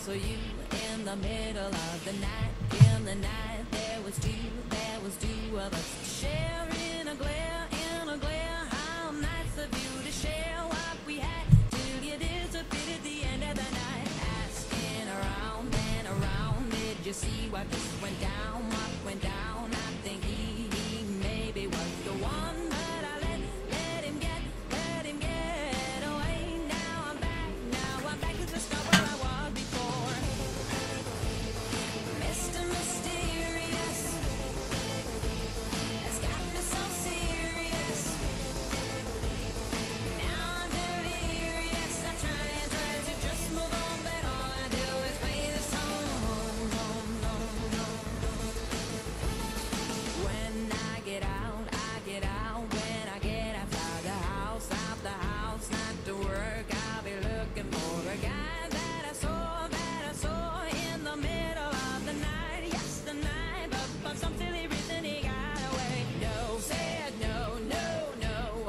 saw you in the middle of the night. In the night there was two of us sharing a glare, in a glare. How nice of you to share what we had till you disappeared at the end of the night. Asking around and around, did you see what just went down? What went down? I think he maybe was the one, but I let him get away. Now I'm back to the spot where I was before. Mr. Mysterious has got me so serious. Now I'm delirious. I try to just move on, but all I do is play the song. When I get out, when I get outside the house, not to work, I'll be looking for a guy that I saw in the middle of the night. Yes, the night, but for some silly reason he got away. No, said no,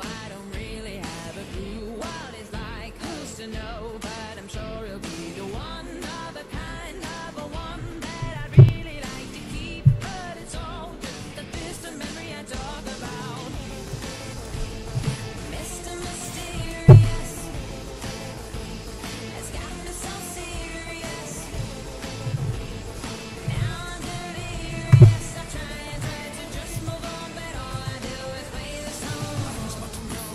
I don't really have a clue what it's like, who's to know, but I'm sure he'll be the one of a kind, of a one that I'd really like to keep, but it's all just a distant memory I talk about. Mr. Mysterious has got me so serious. Now I'm delirious. I try to just move on, but all I do is play the song.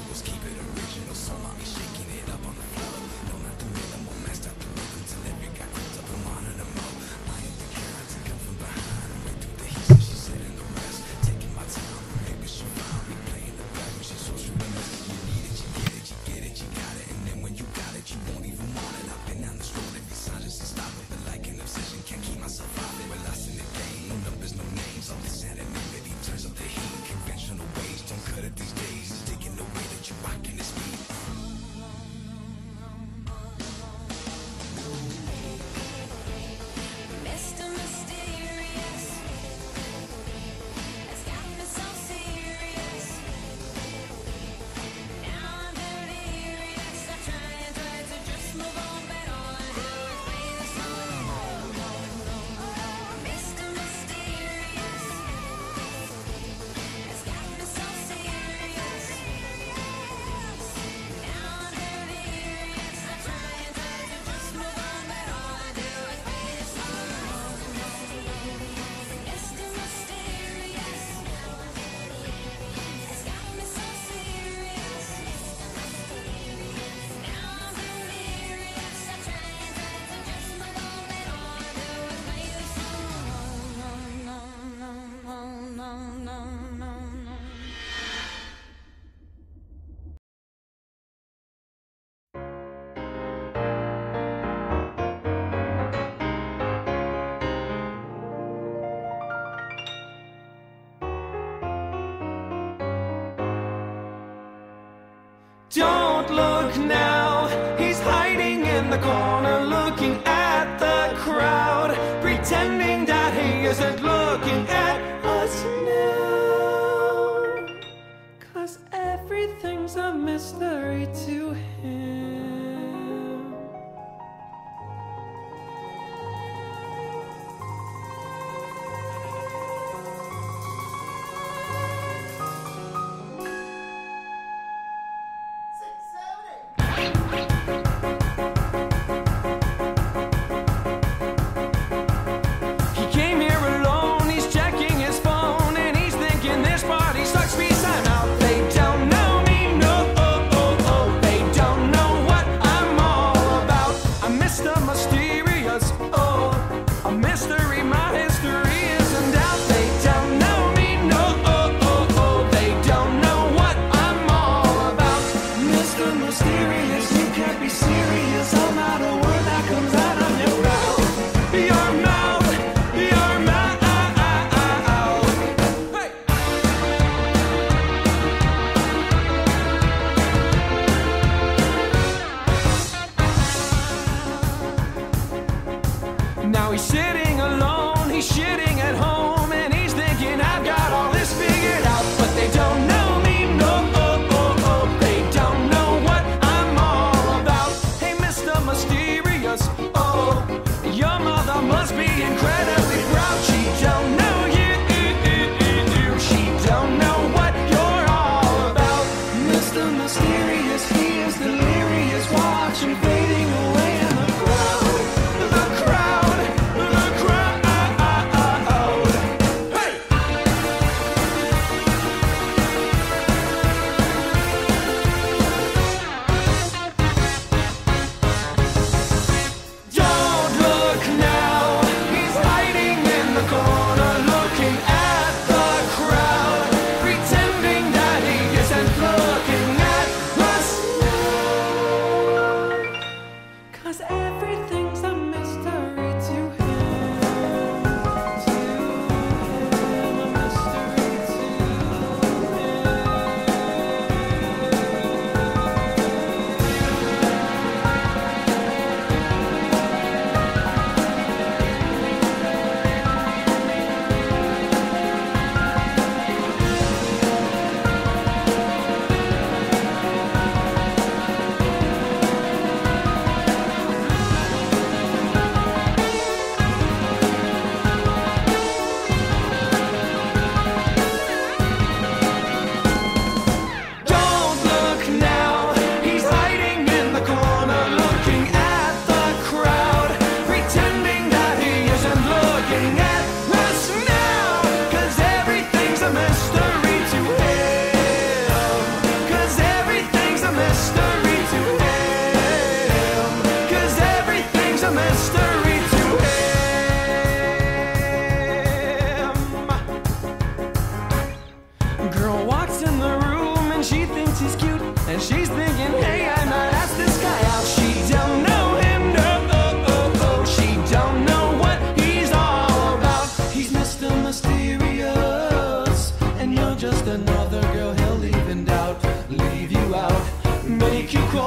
Was keep it original, so mommy shaking it up on the floor. No, not the minimal, messed up the rhythm till every guy comes up and wanted to mo. I ain't the carrots and come from behind. Right through the heat, so she said in the rest. Taking my time, maybe she found me playing the back when she so sure the message you need it, you get it, you got it. And then when you got it, you won't even want it. I've been down this road every sign just to stop it, but like an obsession, can't keep myself out of it. We're lost in the game, no numbers, no names, all this anonymity turns up the heat. Conventional ways don't cut it these days. It's taking the way that you rockin' this beat. Mr. Mysterious has got me so serious. Now I'm delirious. I try to just move on, but all I do is play the song. Mr. Mysterious has got me so serious. Now I'm delirious. I try to just move on, but all I do is play the song. Mr. Mysterious has got me so serious. Now I'm delirious. I try to just move on, but all I do is play the song. Don't look now, he's hiding in the corner, looking at the crowd, pretending that he isn't looking at us now. 'Cause everything's a mystery to him. He came here alone, he's checking his phone, and he's thinking this party sucks, peace, I'm out. They don't know me, no, they don't know what I'm all about. I'm Mr. Mysterious, oh, a mystery, my history isn't out. They don't know me, no, they don't know what I'm all about. Mr. Mysterious, you can't be serious, I'm not a word that comes out of your mouth. Your mouth, your mouth. Hey! Now he's sitting alone, he's shitting at home, and he's thinking I've got all this figured out. But they don't know me, no, they don't know what I'm all about. Hey, Mr. Mysterious, oh,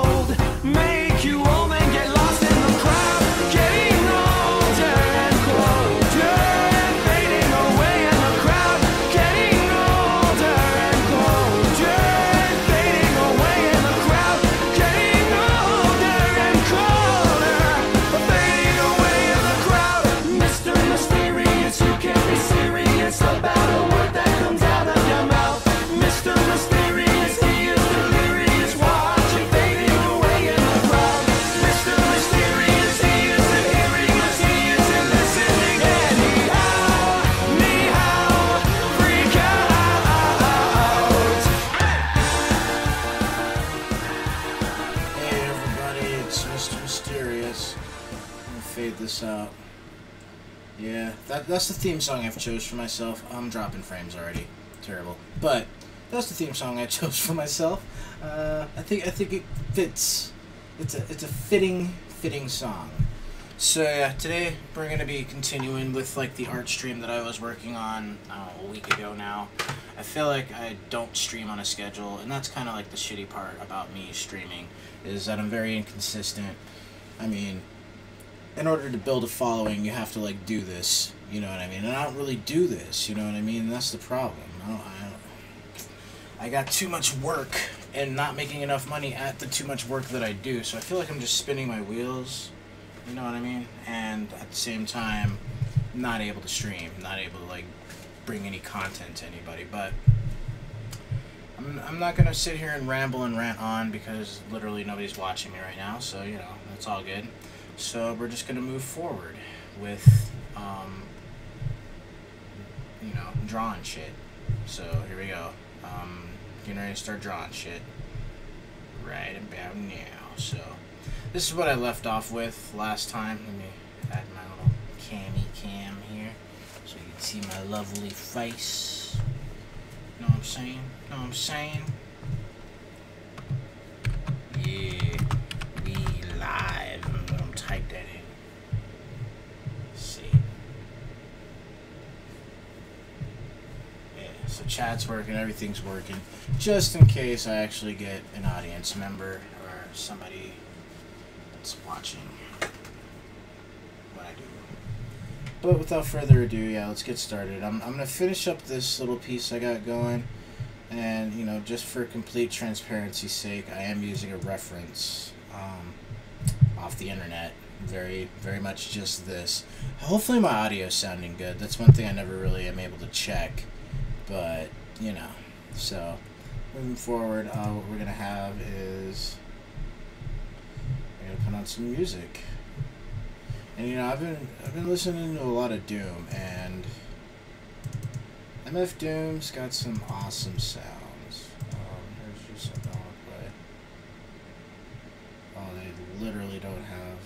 old, make you old and get lost in the crowd, getting older and colder and fading away in the crowd, getting older and colder and fading away in the crowd, getting older and colder, fading away in the crowd. Mr. Mysterious, you can't be serious about a word that comes out of your mouth. Mr. Mysterious, he is delirious, watch it fading away in the crowd. Mr. Mysterious, he isn't hearing us, he isn't listening anyhow. Me-how, freak out. Hey everybody, it's Mr. Mysterious. I'm gonna fade this out. Yeah, that's the theme song I've chose for myself. I'm dropping frames already. Terrible. But that's the theme song I chose for myself. I think it fits. It's a fitting song. So yeah, today we're gonna be continuing with like the art stream that I was working on a week ago now. I feel like I don't stream on a schedule, and that's kind of like the shitty part about me streaming, is that I'm very inconsistent. I mean, in order to build a following, you have to like do this, you know what I mean? And I don't really do this, you know what I mean? And that's the problem. I got too much work and not making enough money at the too much work that I do, so I feel like I'm just spinning my wheels, you know what I mean? And at the same time, not able to stream, not able to like bring any content to anybody. But I'm not gonna sit here and ramble and rant on because literally nobody's watching me right now, so you know, that's all good. So we're just gonna move forward with, you know, drawing shit. So here we go. Getting ready to start drawing shit right about now. So this is what I left off with last time. Let me add my little cam here so you can see my lovely face. Know what I'm saying? Know what I'm saying? Yeah, we live. I'm gonna type that in. See. Yeah, so chat's working, everything's working. Just in case I actually get an audience member or somebody that's watching what I do. But without further ado, yeah, let's get started. I'm gonna finish up this little piece I got going. And, you know, just for complete transparency's sake, I am using a reference off the internet. Very, very much just this. Hopefully my audio is sounding good. That's one thing I never really am able to check. But, you know. So, moving forward, what we're going to have is we're going to put on some music. And, you know, I've been listening to a lot of Doom, and MF Doom's got some awesome sounds. Here's just something I want to play. Oh, they literally don't have...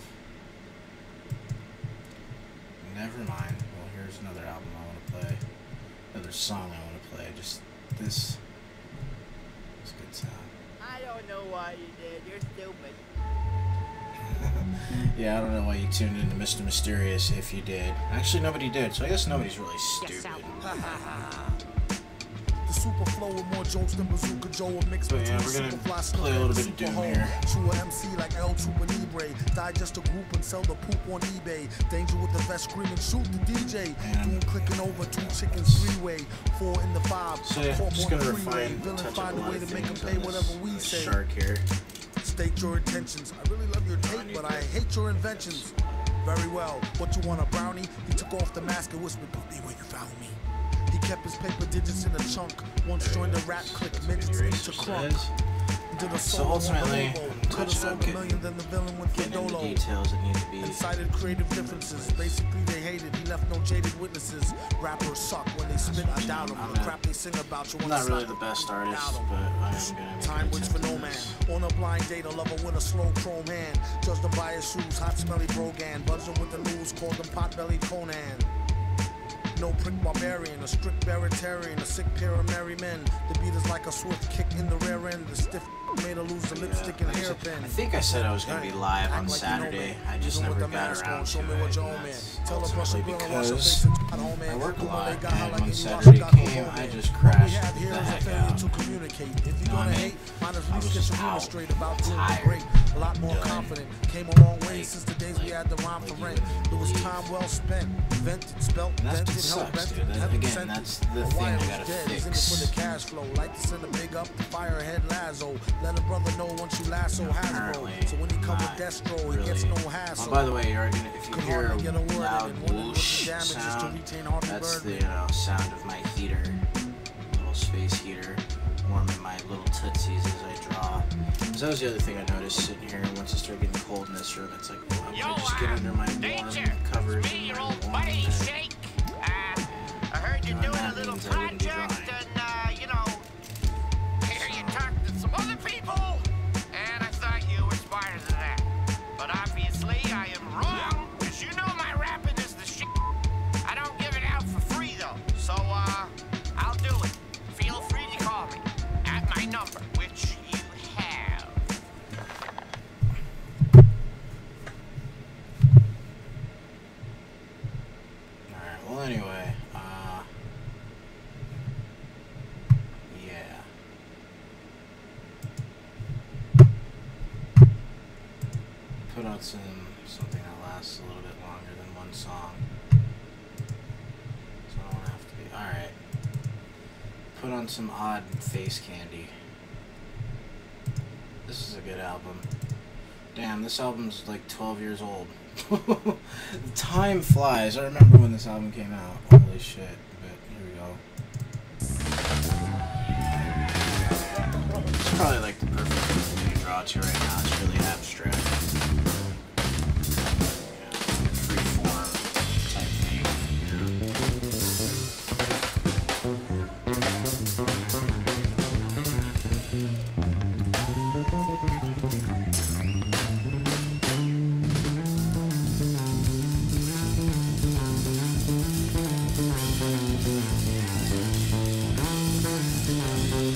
Never mind. Well, here's another album I want to play. Another song I want to play. Just this. It's good sound. I don't know why you did. You're stupid. Yeah, I don't know why you tuned into Mr. Mysterious if you did. Actually, nobody did, so I guess nobody's really stupid. The super flow with more jokes than Bazooka Joe, a mix But yeah, between we're gonna Superfly play a little bit of Doom here. True MC like El Chupa Libre. Digest a group and sell the poop on eBay. Danger with the vest screaming, shoot the DJ. Doom clicking over, 2 chickens, 3-way. 4 in the 5. So yeah, I'm just gonna refine, touch up a lot of things on this shark here. State your intentions. I really love your tape, but I hate your inventions. Very well. What you want, a brownie? He took off the mask and whispered, "Put me where you found me." He kept his paper digits in a chunk. Once joined the rap click, midgets each a crunk. So ultimately, I'm touching up getting into the details that need to be. Incited creative differences. Basically, they hated. He left no jaded witnesses. Rappers suck when they spit. I doubt them. The crap they sing about you. I'm not really the best artist, but I am gonna. Time waits for no man. On a blind date, a lover with a slow chrome hand. Judge them by his shoes, hot smelly brogan. Buzz them with the news, called them pot-belly Conan. No prick barbarian, a strict baritarian, a sick pair of merry men. The beat is like a swift kick in the rear end. The stiff made her lose the lipstick and hairpin. I think I said I was going to be live on Saturday. I just never got around to it. That's ultimately because I work a lot, and when Saturday came, I just crashed the heck out. You know what I mean? I was just out, tired, a lot more done. confident. Came a long way since the days we had the rhyme for rent. It was time well spent. Invented, spelt, And that's what dented, held, sucks, bent, dude. heaven Again, sent that's it. the A thing wire I was gotta dead. He's in it fix. for the cash flow. Like to send a big up to Firehead Lazo. Let a brother know once you lasso Hasbro. Apparently, So when he come with not Destro, he really. gets no hassle. Oh, by the way, you're gonna, if you Could hear hardly get a word a in, loud and one of the whoosh damages to sound, retain Harvey that's the Birdman. sound of my heater, little space heater, warming my little tootsies as I draw. So that was the other thing I noticed sitting here. Once it started getting cold in this room, it's like, well, I'm gonna just get under my warm covers and my warm bed. Shake. I heard you're And doing that a little means I wouldn't be project, drawing. and I hear you talked to some other people, and I thought you were smarter than that. But obviously, I am wrong, because you know my rapping is the shit. I don't give it out for free, though. So, I'll do it. Feel free to call me at my number, which you have. Alright, well anyway, yeah. Put out something that lasts a little bit longer than one song. So I don't have to be, alright. Put on some odd face candy. This is a good album. Damn, this album's like 12 years old. Time flies. I remember when this album came out. Holy shit. But here we go. It's probably like the perfect thing to draw to right now. It's really abstract. Yeah, freeform type thing.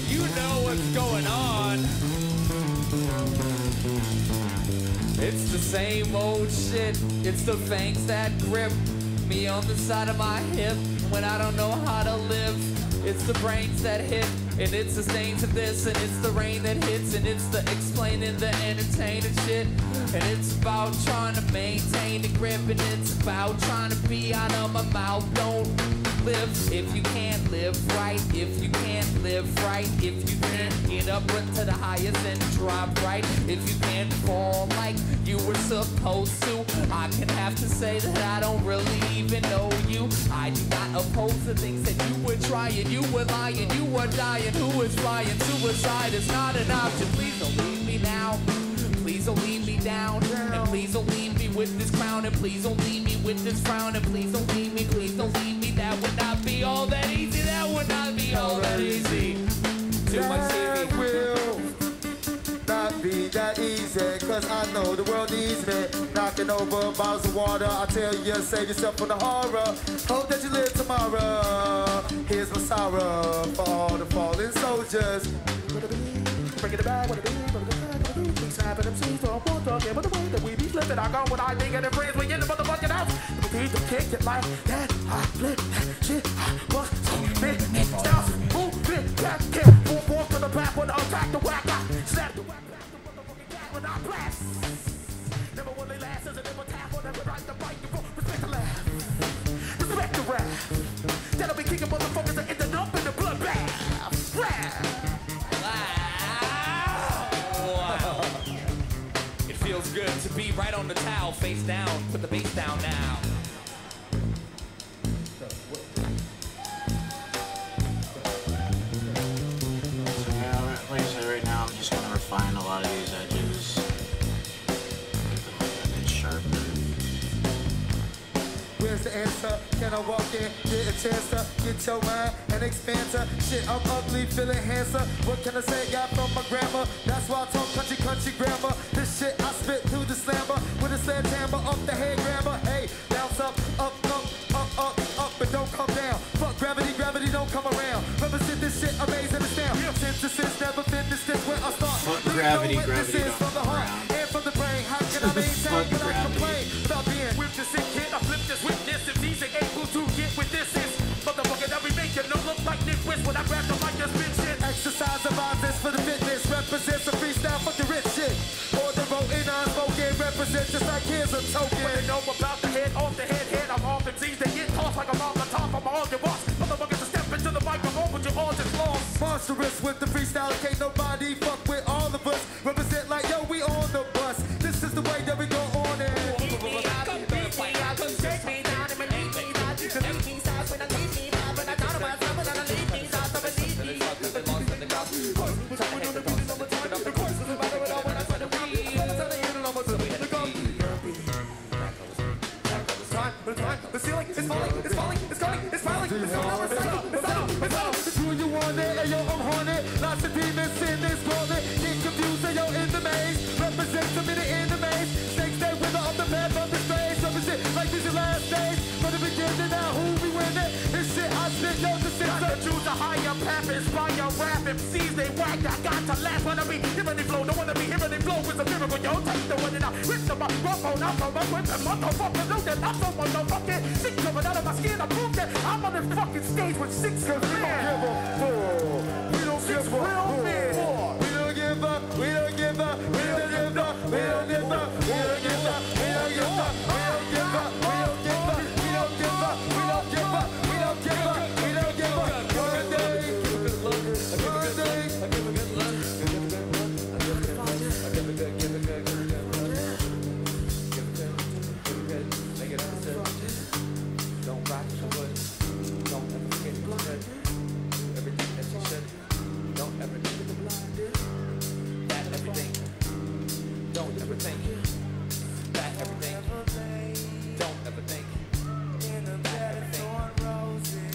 You know what's going on. It's the same old shit. It's the fangs that grip me on the side of my hip when I don't know how to live. It's the brains that hit, and it's the stains of this, and it's the rain that hits, and it's the explaining the entertaining shit. And it's about trying to maintain the grip, and it's about trying to be out of my mouth. Don't live if you can't live right, if you can't live right, if you can't get up into the highest and drop right, if you can't fall like you were supposed to. I can have to say that I don't really even know you. I do not oppose the things that you were trying. You were lying, you were dying. Who is flying? Suicide is not an option. Please don't leave me now. Please don't leave me down. And please don't leave me with this crown. And please don't leave me with this frown. And please don't leave me, please don't leave me. That would not be all that easy. That would not be all that easy. Too much That TV. will not be that easy, cause I know the world needs me. Knocking over bottles of water, I tell you, save yourself from the horror. Hope that you live tomorrow. Here's my sorrow for all the fallen soldiers. Bringing it back, what it is, what it is, things happen, I'm seeing for one talking, but the way that we be flipping, I go when I think and the friends, we in the motherfucking house. We need to kick it like that, I flip that shit, but so many styles, moving, back, kick, move forth to the back, when I attack the whack, I snap the whack, back the motherfucking cat when I blast. Never will they last, as I never tap, whatever right to bite, you go, respect the laugh, respect the rap. That'll be kicking motherfuckers that ended up in the bloodbath, rap. Wow. It feels good to be right on the towel, face down. Put the bass down now. So yeah, like I said, right now I'm just gonna refine a lot of these edges. Make them a bit sharper. Where's the answer? Can I walk in, get a chance to get your mind and expand to shit? I'm ugly, feeling handsome. What can I say? Got from my grandma. That's why I talk country grammar. This shit I spit through the slammer with a sledgehammer up the head grabber. Hey, bounce up, and don't come down. Fuck gravity, gravity don't come around. Represent this shit, amazing as down. Synthesis never finished this where I start. Fuck Leave gravity, no gravity witnesses don't from the come heart around. and from the brain. How can I maintain Fuck when I gravity. complain? Without being with the sick kid, I flip this witness. If these ain't able to get with just spit shit. Exercise arises for the fitness. Represents a freestyle for the rich shit. Or the road in unspoken. Represents just like here's a token. When they know about the head, off the head I'm off MCs. They get tossed like a mob on top of all your boss. Motherfuckers to step into the microphone, but you're all just lost. Monstrous with the freestyle. Can't nobody fuck with all of us. Represent like yo, we on the bus. This is the way that we go on it. The ceiling is falling, it's falling, it's coming, it's falling, it's falling. Do you want it? Hey yo, I'm haunted. Lots of demons in this gauntlet. Get confused, hey yo, in the maze. Represents a minute in the maze. Snakes stay with on the path of the stage. Represent like this is last days. From the beginning now, who we winning? This shit I spit, yo, the six. I choose a higher path, inspire rap MCs, they whack. I got to laugh. Wanna be hearing they flow, don't wanna be hearing they flow. It's a miracle, yo, take the one and out. Rip the microphone, I'm from my whip and motherfucker, know that I'm from motherfucking sick coming out of my skin. I prove that I'm on this fucking stage with 6 cause we don't give a fuck. We don't give a fuck. We don't give up. We don't give up. We don't give up. We don't give up. We don't give up. We don't give up. We don't give up. We don't give up. We don't give up. We don't give up. We don't give up. We don't give up. One day. One day. Don't rock your wood. Don't ever forget the blood. Everything that you should. Don't ever think of the blood. That everything. Don't ever think. That everything. Don't ever think. That everything.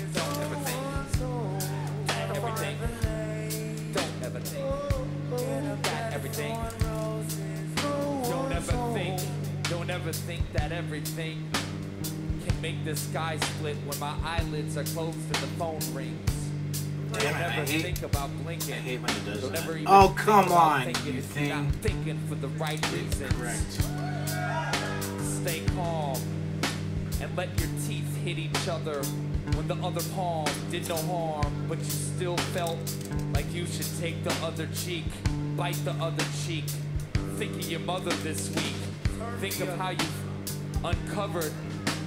Don't ever think. That everything. Don't ever think. That everything. Don't ever think. Don't ever think that everything can make the sky split when my eyelids are closed and the phone rings. Don't ever think about blinking. I hate when it does Don't that. ever even Oh, think come about on, thinking you if you're not thing. thinking for the right reasons. Correct. Stay calm and let your teeth hit each other when the other palm did no harm, but you still felt like you should take the other cheek, bite the other cheek. Think of your mother this week. Think of how you've uncovered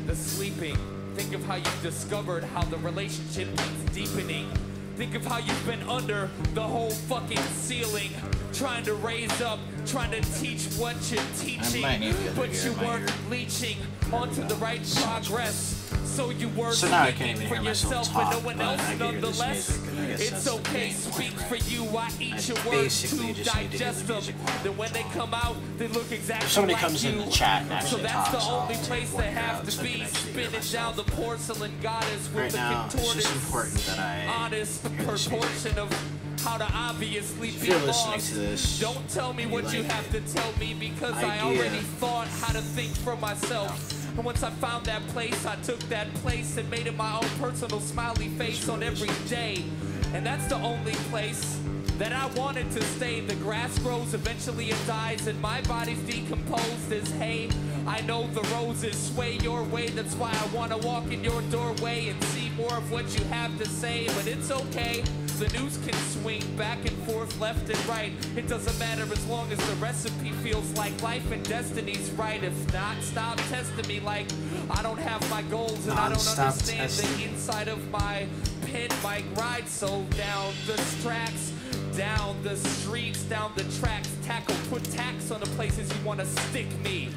the sleeping. Think of how you've discovered how the relationship keeps deepening. Think of how you've been under the whole fucking ceiling, trying to raise up, trying to teach what you're teaching, but you weren't leaching onto the right progress. So you were speaking for yourself, but no one else nonetheless. It's okay, speak for you. I eat your words to digest them. Then when they come out, they look exactly somebody like comes you. in the chat and So actually that's the talks, only I'll place work they it have out, to so I be, can actually spinning finish down the it. porcelain goddess with Right the now, it's contorted, just important that I honest hear this proportion of how to obviously If be you're lost. listening to this, Don't tell me what like you have to tell me because I idea. already thought how to think for myself. And once I found that place, I took that place and made it my own personal smiley face on every day. And that's the only place that I wanted to stay. The grass grows, eventually it dies, and my body's decomposed as hay. I know the roses sway your way, that's why I want to walk in your doorway and see more of what you have to say, but it's okay. The news can swing back and forth, left and right. It doesn't matter as long as the recipe feels like life and destiny's right. If not, stop testing me like I don't have my goals and I don't Non-stop understand testing. the inside of my pen mic ride. So down the tracks, down the streets, down the tracks, tackle, put tacks on the places you want to stick me.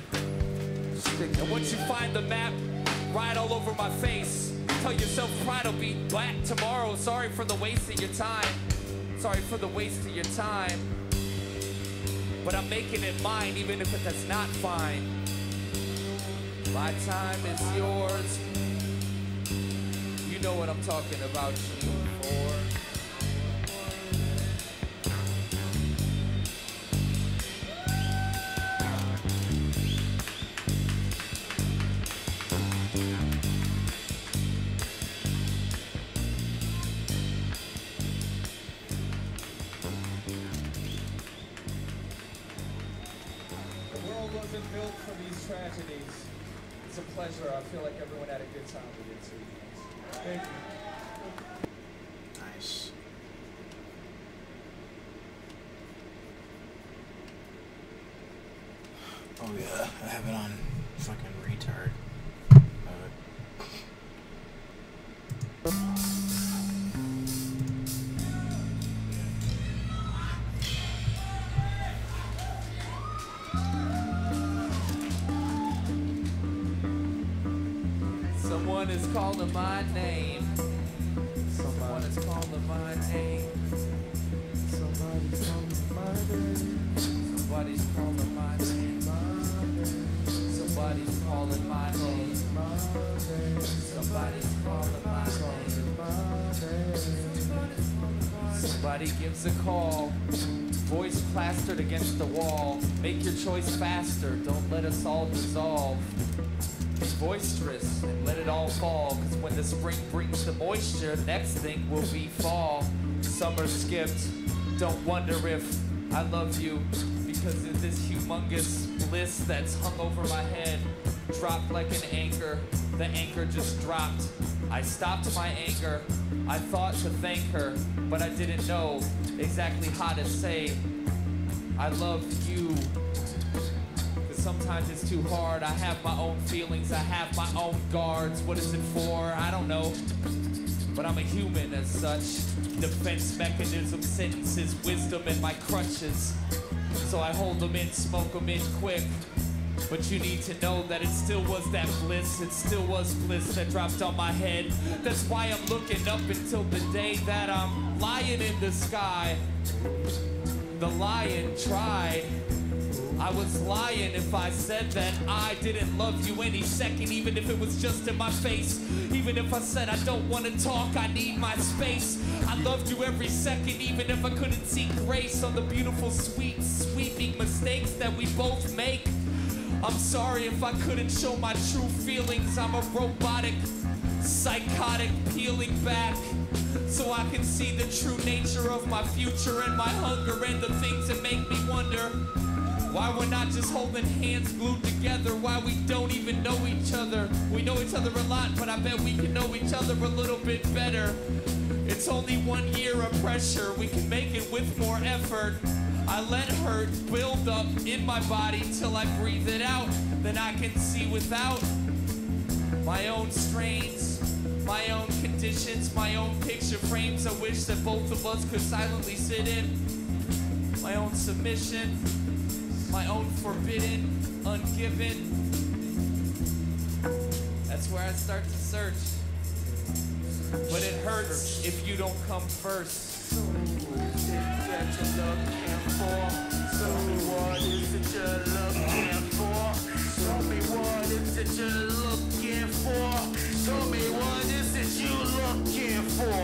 And once you find the map, ride all over my face. Tell yourself pride will be back tomorrow. Sorry for the waste of your time. Sorry for the waste of your time. But I'm making it mine, even if that's not fine. My time is yours. You know what I'm talking about, G4. Wasn't built for these tragedies. It's a pleasure. I feel like everyone had a good time with it too. Thank you. Nice. Oh yeah, I have it on fucking retard. Someone is calling my name. Someone is calling my name. Somebody's calling my name. Somebody's calling my name. Somebody's calling my name. Somebody's calling my name. Somebody gives a call. Voice plastered against the wall. Make your choice faster. Don't let us all dissolve. Be boisterous and let it all fall, cause when the spring brings the moisture, next thing will be fall. Summer skipped, don't wonder if I love you, because of this humongous bliss that's hung over my head. Dropped like an anchor, the anchor just dropped. I stopped my anger, I thought to thank her, but I didn't know exactly how to say I love you. Sometimes it's too hard. I have my own feelings. I have my own guards. What is it for? I don't know. But I'm a human as such. Defense mechanism, sentences, wisdom, and my crutches. So I hold them in, smoke them in quick. But you need to know that it still was that bliss. It still was bliss that dropped on my head. That's why I'm looking up until the day that I'm lying in the sky. The lion tried. I was lying if I said that I didn't love you any second, even if it was just in my face. Even if I said I don't want to talk, I need my space. I loved you every second, even if I couldn't see grace on the beautiful, sweet, sweeping mistakes that we both make. I'm sorry if I couldn't show my true feelings. I'm a robotic, psychotic, peeling back so I can see the true nature of my future and my hunger and the things that make me wonder why we're not just holding hands glued together, why we don't even know each other. We know each other a lot, but I bet we can know each other a little bit better. It's only 1 year of pressure, we can make it with more effort. I let hurt build up in my body till I breathe it out. Then I can see without my own strains, my own conditions, my own picture frames. I wish that both of us could silently sit in my own submission, my own forbidden, ungiven. That's where I start to search. But it hurts if you don't come first. So what is it that you're looking for? Tell me what is it you're looking for? Tell me what is it you're looking for? Tell me what is it you're looking for?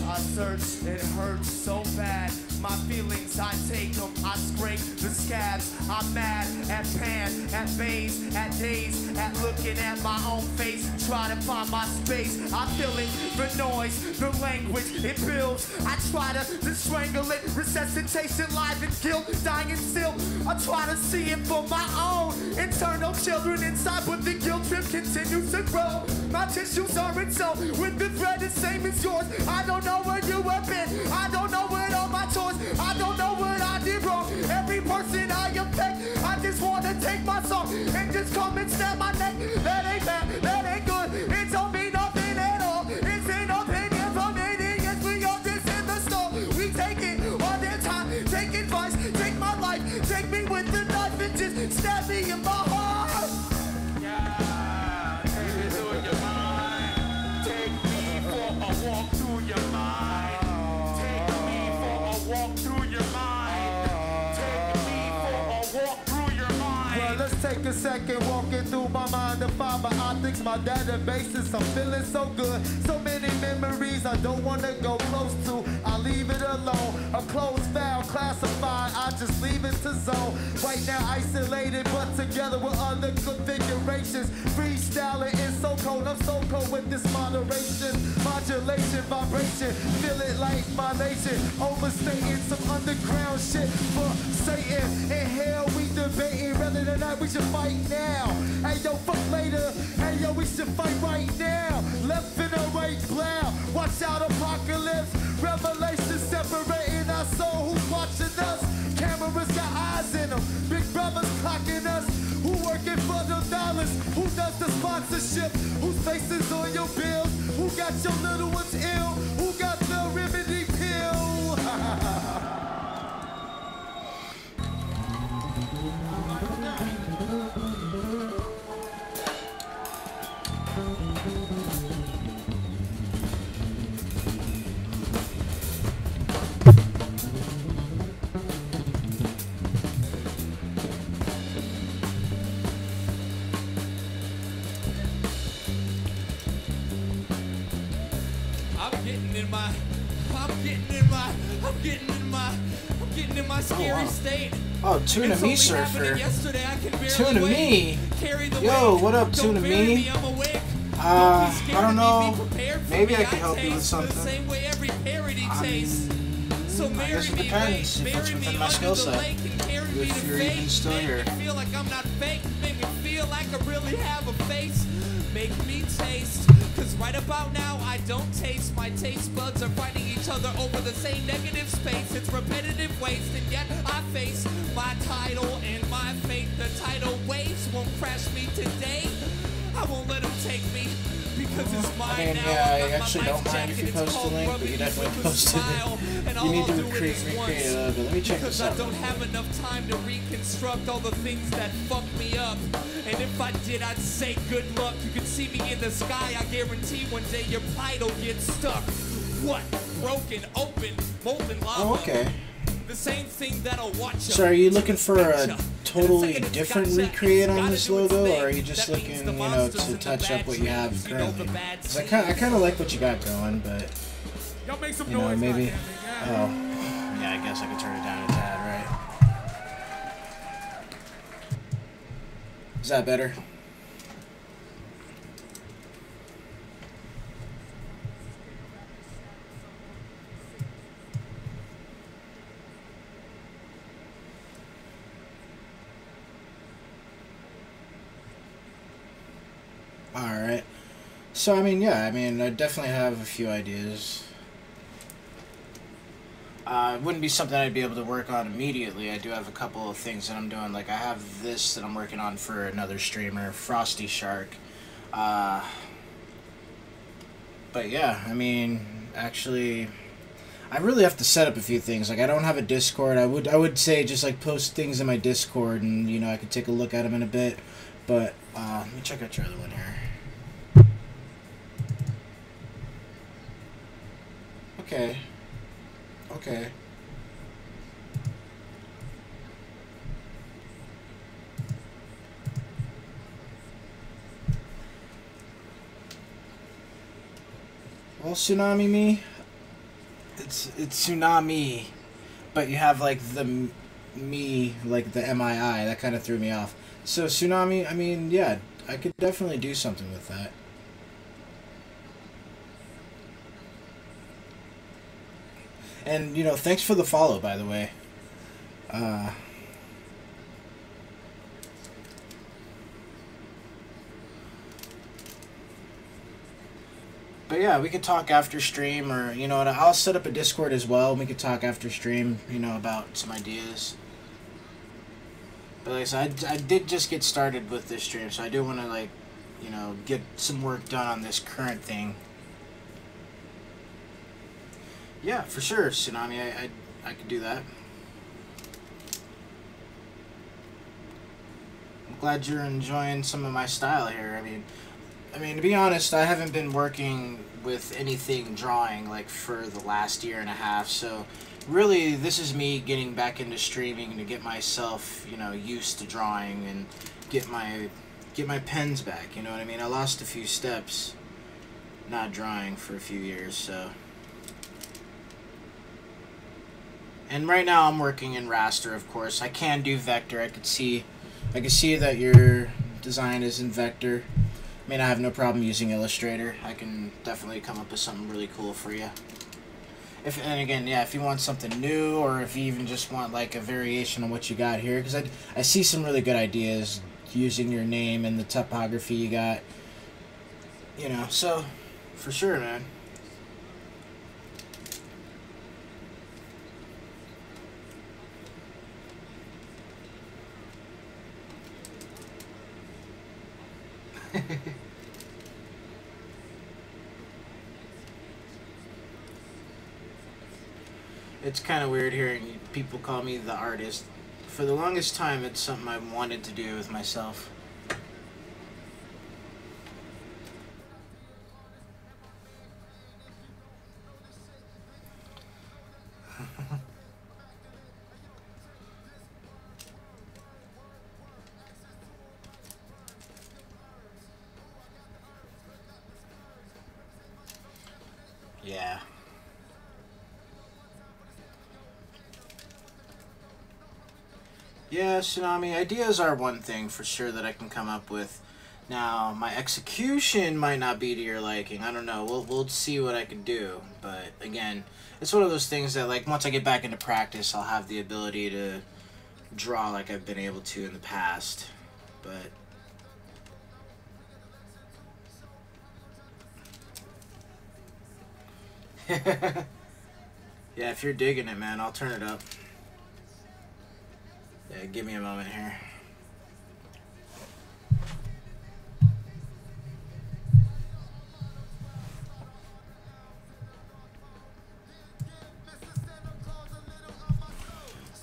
I search, it hurts so bad. My feelings, I take them, I scrape the scabs. I'm mad at pan, at bays, at days, at looking at my own face. Try to find my space. I feel it, the noise, the language, it builds. I try to strangle it, resuscitation, live and guilt, dying still. I try to see it for my own internal children inside, but the guilt trip continues to grow. My tissues are in so with the thread the same as yours. I don't know where you have been. I don't know what all my choices. I don't know what I did wrong. Every person I affect, I just wanna take my song and just come and snap my neck. That ain't bad, that ain't good. It don't mean nothing at all. It's an opinion from idiots. We all this in the store. We take it all the time. Take advice, take my life, take me with the knife and just stab me in my heart. Yeah, take me through your mind. Take me for a walk through your mind. Walk through your mind. Take me for a walk through your mind. Well, let's take a second walking through my mind to find my optics, my databases. I'm feeling so good. So many memories I don't want to go close to. I leave it alone. A closed file, classified. I just leave it to zone. Right now isolated, but together with other configurations. Freestyling is so cold. I'm so cold with this moderation. Modulation, vibration. Feel it like my nation. Overstating some underground shit for Satan. In hell we debating whether or not we should fight now. Hey yo, fuck later. Hey yo, we should fight right now. Left and a right blow. Watch out, apocalypse. Revelation separating our soul. Who's watching us? Cameras got eyes us in them. Big brothers clocking us. Who working for the dollars? Who does the sponsorship? Whose faces on your bills? Who got your little ones ill? Who got the remedy pill? I'm getting in my scary state. Oh, Tuna Me Surfer. Tuna Me? Yo, what up, Tuna Me? I don't know. Maybe I could help you with something. I guess it depends if it's within my skill set. If you're even still here. Feel like I'm not fake. Make me feel like I really have a face. Make me taste. Cause right about now I don't taste. My taste buds are fighting each other over the same negative space. It's repetitive waste, and yet I face my title and my fate. The tidal waves won't crash me today. I won't let them take me. Because it's mine. I mean, yeah, I actually don't mind if you post the link, but you definitely posted it. You need to recreate it, but let me check this out. Because I don't have enough time to reconstruct all the things that fucked me up. And if I did, I'd say good luck. You can see me in the sky. I guarantee one day your plight will get stuck. What? Broken, open, molten lava. Oh, okay. The same thing that'll watch. So are you looking for a totally different recreate on this logo, or are you just looking, you know, to touch up what you have currently? Because I kind of like what you got going, but, you know, maybe... Oh, yeah, I guess I could turn it down a tad, right? Is that better? Alright. So, I mean, yeah, I definitely have a few ideas. It wouldn't be something I'd be able to work on immediately. I do have a couple of things that I'm doing. Like, I have this that I'm working on for another streamer, Frosty Shark. But yeah, I mean, actually, I really have to set up a few things. Like, I don't have a Discord. I would say just, like, post things in my Discord and, you know, I could take a look at them in a bit. But, let me check out your other one here. Okay. Okay. Well, Tsunami Me, it's Tsunami, but you have like the me, like the M-I-I, that kind of threw me off. So Tsunami, I mean, yeah, I could definitely do something with that. And, you know, thanks for the follow, by the way. But yeah, we could talk after stream, or, you know, I'll set up a Discord as well, and we could talk after stream, you know, about some ideas. But like I said, I did just get started with this stream, so I do want to, like, you know, get some work done on this current thing. Yeah, for sure, Tsunami. I could do that. I'm glad you're enjoying some of my style here. I mean, to be honest, I haven't been working with anything drawing like for the last year and a half. So, really, this is me getting back into streaming to get myself, you know, used to drawing and get my pens back. You know what I mean? I lost a few steps not drawing for a few years, so. And right now I'm working in raster, of course. I can do vector. I can see that your design is in vector. I mean, I have no problem using Illustrator. I can definitely come up with something really cool for you. And again, yeah, if you want something new, or if you even just want like a variation on what you got here, because I see some really good ideas using your name and the typography you got. You know, so for sure, man. It's kind of weird hearing people call me the artist. For the longest time, it's something I wanted to do with myself. Yeah. Yeah, Tsunami, ideas are one thing for sure that I can come up with. Now, my execution might not be to your liking. I don't know. We'll see what I can do. But, again, it's one of those things that, like, once I get back into practice, I'll have the ability to draw like I've been able to in the past. But... yeah, if you're digging it, man, I'll turn it up. Yeah, give me a moment here.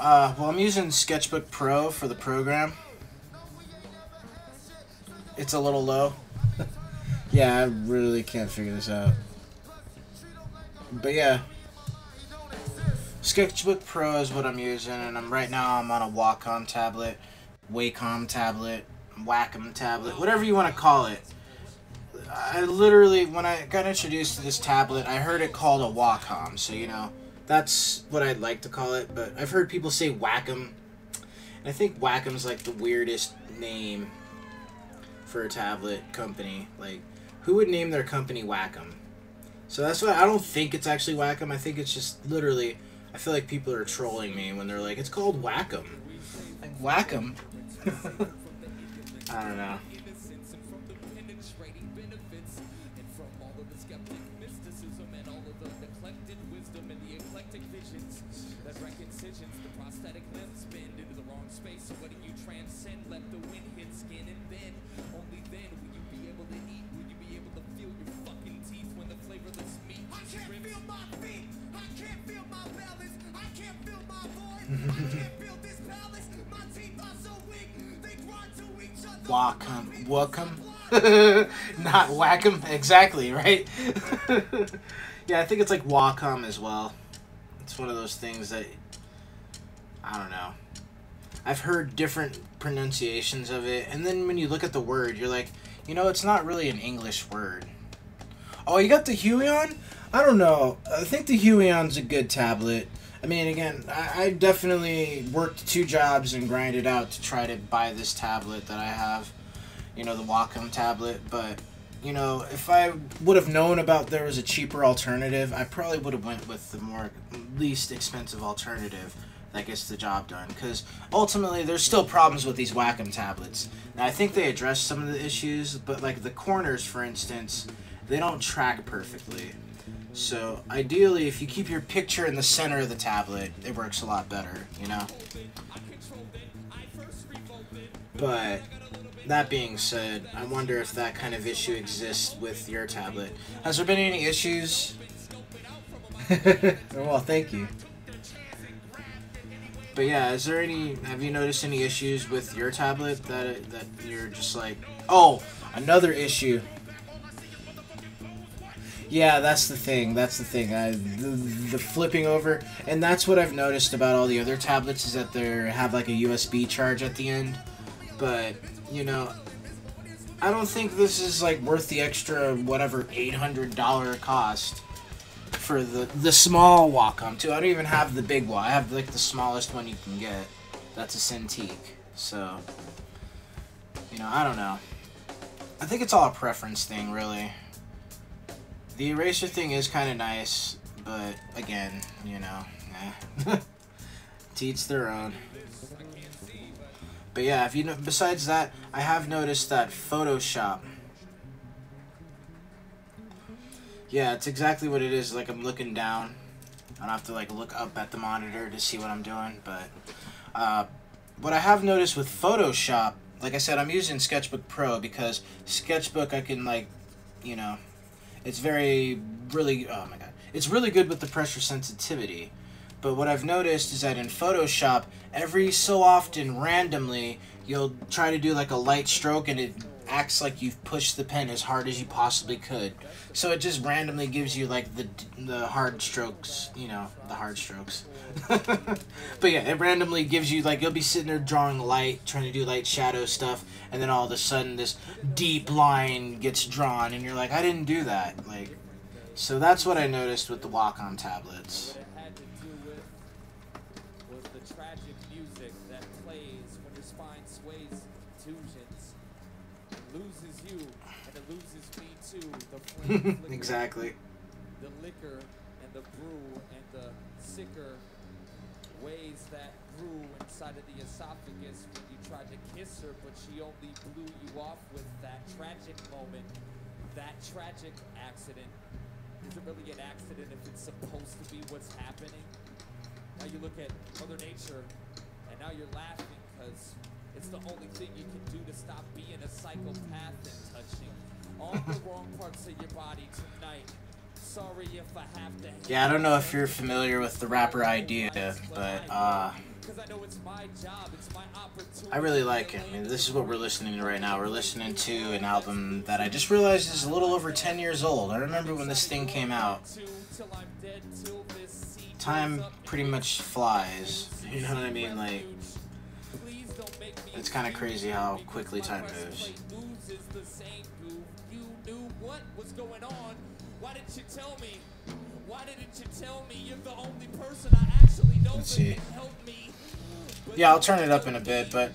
Well, I'm using Sketchbook Pro for the program. It's a little low. Yeah, I really can't figure this out. But yeah, Sketchbook Pro is what I'm using, and right now I'm on a Wacom tablet, Wacom tablet, Wacom tablet, whatever you want to call it. I literally, when I got introduced to this tablet, I heard it called a Wacom, so you know, that's what I'd like to call it. But I've heard people say Wacom, and I think Wacom's like the weirdest name for a tablet company. Like, who would name their company Wacom? So that's why I don't think it's actually Wacom. I think it's just literally, I feel like people are trolling me when they're like, it's called Wacom. Like, Wacom? I don't know. Wacom. Not Wacom. Exactly, right? Yeah, I think it's like Wacom as well. It's one of those things that, I don't know. I've heard different pronunciations of it, and then when you look at the word, you're like, you know, it's not really an English word. Oh, you got the Huion? I don't know. I think the Huion's a good tablet. I mean, again, I definitely worked 2 jobs and grinded out to try to buy this tablet that I have. You know, the Wacom tablet. But, you know, if I would have known about there was a cheaper alternative, I probably would have went with the least expensive alternative that gets the job done. Because, ultimately, there's still problems with these Wacom tablets. Now, I think they address some of the issues, but, like, the corners, for instance, they don't track perfectly. So, ideally, if you keep your picture in the center of the tablet, it works a lot better, you know? But, that being said, I wonder if that kind of issue exists with your tablet. Has there been any issues? Well, thank you. But yeah, have you noticed any issues with your tablet that you're just like, oh, another issue. Yeah, that's the thing. The flipping over, and that's what I've noticed about all the other tablets is that they have like a USB charge at the end. But you know, I don't think this is like worth the extra whatever $800 cost for the small Wacom too. I don't even have the big one. I have like the smallest one you can get. That's a Cintiq. So you know, I don't know. I think it's all a preference thing, really. The eraser thing is kind of nice, but again, you know, to each their own. But yeah, if you know, besides that, I have noticed that Photoshop. Yeah, it's exactly what it is. Like I'm looking down. I don't have to like look up at the monitor to see what I'm doing. But what I have noticed with Photoshop like I said, I'm using Sketchbook Pro because Sketchbook I can, like, you know, it's really, oh my god, it's really good with the pressure sensitivity. But what I've noticed is that in Photoshop, every so often, randomly, you'll try to do like a light stroke and it acts like you've pushed the pen as hard as you possibly could. So it just randomly gives you like the hard strokes, you know, the hard strokes. But yeah, it randomly gives you, like, you'll be sitting there drawing light, trying to do light shadow stuff, and then all of a sudden this deep line gets drawn and you're like, I didn't do that. Like, so that's what I noticed with the Wacom tablets. What it had to do with was the tragic music that plays when your spine sways, contusions, and loses you, and it loses me too. The flame flicker, Exactly. the liquor and the brew and the sicker ways that grew inside of the esophagus when you tried to kiss her, but she only blew you off with that tragic moment, that tragic accident. Is it really an accident if it's supposed to be what's happening? Now you look at Mother Nature, and now you're laughing because it's the only thing you can do to stop being a psychopath and touching all the wrong parts of your body tonight. Sorry if I have to. Yeah, I don't know if you're familiar with the rapper Idea, but I really like it. I mean, this is what we're listening to right now. We're listening to an album that I just realized is a little over 10 years old. I remember when this thing came out. Time pretty much flies. You know what I mean? Like, it's kind of crazy how quickly time moves. You knew what was going on. Why didn't you tell me? Why didn't you tell me? You're the only person I actually know that can help me. Yeah, I'll turn it up in a bit, but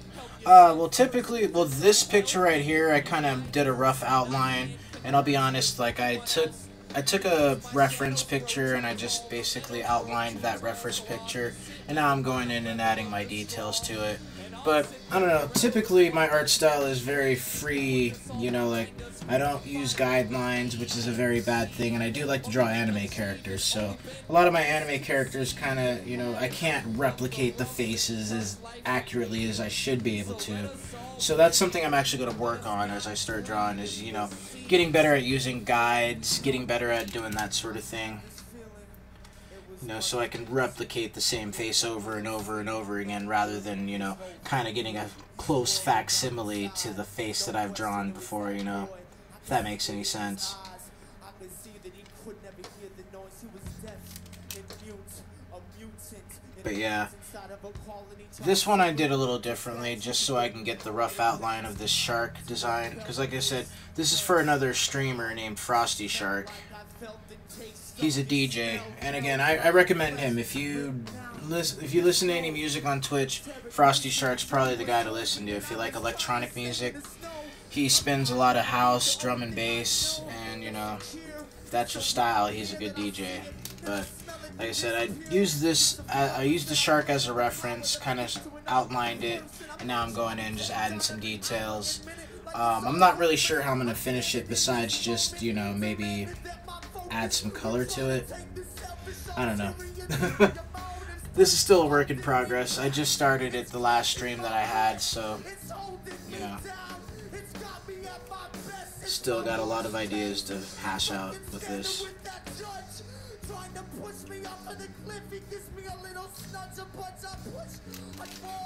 well, typically, this picture right here, I kind of did a rough outline, and I'll be honest, like, I took a reference picture and I just basically outlined that reference picture, and now I'm going in and adding my details to it. But, I don't know, typically my art style is very free, you know, like, I don't use guidelines, which is a very bad thing, and I do like to draw anime characters, so a lot of my anime characters kind of, you know, I can't replicate the faces as accurately as I should be able to. So that's something I'm actually going to work on as I start drawing, is, you know, getting better at using guides, getting better at doing that sort of thing. You know, so I can replicate the same face over and over and over again, rather than, you know, kind of getting a close facsimile to the face that I've drawn before, you know, if that makes any sense. But yeah, this one I did a little differently, just so I can get the rough outline of this shark design, because like I said, this is for another streamer named Frosty Shark. He's a DJ, and again, I recommend him. If you listen to any music on Twitch, Frosty Shark's probably the guy to listen to. If you like electronic music, he spins a lot of house, drum and bass, and, you know, if that's your style, he's a good DJ. But like I said, I used the shark as a reference, kind of outlined it, and now I'm going in and just adding some details. I'm not really sure how I'm going to finish it, besides just, you know, maybe add some color to it. I don't know. This is still a work in progress. I just started it the last stream that I had, so, you know, still got a lot of ideas to hash out with this.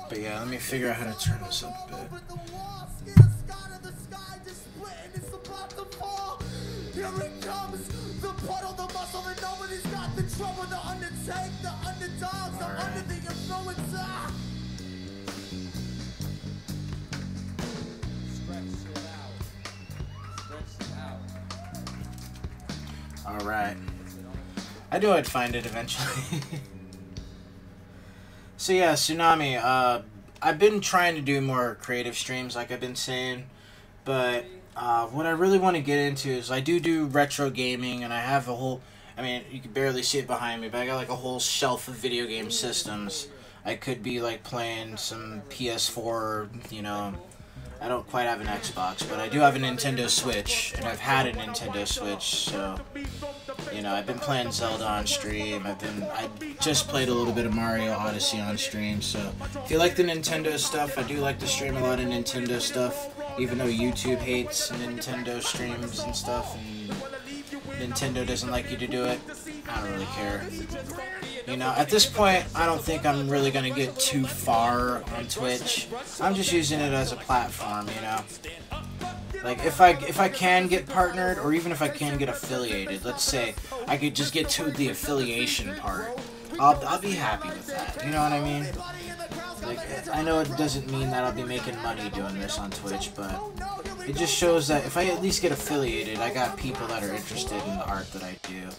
But yeah, let me figure out how to turn this up a bit. Here it comes, the puddle, the muscle, and nobody's got the trouble, the undertake, the underdogs, are under the influence. Stretch it out. Stretch it out. Alright. I knew I'd find it eventually. So yeah, Tsunami, I've been trying to do more creative streams, like I've been saying, but what I really want to get into is I do retro gaming, and I have a whole, I mean, you can barely see it behind me, but I got like a whole shelf of video game systems. I could be like playing some PS4, you know, I don't quite have an Xbox, but I do have a Nintendo Switch, and I've had a Nintendo Switch, so You know, I've been playing Zelda on stream. I just played a little bit of Mario Odyssey on stream. So if you like the Nintendo stuff, I do like to stream a lot of Nintendo stuff. Even though YouTube hates Nintendo streams and stuff, and Nintendo doesn't like you to do it, I don't really care. You know, at this point, I don't think I'm really going to get too far on Twitch. I'm just using it as a platform, you know. Like, if I can get partnered, or even if I can get affiliated, let's say I could just get to the affiliation part, I'll be happy with that, you know what I mean? Like, I know it doesn't mean that I'll be making money doing this on Twitch, but it just shows that if I at least get affiliated, I got people that are interested in the art that I do.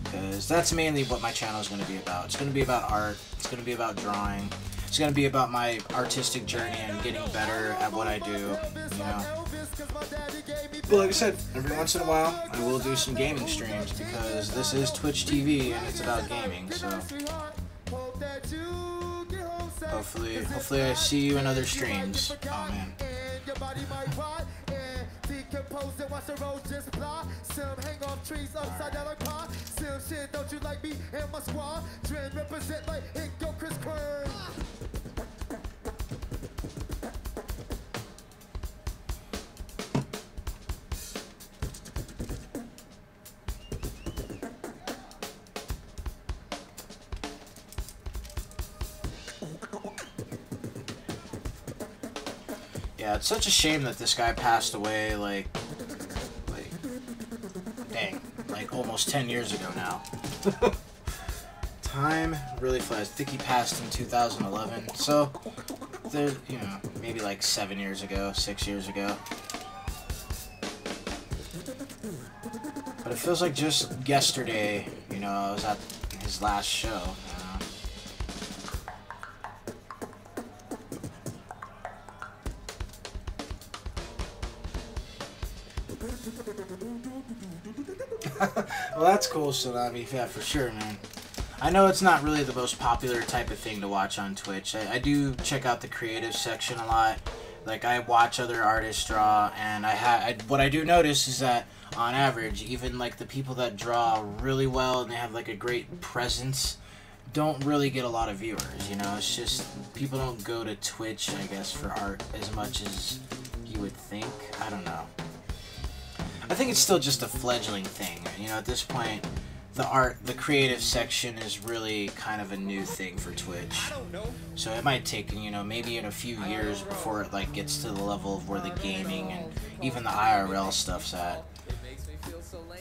Because that's mainly what my channel is going to be about. It's going to be about art, it's going to be about drawing, it's going to be about my artistic journey and getting better at what I do, you know. But like I said, every once in a while, I will do some gaming streams, because this is Twitch TV and it's about gaming, so hopefully I see you in other streams. Oh man. Yeah, it's such a shame that this guy passed away, like dang, like almost 10 years ago now. Time really flies. I think he passed in 2011, so there, you know, maybe like 7 years ago, 6 years ago. But it feels like just yesterday, you know, I was at his last show. Well, that's cool, Tsunami. Yeah, for sure, man. I know it's not really the most popular type of thing to watch on Twitch. I do check out the creative section a lot. Like, I watch other artists draw, and what I do notice is that, on average, even, like, the people that draw really well and they have, like, a great presence don't really get a lot of viewers, you know? It's just, people don't go to Twitch, I guess, for art as much as you would think. I don't know. I think it's still just a fledgling thing. You know, at this point, the creative section is really kind of a new thing for Twitch. So it might take, you know, maybe in a few years before it, like, gets to the level of where the gaming and even the IRL stuff's at.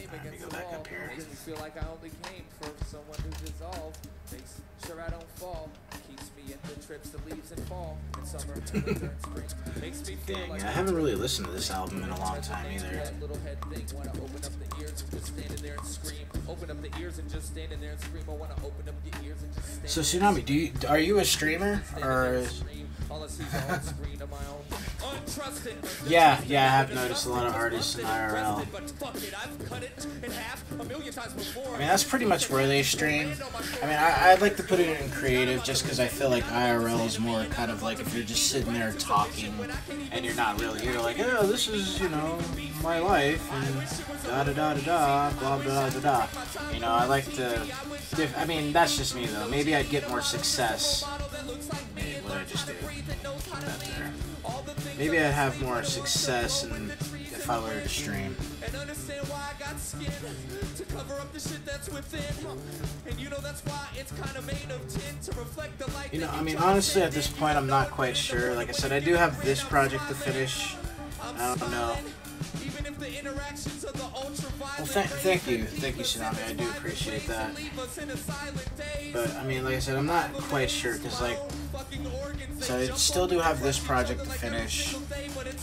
Let me go back up here. Makes me feel like I only came for someone who dissolved. Makes sure I don't fall. Keeps me in the trips, the leaves in fall, in summer, and winter, and spring. Makes me feel Dang, like I haven't really listened to this album in a long time either. that little head thing. Wanna open up the ears and just standing there and scream. Open up the ears and just standing there and scream. I wanna open up your ears and just So Tsunami, are you a streamer or? Yeah, I have noticed a lot of artists in IRL. I mean, that's pretty much where they stream. I mean, I'd like to put it in creative just because I feel like IRL is more kind of like if you're just sitting there talking and you're not really, you're like, oh, this is, you know, my life and da-da-da-da-da, blah-blah-da-da-da. You know, I like to, I mean, that's just me though. Maybe I'd get more success. Wait, what did I just do? That there. Maybe I'd have more success if I were to stream. You know, I mean, honestly, at this point, I'm not quite sure. Like I said, I do have this project to finish. I don't know. Well, thank you, Tsunami. I do appreciate that. But I mean, like I said, I'm not quite sure because, like, so I still do have this project to finish,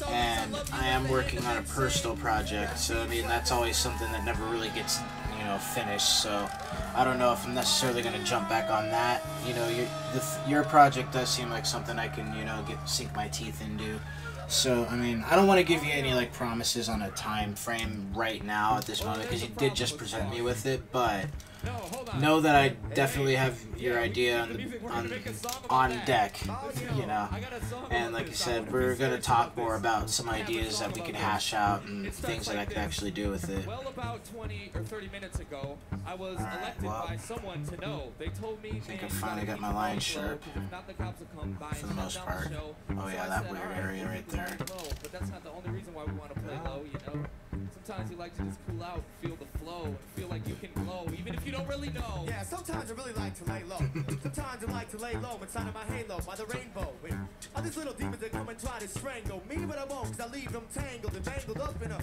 and I am working on a personal project. So I mean, that's always something that never really gets, you know, finished. So I don't know if I'm necessarily going to jump back on that. You know, your project does seem like something I can, you know, sink my teeth into. So, I mean, I don't want to give you any, like, promises on a time frame right now at this moment, because you did just present me with it, but know that I definitely have your idea on deck, you know. And like you said, we're gonna talk more about some ideas that we can hash out and things that I could actually do with it. Well, about 20 or 30 minutes ago, I was elected by someone to know. They told me, I think I finally got my lion's shirt for the most part. Oh yeah, that weird area right there. But that's not the only reason why we want to play low, you know. Sometimes you like to just cool out, feel the flow, and feel like you can glow, even if you don't really know. Yeah, sometimes I really like to lay low. Sometimes I like to lay low inside of my halo by the rainbow. And all these little demons that come and try to strangle me, but I won't, cause I leave them tangled and mangled up in a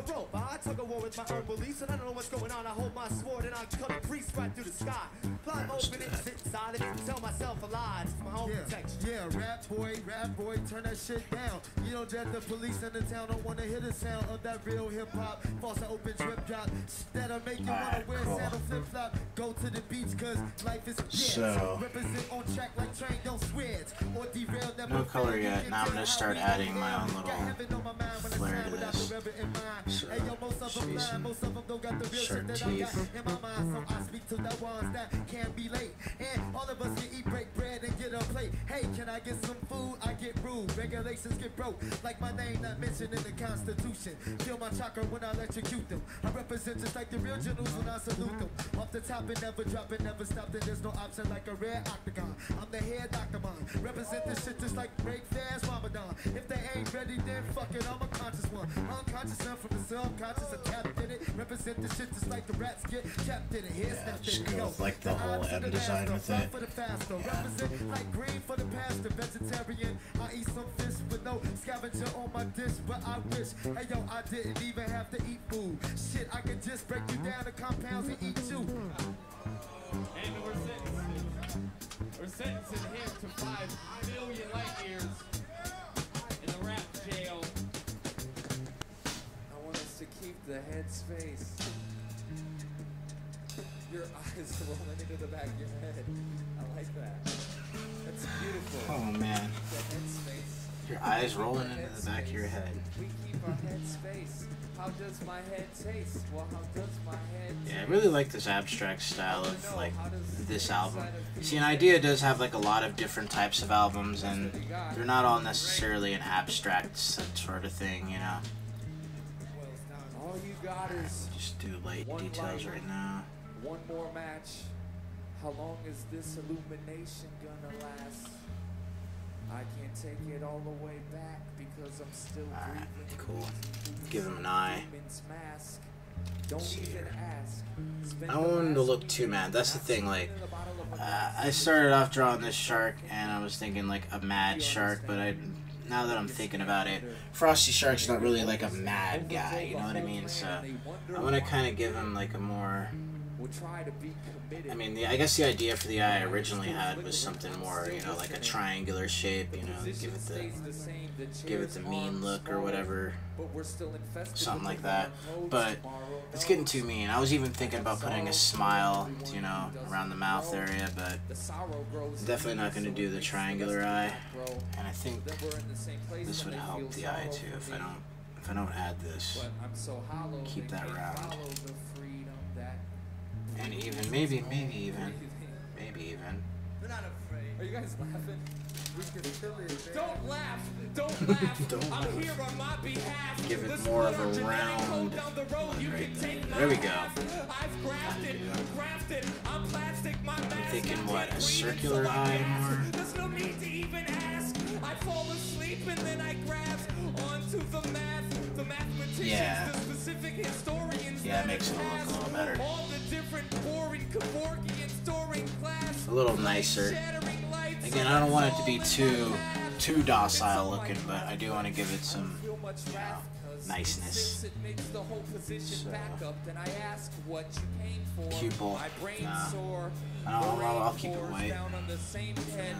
rope. I took a war with my own beliefs, and I don't know what's going on. I hold my sword and I cut a priest right through the sky. Climb open and sit inside of it and tell myself a lie. It's my own protection. Yeah, rap boy, turn that shit down. You know that the police in the town don't wanna hear the sound of that real hip hop. False and open drip drop that'll make you wanna wear sandal flip flop. Go to the beach cause life is so represent on track like train don't switch or derail that. No color yet. Now I'm gonna start adding my own little flair to this. So, most of them don't got the real shit that I got in my mind, so I speak to the ones that can't be late. And all of us can eat, break bread, and get a plate. Hey, can I get some food? I get rude. Regulations get broke, like my name not mentioned in the Constitution. Feel my chakra when I electrocute them. I represent just like the real generals when I salute them. Off the top and never drop it, never stop it. There's no option like a red octagon. I'm the head Dr. Mon. Represent this shit just like break fast Ramadan. If they ain't ready, then fuck it, I'm a conscious one. Unconscious son from the subconscious, I tapped in it. Represent this shit just like the rats get capped in it. Here's that just thing. go with like the whole M design with it. For the faster. Represent like green for the pastor. Vegetarian. I eat some fish with no scavenger on my dish, but I wish. Hey yo, I didn't even have to eat food. Shit, I could just break you down to compounds and eat you. And we're sentencing him to 5 million light years in the rap jail. I want us to keep the headspace. Your eyes rolling into the back of your head. I like that. That's beautiful. Oh man. The headspace. Your eyes rolling into the back of your head. We keep our headspace. How does my head taste? Well, how does my head taste? Yeah, I really like this abstract style of like this album. See, an idea does have like a lot of different types of albums, and they're not all necessarily an abstract sort of thing, you know. All you got is just do light details right now. one more match. How long is this illumination gonna last? I can't take it all the way back because I'm still Alright, breathing. cool. Give him an eye. Don't See even here. ask. I don't want him to look too mad. That's the thing, like, I started off drawing this shark, and I was thinking, like, a mad shark, but now that I'm thinking about it, Frosty Shark's not really, like, a mad guy, you know what I mean? So, I want to kind of give him, like, a more... I mean, I guess the idea for the eye I originally had was something more, you know, like a triangular shape, you know, give it the mean look or whatever, something like that. But it's getting too mean. I was even thinking about putting a smile, you know, around the mouth area, but I'm definitely not going to do the triangular eye. And I think this would help the eye too if I don't add this. Keep that round. And even, maybe even. They're not afraid. Are you guys laughing? Don't laugh! Don't laugh! Don't laugh. I'm here on my behalf. Give it more of a round. There we go. I've crafted, I'm plastic, my I'm thinking what, a circular eye more? There's no need to even ask. I fall asleep and then I grasp onto the math, the mathematicians, Yeah. the specific historians. Yeah, it makes it look a little better. All the different boring Kevorkian storing class. A little nicer. Again, I don't want it to be too docile looking, but I do want to give it some, you know, niceness. Pupil, nah. I'll keep it white.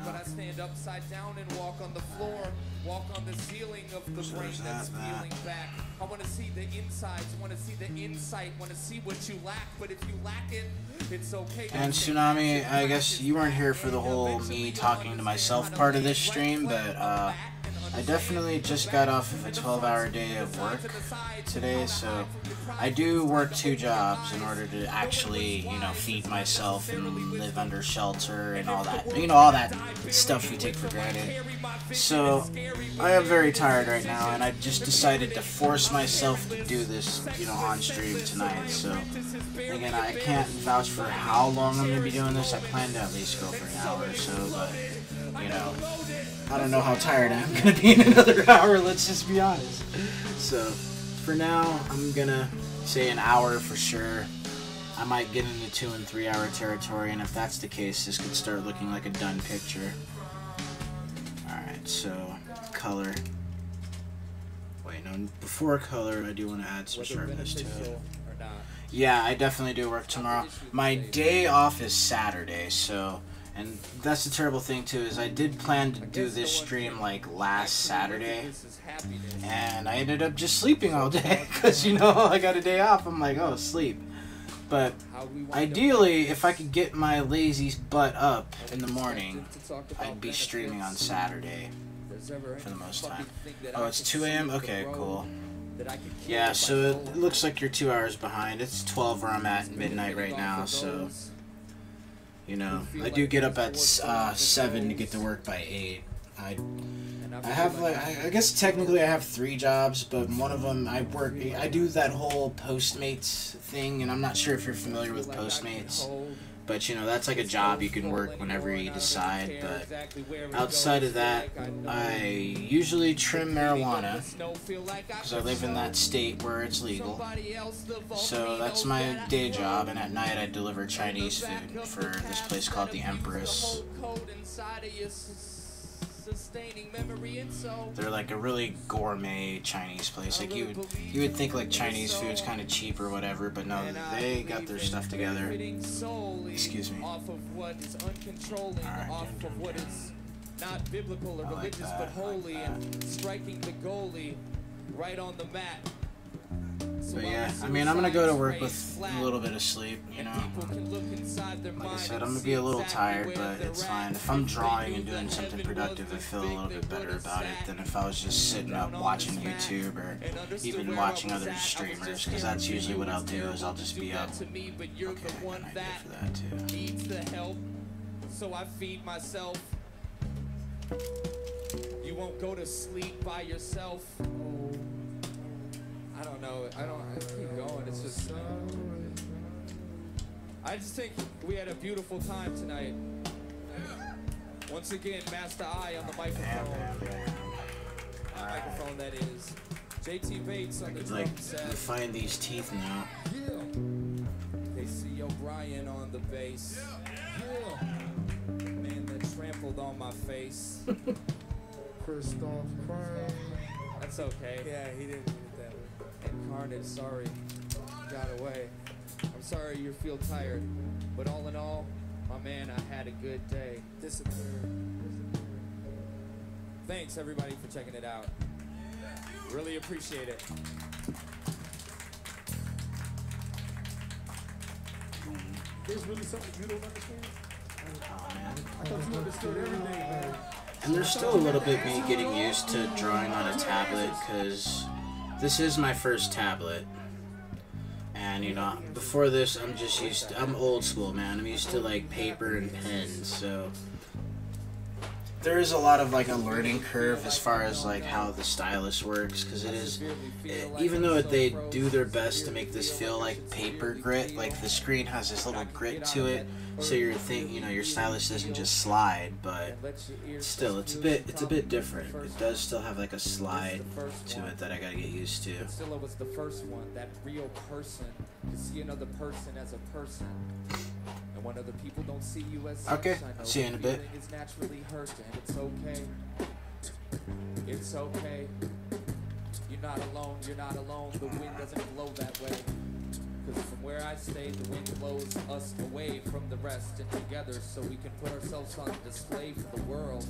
But I stand upside down and walk on the floor, walk on the ceiling of the brain that's feeling back. I want to see the insides, want to see the insight, want to see what you lack, but if you lack it, it's okay. And Tsunami, I guess you weren't here for the whole me talking to myself part of this stream, but I definitely just got off of a 12-hour day of work today, so I do work 2 jobs in order to actually, you know, feed myself and live under shelter and all that, you know, all that stuff we take for granted. So I am very tired right now, and I just decided to force myself to do this, you know, on stream tonight. So again, I can't vouch for how long I'm gonna be doing this. I plan to at least go for an hour or so, but you know, I don't know how tired I'm gonna be in another hour. Let's just be honest. So for now, I'm gonna say an hour for sure. I might get into 2 and 3 hour territory, and if that's the case, this could start looking like a done picture. Alright, so color. Wait, no, before color, I do want to add some sharpness to it. Yeah, I definitely do work tomorrow. My day off is Saturday, so, and that's the terrible thing too, is I did plan to do this stream like last Saturday, and I ended up just sleeping all day, because, you know, I got a day off, I'm like, oh, sleep. But ideally, if I could get my lazy butt up in the morning, I'd be streaming on Saturday for the most time. Oh, it's 2 a.m.? Okay, cool. Yeah, so it looks like you're 2 hours behind. It's 12 where I'm at midnight right now, so, you know, I do get up at 7 to get to work by 8. I have, like, I guess technically I have 3 jobs, but one of them I do that whole Postmates thing, and I'm not sure if you're familiar with Postmates, but, you know, that's like a job you can work whenever you decide. But outside of that, I usually trim marijuana, because I live in that state where it's legal. So that's my day job, and at night I deliver Chinese food for this place called the Empress. They're like a really gourmet Chinese place. Like you would think like Chinese food's kind of cheap or whatever, but no, they got their stuff together. Excuse me. Alright. Not biblical or religious, but holy, and striking the goalie right on the mat. But yeah, I mean, I'm gonna go to work with a little bit of sleep, you know. Like I said, I'm gonna be a little tired, but it's fine. If I'm drawing and doing something productive, I feel a little bit better about it than if I was just sitting up watching YouTube or even watching other streamers, because that's usually what I'll do, is I'll just be up. Okay, I got an idea for that too. Needs the help, so I feed myself. You won't go to sleep by yourself. I don't know. I keep going. It's just. I just think we had a beautiful time tonight. Once again, Master I on the microphone. Microphone, that is. JT Bates on the drum set. You find these teeth now. KC O'Brien on the bass. Man that trampled on my face. Christoph Crown. That's okay. Yeah, he didn't mean it that way. And Carnage, sorry, got away. I'm sorry you feel tired, but all in all, my man, I had a good day. Disappeared. Thanks everybody for checking it out. Really appreciate it. There's really something you don't understand? Oh man. I thought you understood everything, man. And there's still a little bit me getting used to drawing on a tablet, because this is my first tablet. And, you know, before this, I'm old school, man. I'm used to, like, paper and pens, so there is a lot of, like, a learning curve as far as, like, how the stylus works, because even though they do their best to make this feel like paper grit, like, the screen has this little grit to it, so your stylus doesn't just slide, but still, it's a bit different. It does still have, like, a slide to it that I gotta get used to. Still, it was the first one, that real person, to see another person as a person. And when other people don't see you as such, Okay, I know see you in a bit. feeling is naturally hurt, and it's okay. It's okay. You're not alone, you're not alone. The wind doesn't blow that way. Because from where I stay, the wind blows us away from the rest and together, so we can put ourselves on display for the world.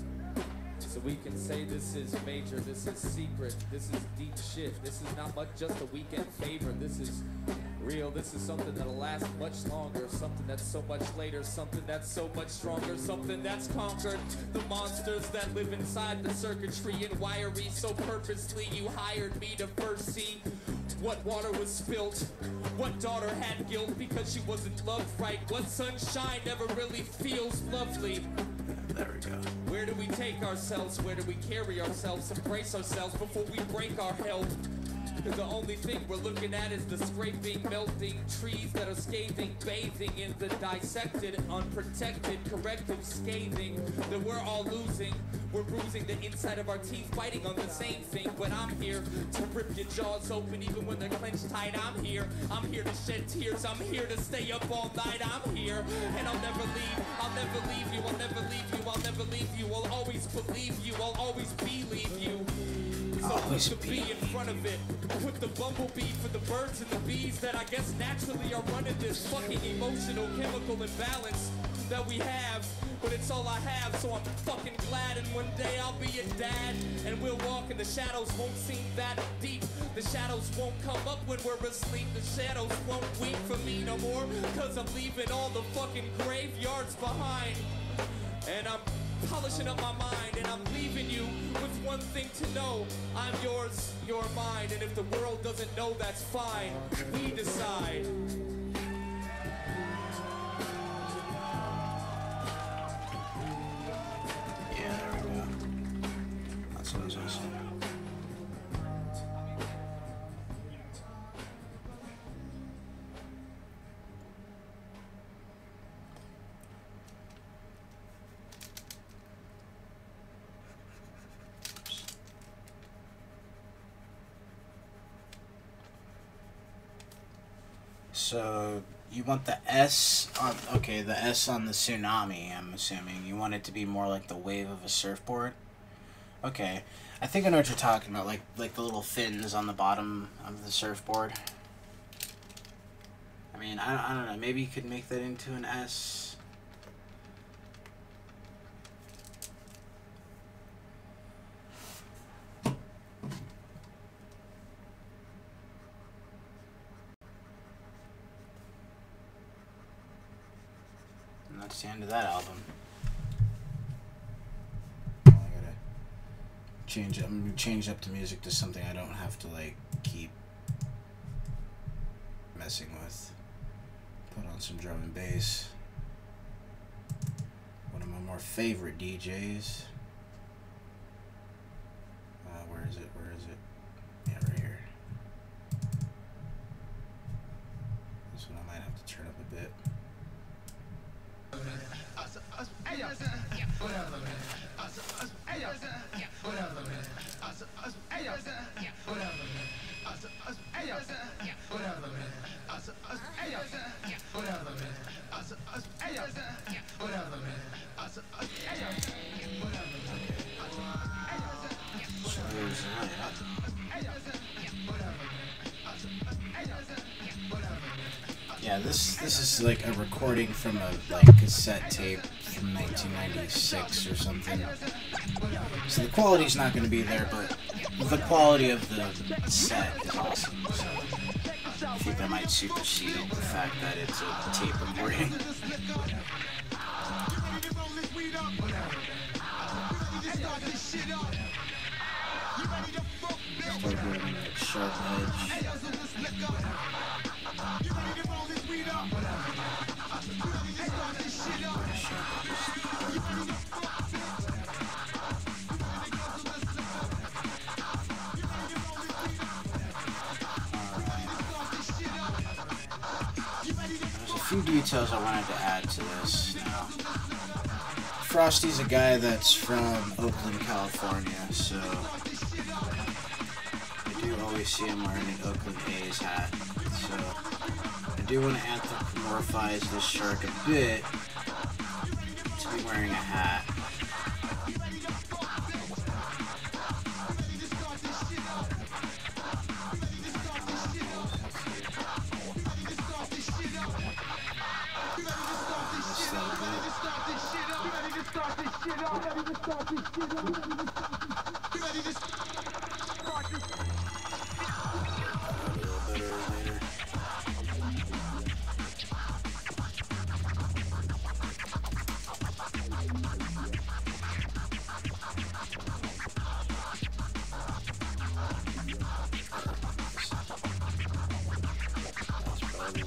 So we can say this is major, this is secret, this is deep shit, this is not much just a weekend favor, this is Real, this is something that'll last much longer. Something that's so much later. Something that's so much stronger. Something that's conquered the monsters that live inside the circuitry and wiry. So purposely you hired me to first see what water was spilt. What daughter had guilt because she wasn't loved right. What sunshine never really feels lovely. There we go. Where do we take ourselves? Where do we carry ourselves? Embrace ourselves before we break our health. Because the only thing we're looking at is the scraping, melting trees that are scathing, bathing in the dissected, unprotected, corrective scathing that we're all losing. We're bruising the inside of our teeth, fighting on the same thing. But I'm here to rip your jaws open even when they're clenched tight. I'm here to shed tears. I'm here to stay up all night. I'm here, and I'll never leave. I'll never leave you. I'll never leave you. I'll never leave you. I'll always believe you. I'll always believe you. So put the bee in front of it. Put the bumblebee for the birds and the bees that I guess naturally are running this fucking emotional chemical imbalance that we have. But it's all I have, so I'm fucking glad. And one day I'll be a dad, and we'll walk and the shadows won't seem that deep. The shadows won't come up when we're asleep. The shadows won't weep for me no more, cause I'm leaving all the fucking graveyards behind. And I'm polishing up my mind, and I'm leaving you with one thing to know. I'm yours, you're mine, and if the world doesn't know, that's fine. We decide. Yeah, there we go. That's what I was saying. So you want the S on, okay, the S on the tsunami, I'm assuming. You want it to be more like the wave of a surfboard? Okay. I think I know what you're talking about, like the little fins on the bottom of the surfboard. I mean, I don't know, maybe you could make that into an S. That's the end of that album. I gotta change it. I'm gonna change up the music to something I don't have to like keep messing with. Put on some drum and bass. One of my more favorite DJs. Where is it? Where is it? Yeah, right here. This one I might have to turn up a bit. Yeah, this is like a recording from a cassette tape from 1996 or something. So the quality's not going to be there, but the quality of the set is awesome. So I think that might supersede the fact that it's a tape recording. Sharp edge. There's a few details I wanted to add to this now. Frosty's a guy that's from Oakland, California, so I do always see him wearing an Oakland A's hat. So I do want to anthropomorphize this shark a bit to be wearing a hat.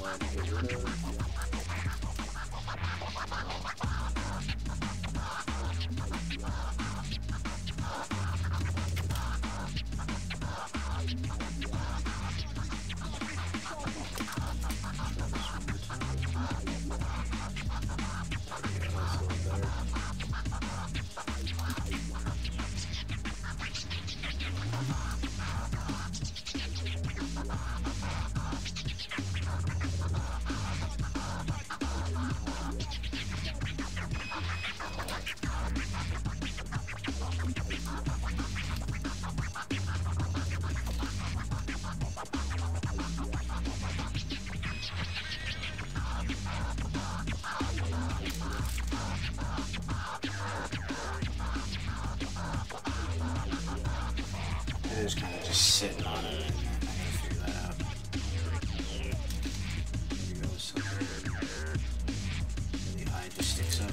allowed to get rid of. It is kind of just sitting on it, and I need to figure that out. Maybe go somewhere. The eye just sticks up.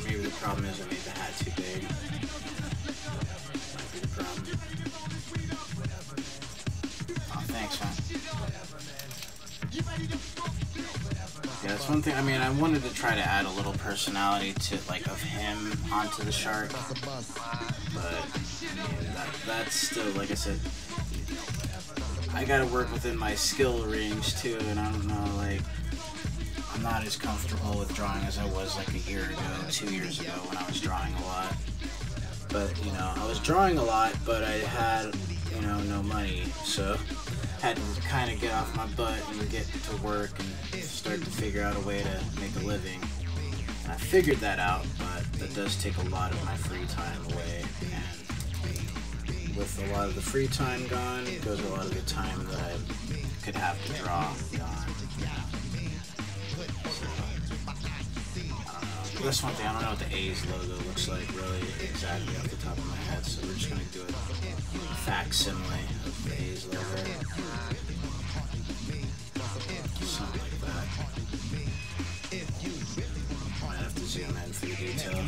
Maybe the problem is I made the hat too big. Might be the problem. Oh, thanks, man. Yeah, that's one thing. I mean, I wanted to try to add a little personality to, like, of him onto the shark, but I mean, that's still, like I said, I gotta work within my skill range too, and I don't know, like, I'm not as comfortable with drawing as I was like a year ago, 2 years ago when I was drawing a lot. But, you know, I was drawing a lot, but I had, you know, no money, so I had to kind of get off my butt and get to work and start to figure out a way to make a living. And I figured that out, but that does take a lot of my free time away, and with a lot of the free time gone, goes a lot of the time that I could have to draw gone. That's one thing, I don't know what the A's logo looks like really exactly off the top of my head, so we're just going to do a facsimile of the A's logo. Something like that. Might have to zoom in for the detail.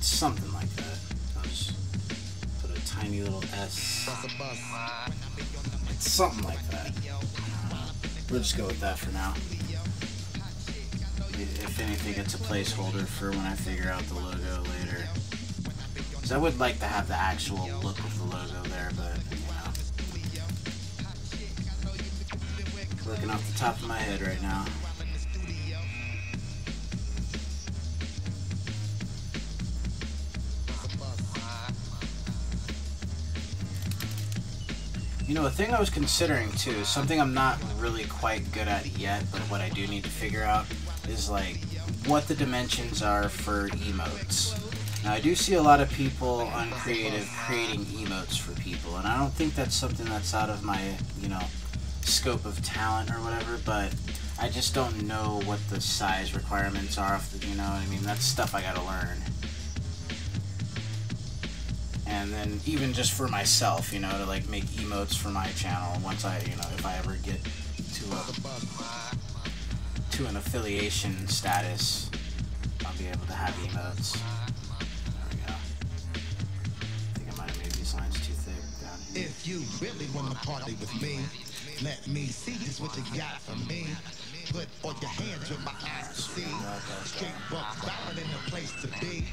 Something like that. I'll just put a tiny little S. It's something like that. We'll just go with that for now. If anything, it's a placeholder for when I figure out the logo later. Because I would like to have the actual look of the logo there, but, you know. Working off the top of my head right now. You know, a thing I was considering too, is something I'm not really quite good at yet, but what I do need to figure out is like what the dimensions are for emotes. Now, I do see a lot of people on Creative creating emotes for people, and I don't think that's something that's out of my, you know, scope of talent or whatever, but I just don't know what the size requirements are, you know what I mean? That's stuff I gotta learn. And then even just for myself, you know, to like make emotes for my channel once I, you know, if I ever get to an affiliation status, I'll be able to have emotes. There we go. I think I might have made these lines too thick down here. If you really want to party with me, let me see just what you got for me. Put all your hands with my eyes to see. Straight buck valid in the place to be.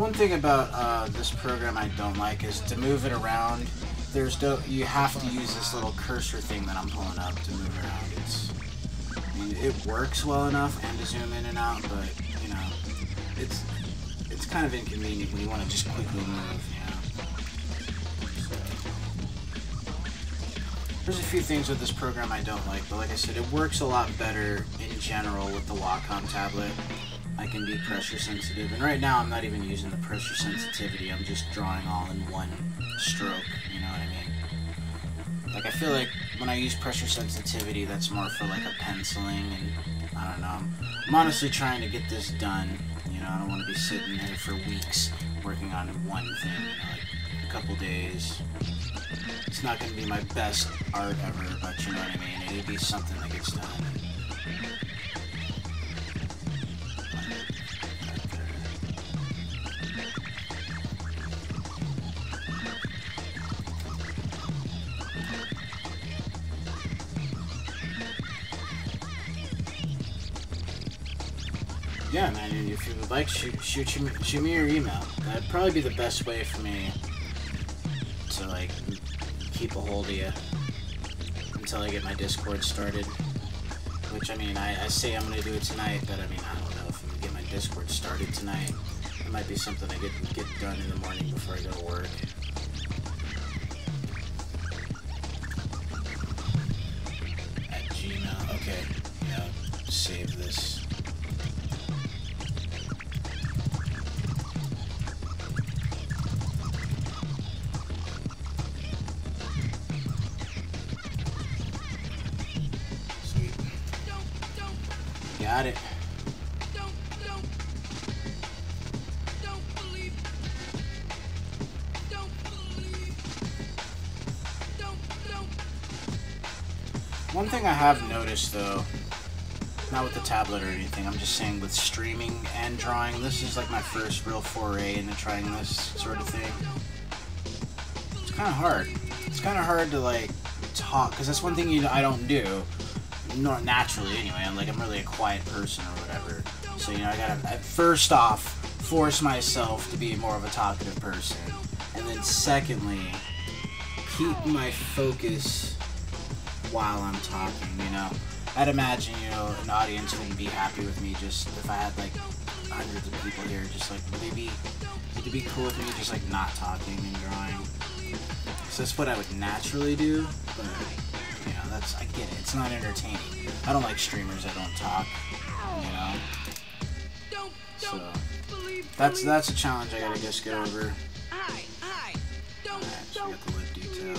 one thing about this program I don't like is to move it around. You have to use this little cursor thing that I'm pulling up to move around. I mean, it works well enough and to zoom in and out, but you know, it's kind of inconvenient when you want to just quickly move. You know. So, there's a few things with this program I don't like, but like I said, it works a lot better in general with the Wacom tablet. I can be pressure sensitive, and right now I'm not even using the pressure sensitivity. I'm just drawing all in one stroke. You know what I mean? Like, I feel like when I use pressure sensitivity, that's more for like a penciling, and I don't know. I'm honestly trying to get this done. You know, I don't want to be sitting there for weeks working on one thing. You know, like a couple days. It's not going to be my best art ever, but you know what I mean? It'd be something that gets done. Yeah, man, if you would like, shoot me your email. That'd probably be the best way for me to, like, keep a hold of you until I get my Discord started. Which, I mean, I say I'm going to do it tonight, but, I mean, I don't know if I'm going to get my Discord started tonight. It might be something I get done in the morning before I go to work. At Gmail. Okay. Yeah, save this. Got it. One thing I have noticed though, not with the tablet or anything, I'm just saying with streaming and drawing, this is like my first real foray into trying this sort of thing. It's kind of hard. It's kind of hard to like talk, because that's one thing I don't do. Not naturally anyway. I'm really a quiet person or whatever. So, you know, I gotta first off force myself to be more of a talkative person, and then secondly, keep my focus while I'm talking. You know, I'd imagine, you know, an audience wouldn't be happy with me just if I had like hundreds of people here. Just like would it be cool with me just like not talking and drawing? So that's what I would naturally do, but. You know, I get it. It's not entertaining. I don't like streamers that don't talk, you know. So that's a challenge I gotta just get over. Alright, so we got the lip detail.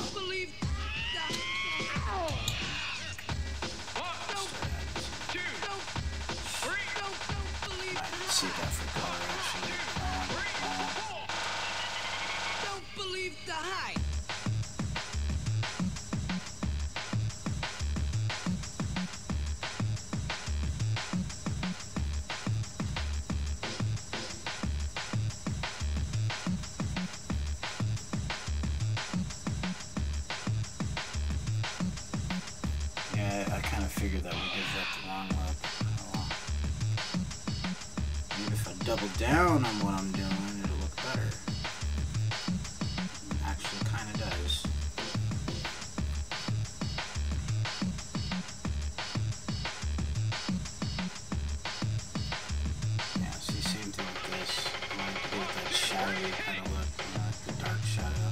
Let's see that for color actually. Don't believe the hype. Figured that would give that the wrong look. Oh. Maybe if I double down on what I'm doing, it'll look better. It actually kind of does. Yeah, see, same thing with this. I want to get that shadowy kind of look, you know, like the dark shadow,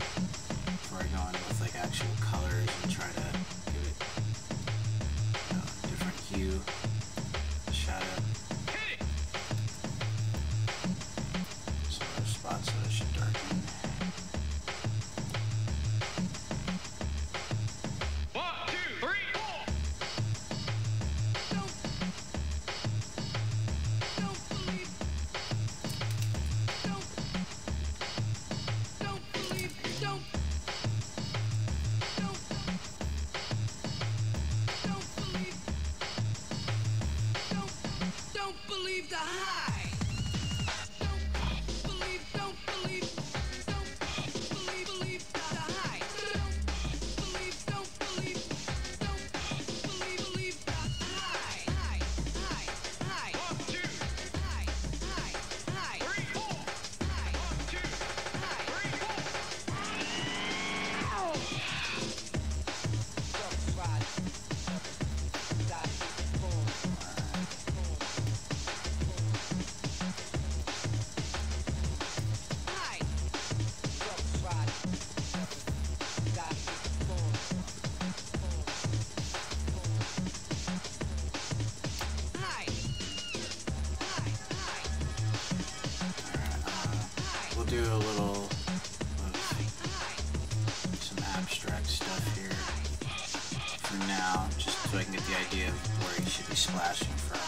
before I go in with like actual colors and try to give it hue, shadow. So do a little some abstract stuff here for now, just so I can get the idea of where he should be splashing from.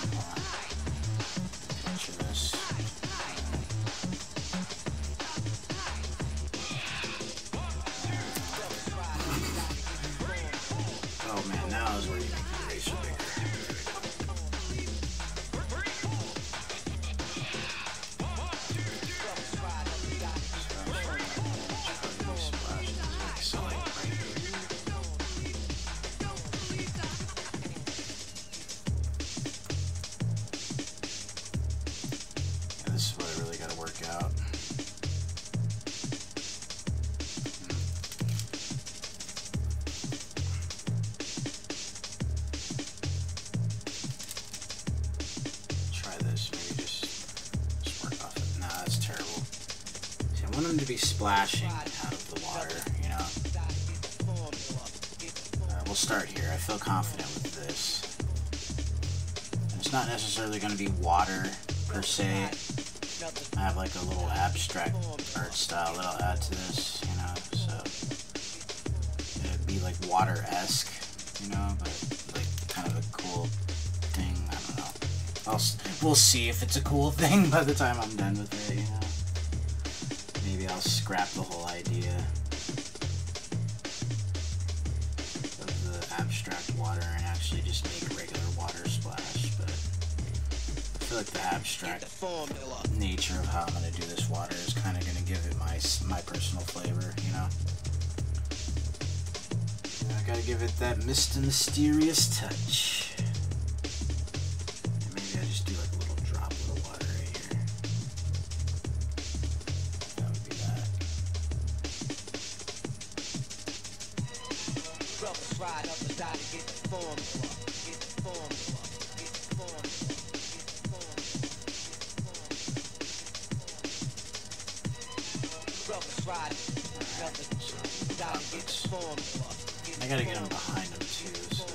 Picture this. Oh man, now is where you make the eraser bigger. This is what I really got to work out. Try this, maybe just work off it. Nah, that's terrible. See, I want him to be splashing out of the water, you know. We'll start here. I feel confident with this. And it's not necessarily going to be water per se. I have like a little abstract art style that I'll add to this, you know, so it'd be like water-esque, you know, but like kind of a cool thing. I don't know. We'll see if it's a cool thing by the time I'm done with it, you know. Maybe I'll scrap the whole idea of the abstract water and actually just make a regular water splash, but I feel like the abstract nature of how I'm going to do this water is kind of going to give it my personal flavor, you know. And I got to give it that mysterious touch. And maybe I just do like a little drop of water right here. That would be that. Ride up the side to get the formula. Get the formula. Get the formula. I gotta get him behind him too, so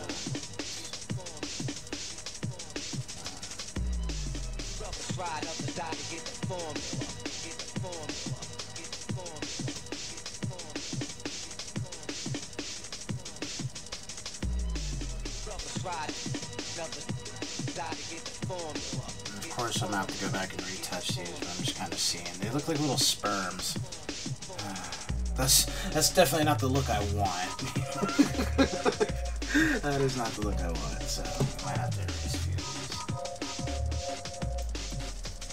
and of course I'm gonna have to go back and retouch these, but I'm just kind of seeing. They look like little sperms. That's definitely not the look I want. That is not the look I want, so I might have to erase a few of these.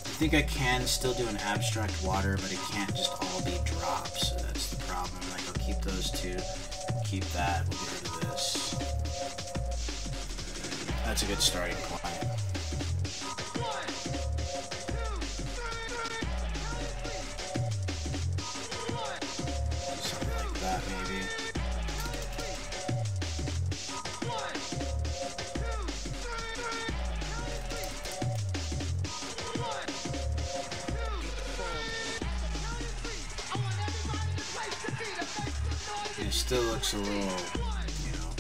I think I can still do an abstract water, but it can't just all be drops, so that's the problem. Like, I'll keep those two, keep that, we'll get rid of this. That's a good starting point. It still looks a little, you know,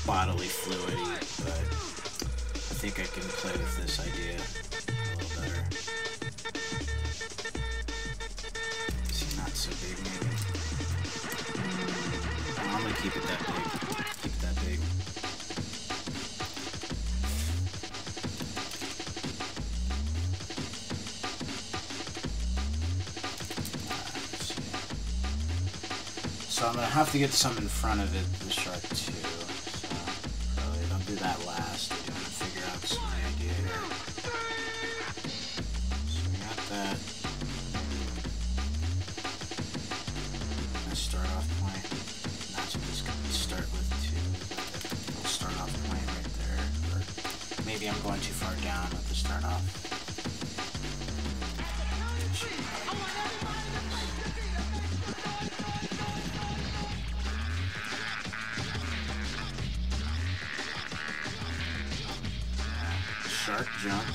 bodily fluidy, but I think I can play with this idea a little better. See, not so big maybe. Oh, I'm gonna keep it that big. Keep it that big. So I'm going to have to get some in front of it, the shark too. So probably don't do that last. I do want to figure out some idea here. So we got that. Nice start off point. That's what this could start with too. We'll start off point right there. Or maybe I'm going too far down with the start off. Shark jump.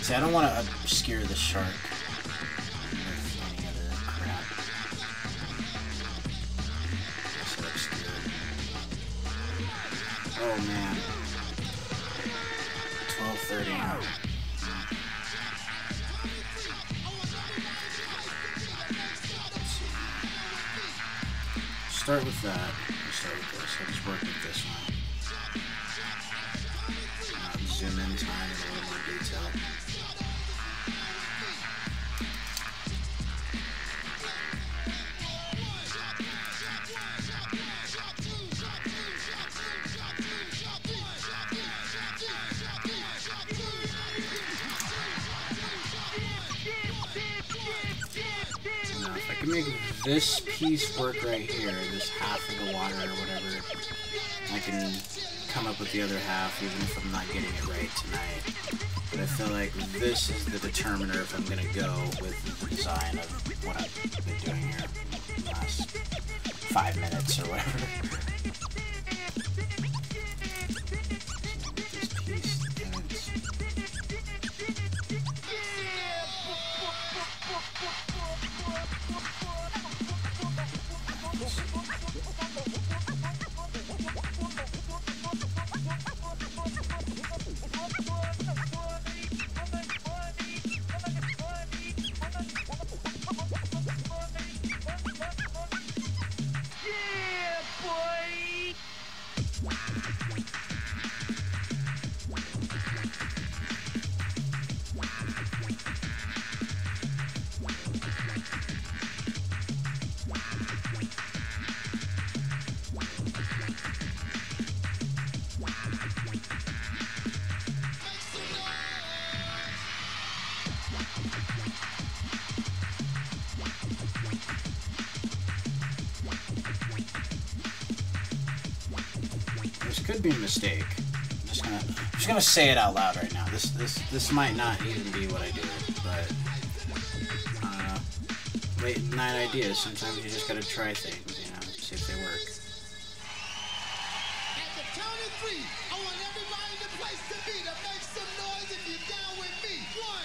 See, I don't want to obscure the shark with any other crap. Oh man. 12:30. Start with that. We'll start with this. I'll just work with this one. Zoom in time and a little more detail. Now, if I can make this piece work right here, this half of the water or whatever, I can come up with the other half, even if I'm not getting it right tonight. But I feel like this is the determiner if I'm going to go with the design of what I've been doing here in the last 5 minutes or whatever. This piece, could be a mistake. I'm just gonna say it out loud right now. This might not even be what I do, but I don't know. Late night ideas. Sometimes you just gotta try things, you know, see if they work. At the count of 3, I want everybody in the place to be to make some noise if you're down with me. 1,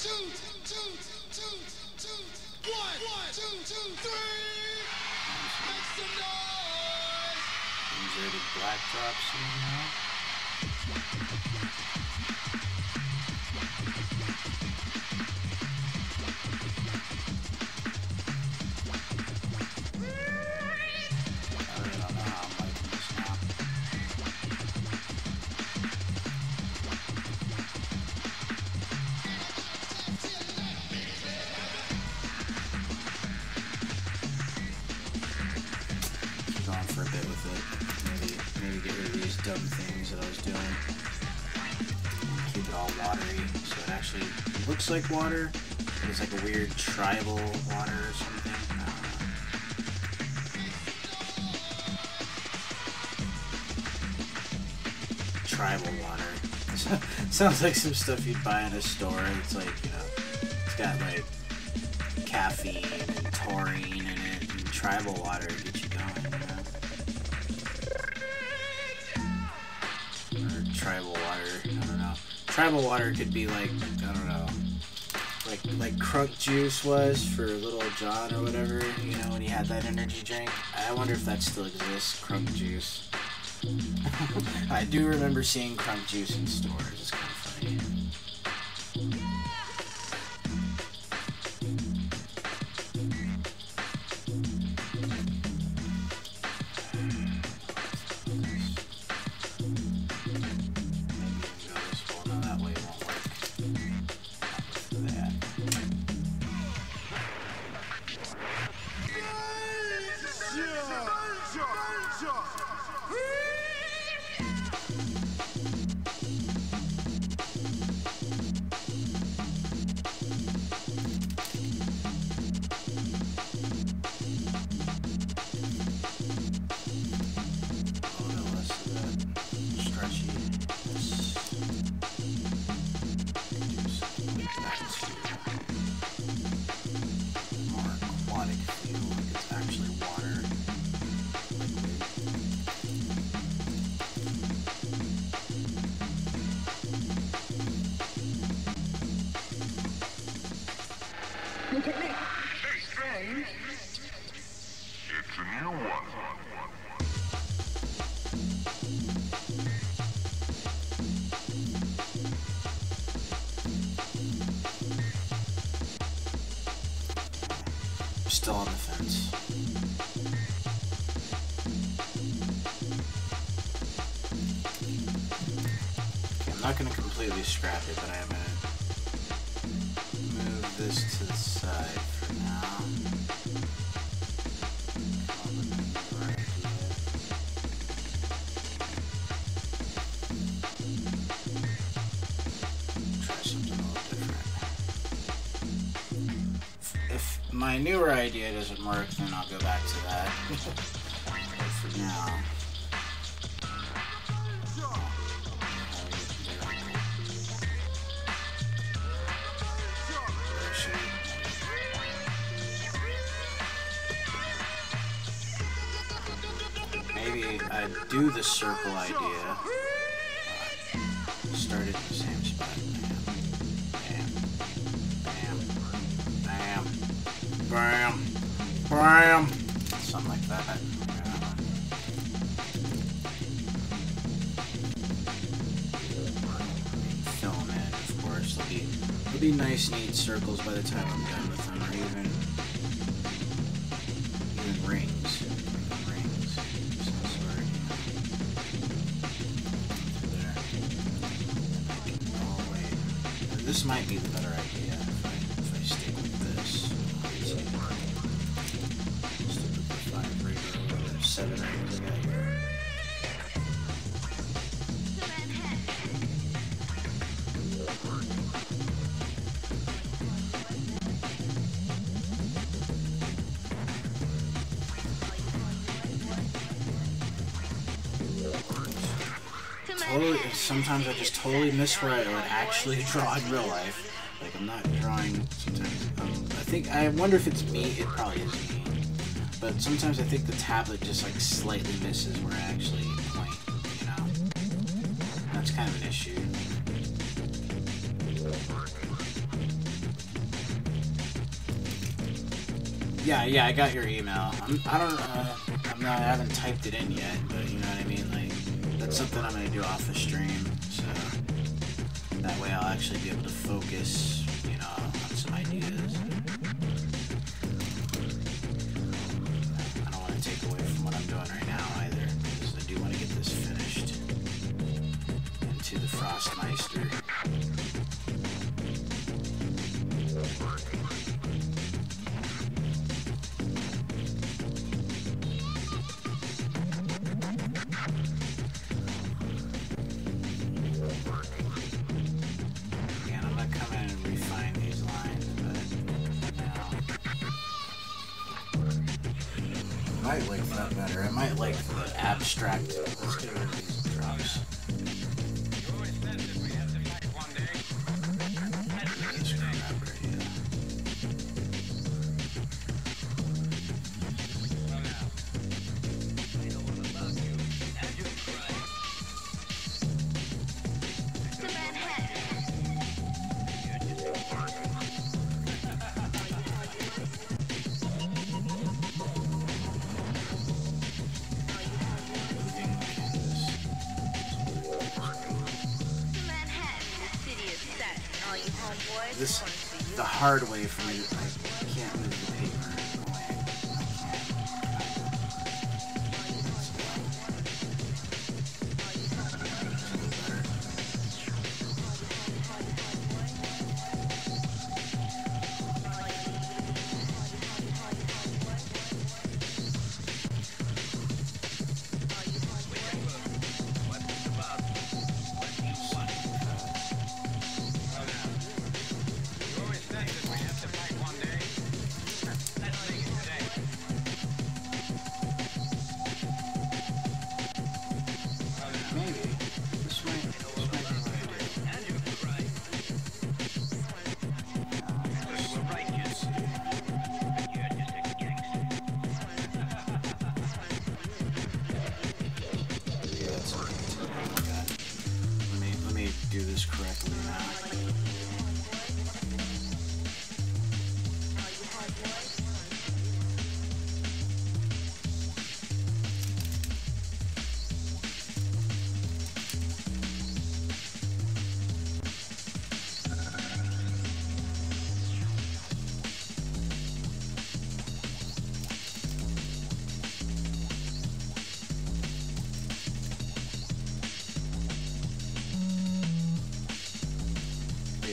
2, 1, 2, 2, 3. Make some noise. Inverted black drops somehow. I really don't know how I'm liking this now. Keep going for a bit with it. Maybe get rid of these dumb things that I was doing. Keep it all watery, so it actually looks like water, but it's like a weird tribal water or something. I don't know. Tribal water. Sounds like some stuff you'd buy in a store. It's like, you know, it's got like caffeine and taurine in it, and tribal water gets you going, you know? Tribal water, I don't know. Tribal water could be like, I don't know, like Crunk Juice was for Little John or whatever, you know, when he had that energy drink. I wonder if that still exists, Crunk Juice. I do remember seeing Crunk Juice in stores. It's kind of funny. strange. It's a new one. Still on the fence. Okay, I'm not going to completely scrap it, but I'm going to move this to the side for now. Come up with a new idea. Try something a little different. If my newer idea doesn't work, then I'll go back to that. But for now, maybe I'd do the circle idea. Start it in the same spot. Bam. Bam. Bam. Something like that. Film in, of course. They'll be nice, neat circles by the time I'm done with them, or even rings. Some sort. There. Oh wait. This might be the better idea if I stick with this. Stick with the 5 ring or 7 rings I got here. Sometimes I just totally miss where I would actually draw in real life. Like, I'm not drawing sometimes. I wonder if it's me. It probably is me. But sometimes I think the tablet just like slightly misses where I actually point, you know? That's kind of an issue. Yeah, I got your email. I haven't typed it in yet, but you know what I mean? Like, that's something I'm going to do off the stream, so that way I'll actually be able to focus, you know, on some ideas. I don't want to take away from what I'm doing right now either, because I do want to get this finished into the Frostmeister. I might like that better. I might like the abstract. Let's get rid of these drops. This the hard way for me. I can't move the paper away. Do this correctly now.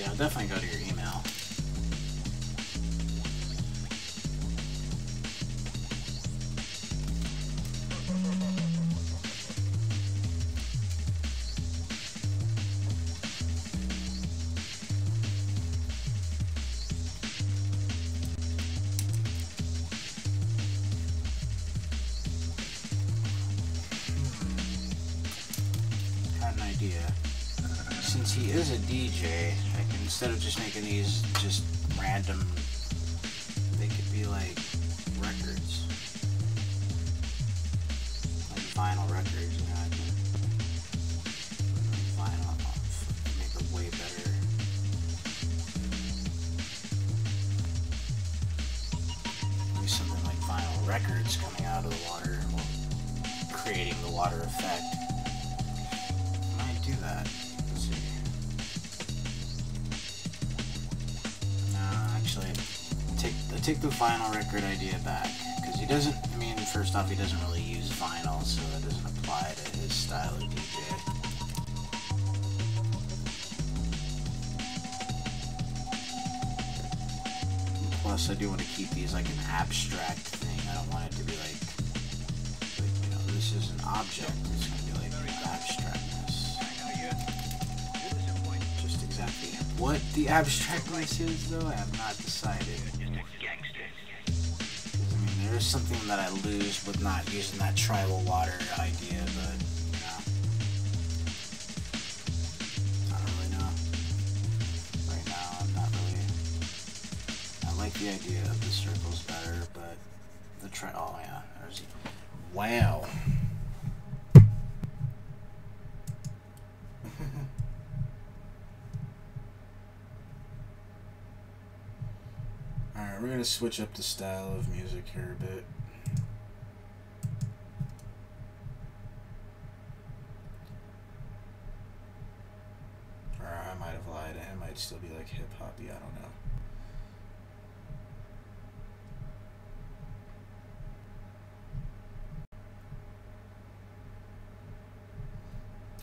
yeah, I'll definitely go to your email. Had an idea. Since he is a DJ, I can, instead of just making these just random, they could be like records. Like vinyl records, you know, I can vinyl make a way better. Maybe something like vinyl records coming out of the water, or creating the water effect. Might do that. Let's see. Actually, I take the vinyl record idea back, because he doesn't, I mean, first off, he doesn't really use vinyl, so that doesn't apply to his style of DJ. And plus, I do want to keep these like an abstract thing. I don't want it to be like you know, this is an object. It's going to be like abstractness. Just exactly what the abstractness is, though, I have not decided. I mean, there is something that I lose with not using that tribal water idea, but, you know, I don't really know. Right now, I'm not really. I like the idea of the circles better, but the oh yeah, there's. Wow. Alright, we're gonna switch up the style of music here a bit. Or I might have lied, it might still be like hip hoppy, I don't know.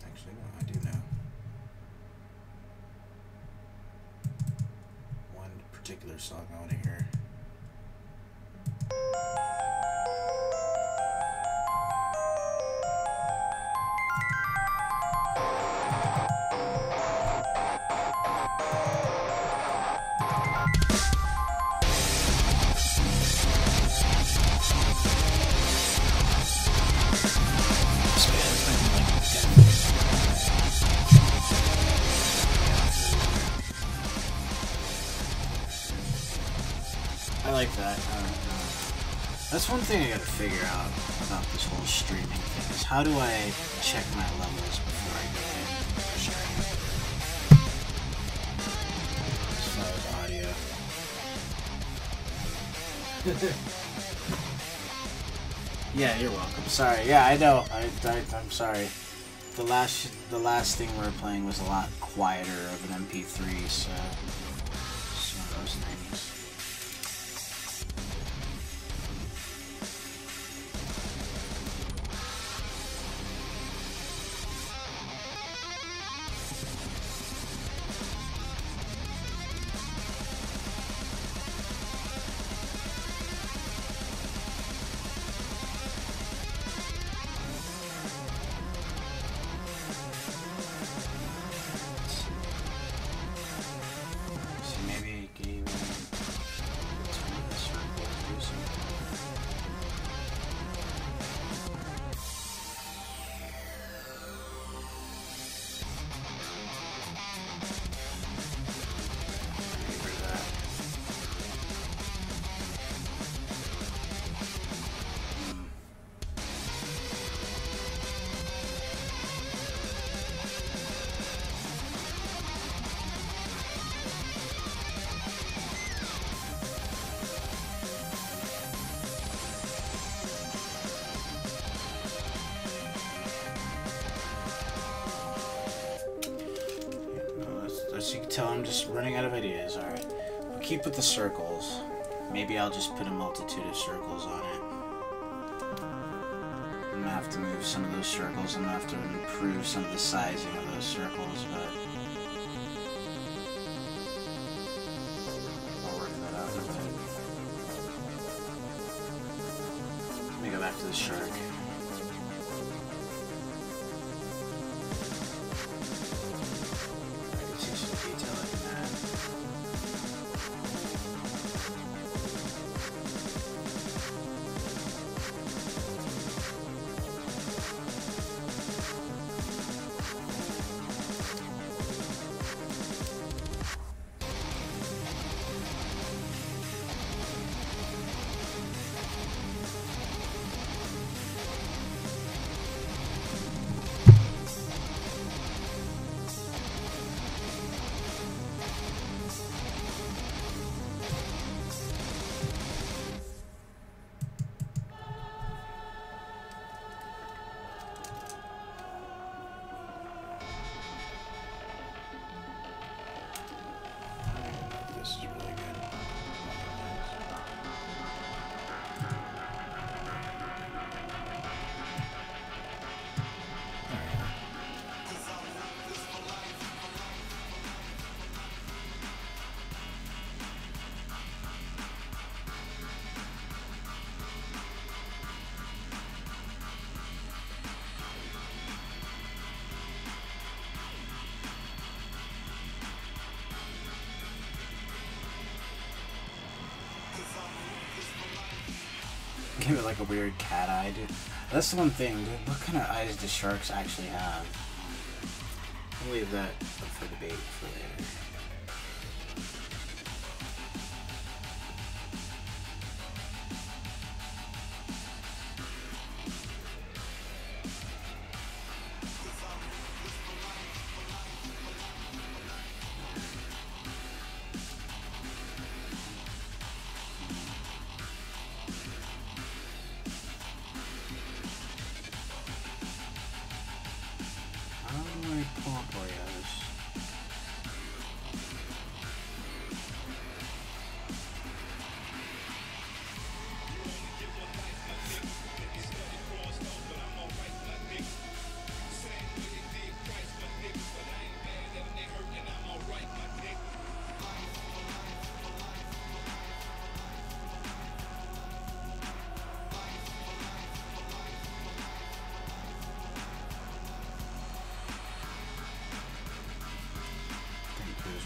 Actually, no, I do know. One particular song I want to hear. I like that. That's one thing I gotta figure out about this whole streaming thing, is how do I check my levels before I go in for stream? As far as audio. Yeah, you're welcome. Sorry. Yeah, I know. I'm sorry. The last thing we were playing was a lot quieter of an MP3, so it's one of those things. As you can tell, I'm just running out of ideas. Alright, we'll keep with the circles. Maybe I'll just put a multitude of circles on it. I'm gonna have to move some of those circles. I'm gonna have to improve some of the sizing of those circles, but to the shark. I can see some detail like that. This is really good. Give it like a weird cat eye, dude. That's the one thing, dude. What kind of eyes do sharks actually have? I'll leave that up for debate for later.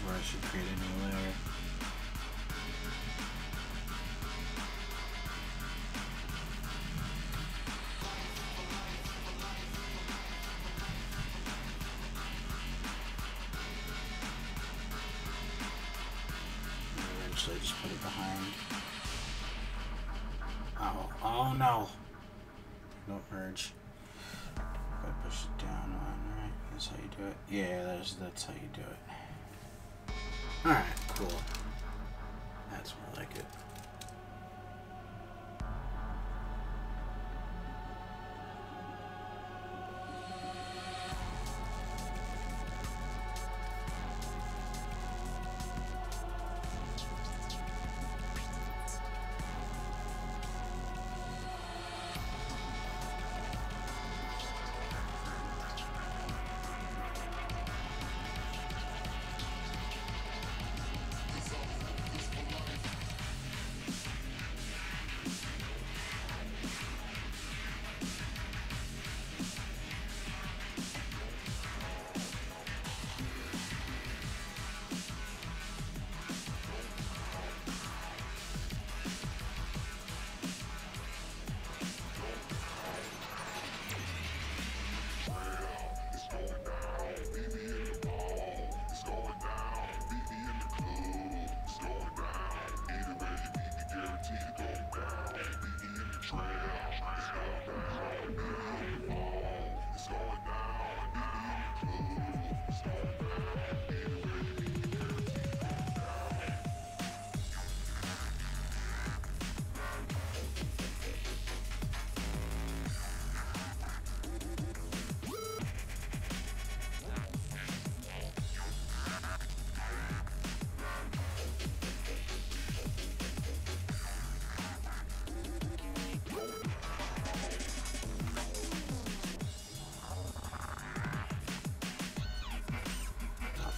Where I should create a new layer. And eventually just put it behind. Oh no! Don't merge. Gotta push it down on, right? That's how you do it. Yeah, that's how you do it. Alright, cool. That's more like it.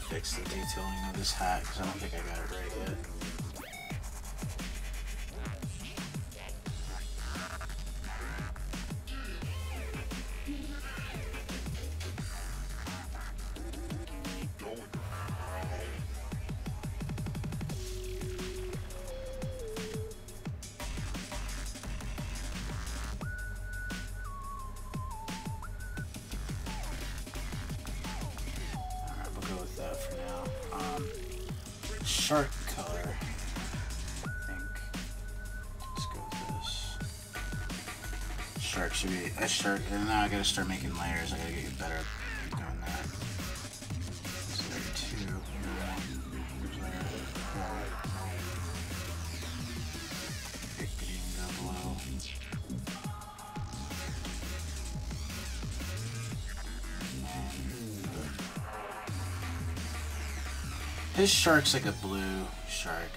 Fix the detailing of this hat because I don't think I got it right yet. shark color. I think. Let's go with this. Shark should be a shark. And now I gotta start making layers. I gotta get better at doing that. So layer 2. Layer 4. It could even go below. His shark's like a blue shark.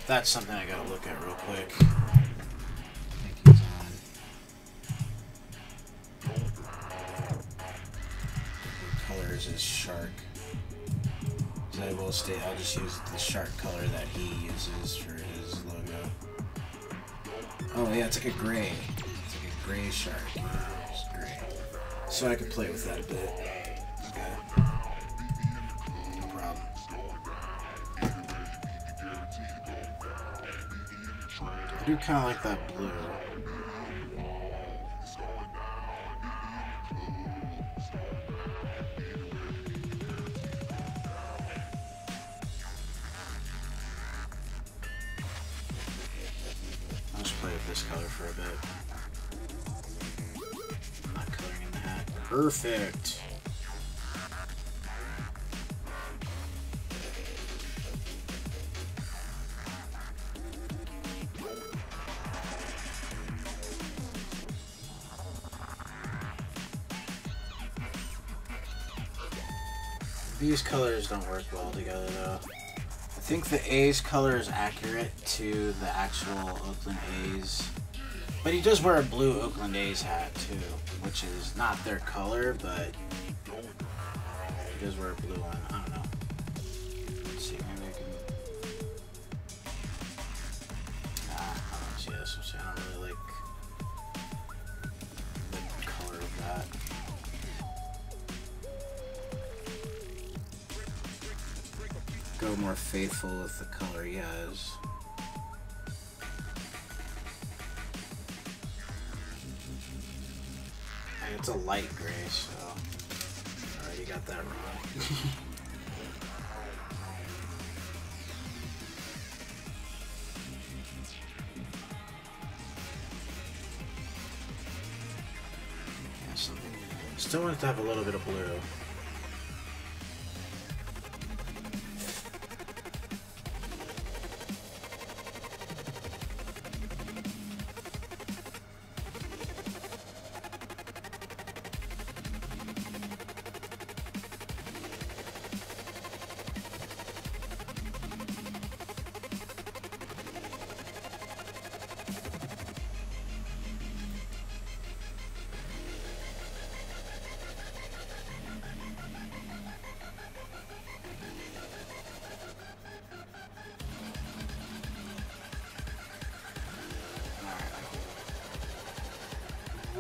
That's something I gotta look at real quick. I think he's on. What color is his shark? So I will state I'll just use the shark color that he uses for his logo. Oh yeah, it's like a gray. It's like a gray shark. It's gray. So I can play with that a bit. Okay. No problem. I do kind of like that blue. I'll just play with this color for a bit. I'm not coloring in the hat. Perfect. These colors don't work well together though. I think the A's color is accurate to the actual Oakland A's. But he does wear a blue Oakland A's hat too, which is not their color, but he does wear a blue one. I don't know. Let's see, maybe I can... Nah, I don't see this. I don't really like the color of that. Go more faithful with the color he has. And it's a light gray, so I already got that wrong. Yeah, something. Still want it to have a little bit of blue.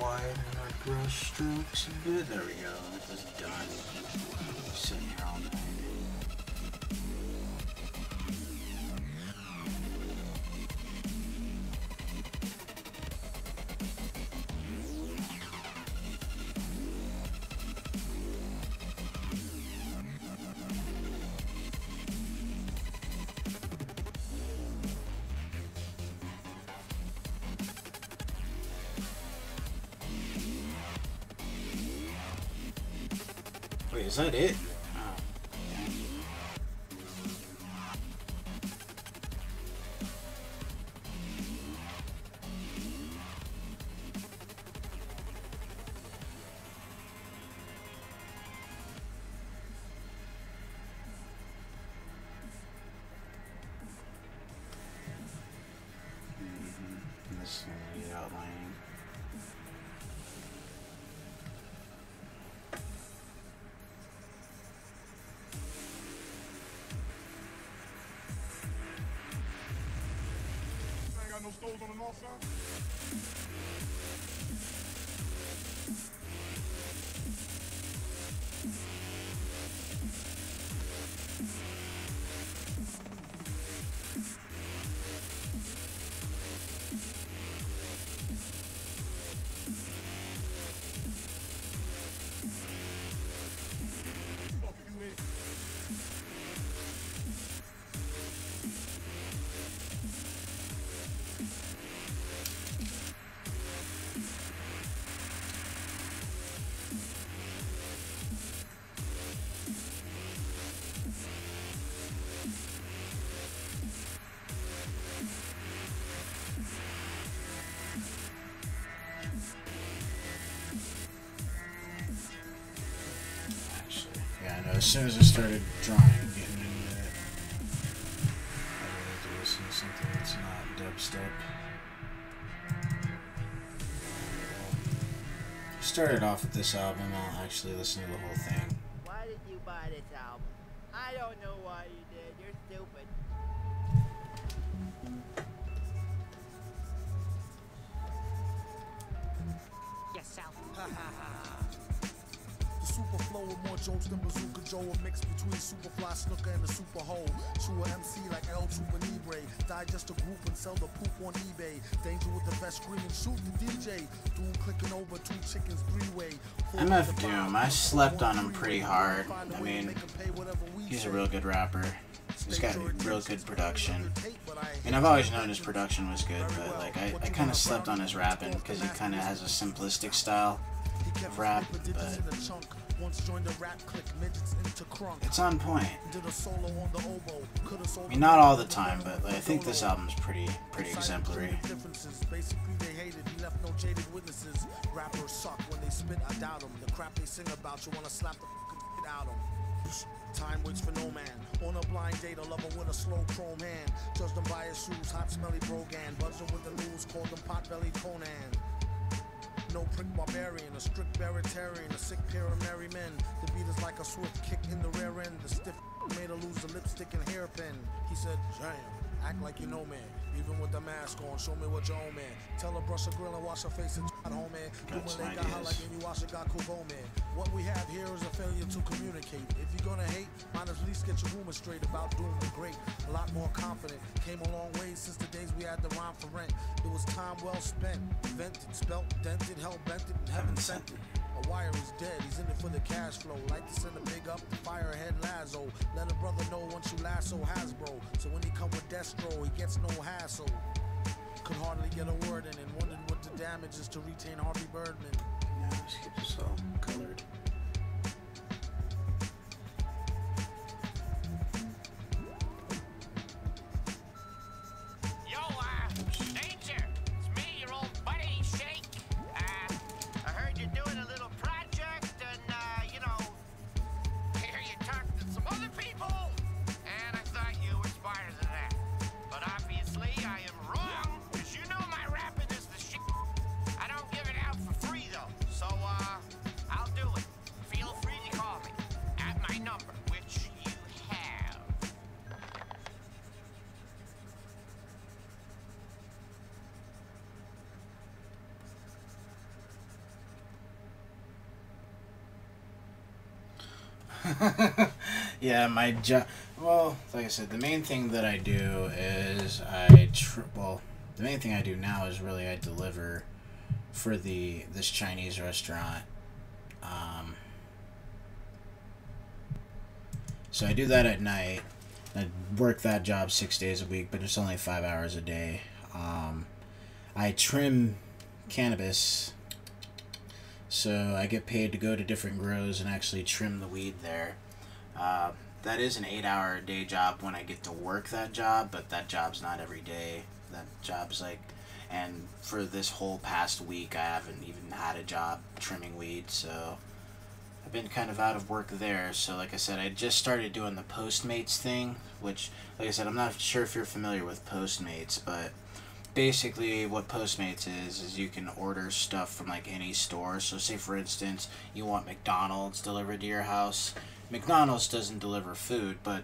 Widen my brush strokes a bit. There we go. This is done. Sitting here all night. Wait, is that it? Oh. This is going to be outlining. No stoves on the north side? as soon as I started getting into it, I really need to listen to something that's not dubstep. Started off with this album, I'll actually listen to the whole thing. Why did you buy this album? I don't know why you did. You're stupid. Yes, Sal. The super flow with more jokes than Bazooka Joe, a mix between Superfly Snooker and the Super Hole. True MC like El Super Libre. Digest a group and sell the poop on eBay. Danger with the best screaming, shoot the DJ. Doom clicking over 2 chickens 3-way. MF Doom, I slept on him pretty hard. I mean, he's a real good rapper. He's got real good production. And I've always known his production was good, but like I kind of slept on his rapping because he kind of has a simplistic style of rap, but it's on point. I mean, not all the time, but like, I think this album's pretty exemplary. Basically, they hated. He left no jaded witnesses. Rappers suck when they spit. I doubt them. The crap they sing about, you wanna slap the shit out them. Time waits for no man. On a blind date, a lover with a slow chrome hand. Judge them by his shoes, hot smelly brogan. Buzzing with the news, called them pot-bellied Conan. No prick barbarian, a strict baritarian, a sick pair of merry men. The beat is like a swift kick in the rear end. The stiff made her lose the lipstick and hairpin. He said, damn, act like you know, man. Even with the mask on, show me what you own, man. Tell her brush her grill and wash her face and at home, man. Got some ideas. Like you wash a got kubo, man. What we have here is a failure to communicate. If you're gonna hate, might at least get your rumors straight about doing the great. A lot more confident. Came a long way since the days we had the rhyme for rent. It was time well spent. Vented, spelt, dented, hell bent it, and heaven sent it. A wire is dead, he's in it for the cash flow. Like to send a big up to Firehead Lazo. Let a brother know once you lasso Hasbro. So when he come with Destro, he gets no hassle. Could hardly get a word in and wondered what the damage is to retain Harvey Birdman. Now let's keep this all colored. Danger! It's me, your old buddy, Shake. I heard you're doing a little project, and, you know, I hear you talk to some other people, and I thought you were smarter than that. But obviously, I am wrong, because you know my rapping is the shit. I don't give it out for free, though, so, I'll do it. Feel free to call me at my number, which you have. Yeah, my job. Well, like I said, the main thing that I do is the main thing I do now is really I deliver for this Chinese restaurant. So I do that at night. I work that job 6 days a week, but it's only 5 hours a day. I trim cannabis. So I get paid to go to different grows and actually trim the weed there. That is an 8-hour day job when I get to work that job, but that job's not every day. That job's like, and for this whole past week, I haven't even had a job trimming weed, so I've been kind of out of work there. So like I said, I just started doing the Postmates thing, which, like I said, I'm not sure if you're familiar with Postmates, but basically what Postmates is you can order stuff from like any store. So say for instance you want McDonald's delivered to your house. McDonald's doesn't deliver food, but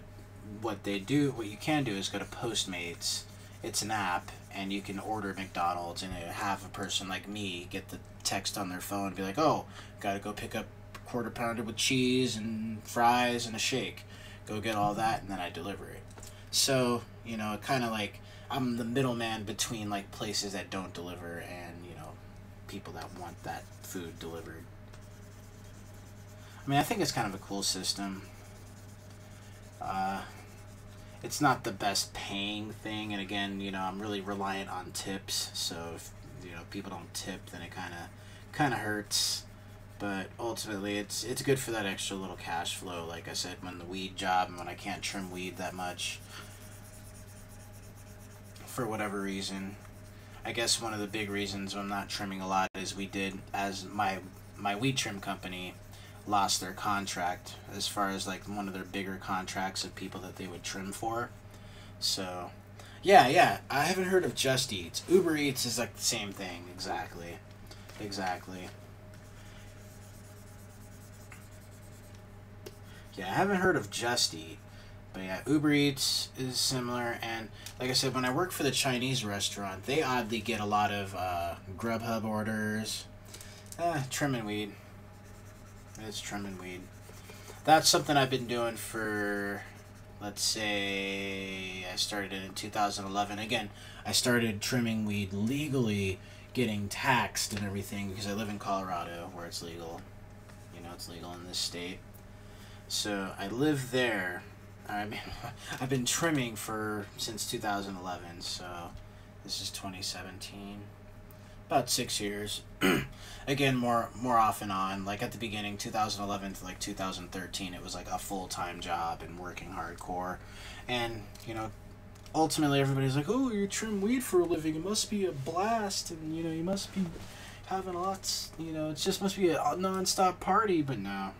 what you can do is go to Postmates. It's an app and you can order McDonald's and have a person like me get the text on their phone and be like, oh, gotta go pick up a quarter pounder with cheese and fries and a shake. Go get all that and then I deliver it. So, you know, kind of like I'm the middleman between like places that don't deliver and, you know, people that want that food delivered. I mean, I think it's kind of a cool system. It's not the best paying thing, and again, you know, I'm really reliant on tips. So if, you know, people don't tip, then it kind of hurts. But ultimately, it's good for that extra little cash flow. Like I said, when the weed job and when I can't trim weed that much, for whatever reason. I guess one of the big reasons I'm not trimming a lot is we did, as my weed trim company lost their contract as far as like one of their bigger contracts of people that they would trim for. So, yeah, I haven't heard of Just Eats. Uber Eats is like the same thing, exactly. Yeah, I haven't heard of Just Eat. But yeah, Uber Eats is similar, and like I said, when I work for the Chinese restaurant, they oddly get a lot of Grubhub orders. Trimming weed. It's trimming weed. That's something I've been doing for, let's say, I started it in 2011. Again, I started trimming weed legally, getting taxed and everything, because I live in Colorado, where it's legal. You know, it's legal in this state. So I live there. I mean, I've been trimming since 2011, so this is 2017. About 6 years. Again, more off and on. Like at the beginning, 2011 to like 2013, it was like a full-time job and working hardcore. And, you know, ultimately everybody's like, oh, you trim weed for a living, it must be a blast, and, you know, you must be having lots, you know, it just must be a non-stop party. But no.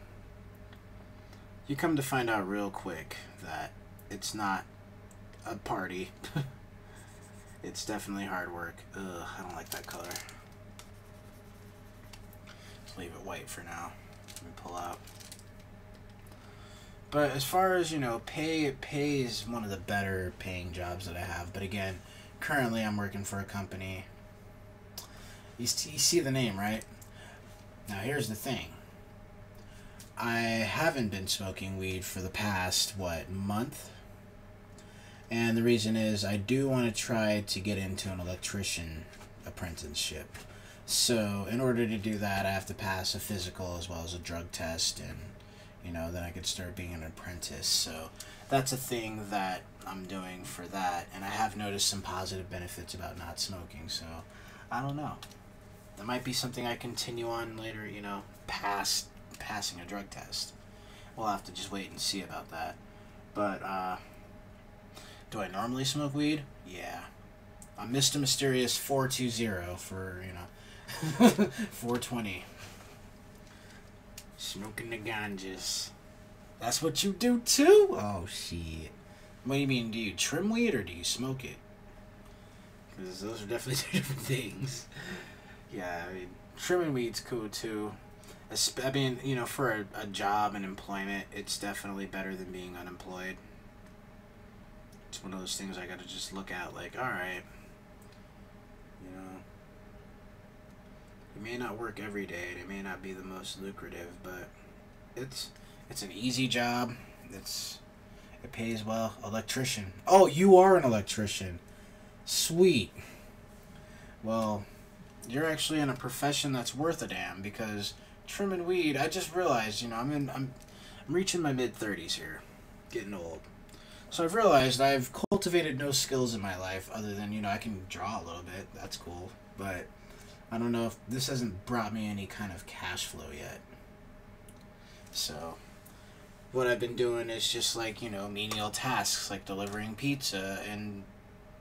You come to find out real quick that it's not a party. It's definitely hard work. Ugh, I don't like that color. Let's leave it white for now. Let me pull out. But as far as, you know, pay is one of the better paying jobs that I have. But again, currently I'm working for a company. You see the name, right? Now here's the thing. I haven't been smoking weed for the past, month? And the reason is I do want to try to get into an electrician apprenticeship. So in order to do that, I have to pass a physical as well as a drug test, and, you know, then I could start being an apprentice. So that's a thing that I'm doing for that, and I have noticed some positive benefits about not smoking, so I don't know. That might be something I continue on later, you know, passing a drug test. We'll have to just wait and see about that. But, do I normally smoke weed? Yeah. I'm Mr. Mysterious 420 for, you know, 420. Smoking the ganjas. That's what you do too? Oh, shit. What do you mean, do you trim weed or do you smoke it? Because those are definitely two different things. Yeah, I mean, trimming weed's cool too. I mean, you know, for a job and employment, it's definitely better than being unemployed. It's one of those things I gotta just look at like, alright, you know, you may not work every day, and it may not be the most lucrative, but it's an easy job, it pays well. Electrician. Oh, you are an electrician. Sweet. Well, you're actually in a profession that's worth a damn, because trimming weed, I just realized, you know, I'm reaching my mid-30s here, getting old. So I've realized I've cultivated no skills in my life other than, you know, I can draw a little bit. That's cool. But I don't know if this hasn't brought me any kind of cash flow yet. So what I've been doing is just like, you know, menial tasks like delivering pizza and,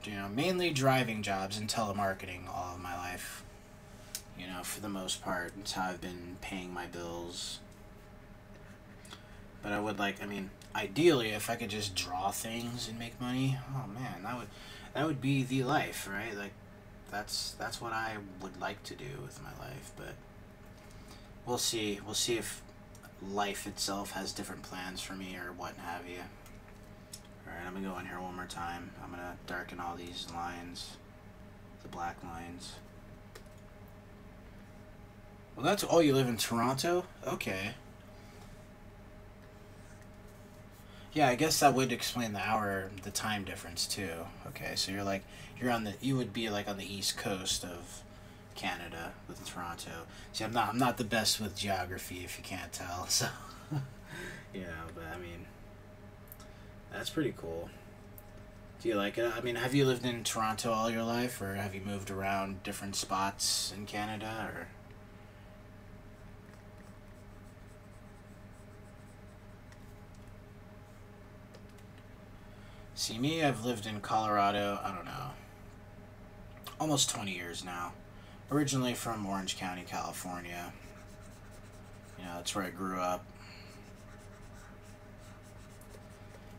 you know, mainly driving jobs and telemarketing all of my life. You know, for the most part, it's how I've been paying my bills. But I would like, I mean, ideally, if I could just draw things and make money, oh man, that would be the life, right? Like, that's what I would like to do with my life. But we'll see. We'll see if life itself has different plans for me or what have you. All right, I'm gonna go in here one more time. I'm gonna darken all these lines, the black lines. Well, that's, oh, you live in Toronto? Okay. Yeah, I guess that would explain the time difference too. Okay, so you would be like on the east coast of Canada with Toronto. See, I'm not the best with geography, if you can't tell, so, you know, but I mean, that's pretty cool. Do you like it? I mean, have you lived in Toronto all your life, or have you moved around different spots in Canada, or? See, me, I've lived in Colorado, I don't know, almost 20 years now. Originally from Orange County, California. You know, that's where I grew up.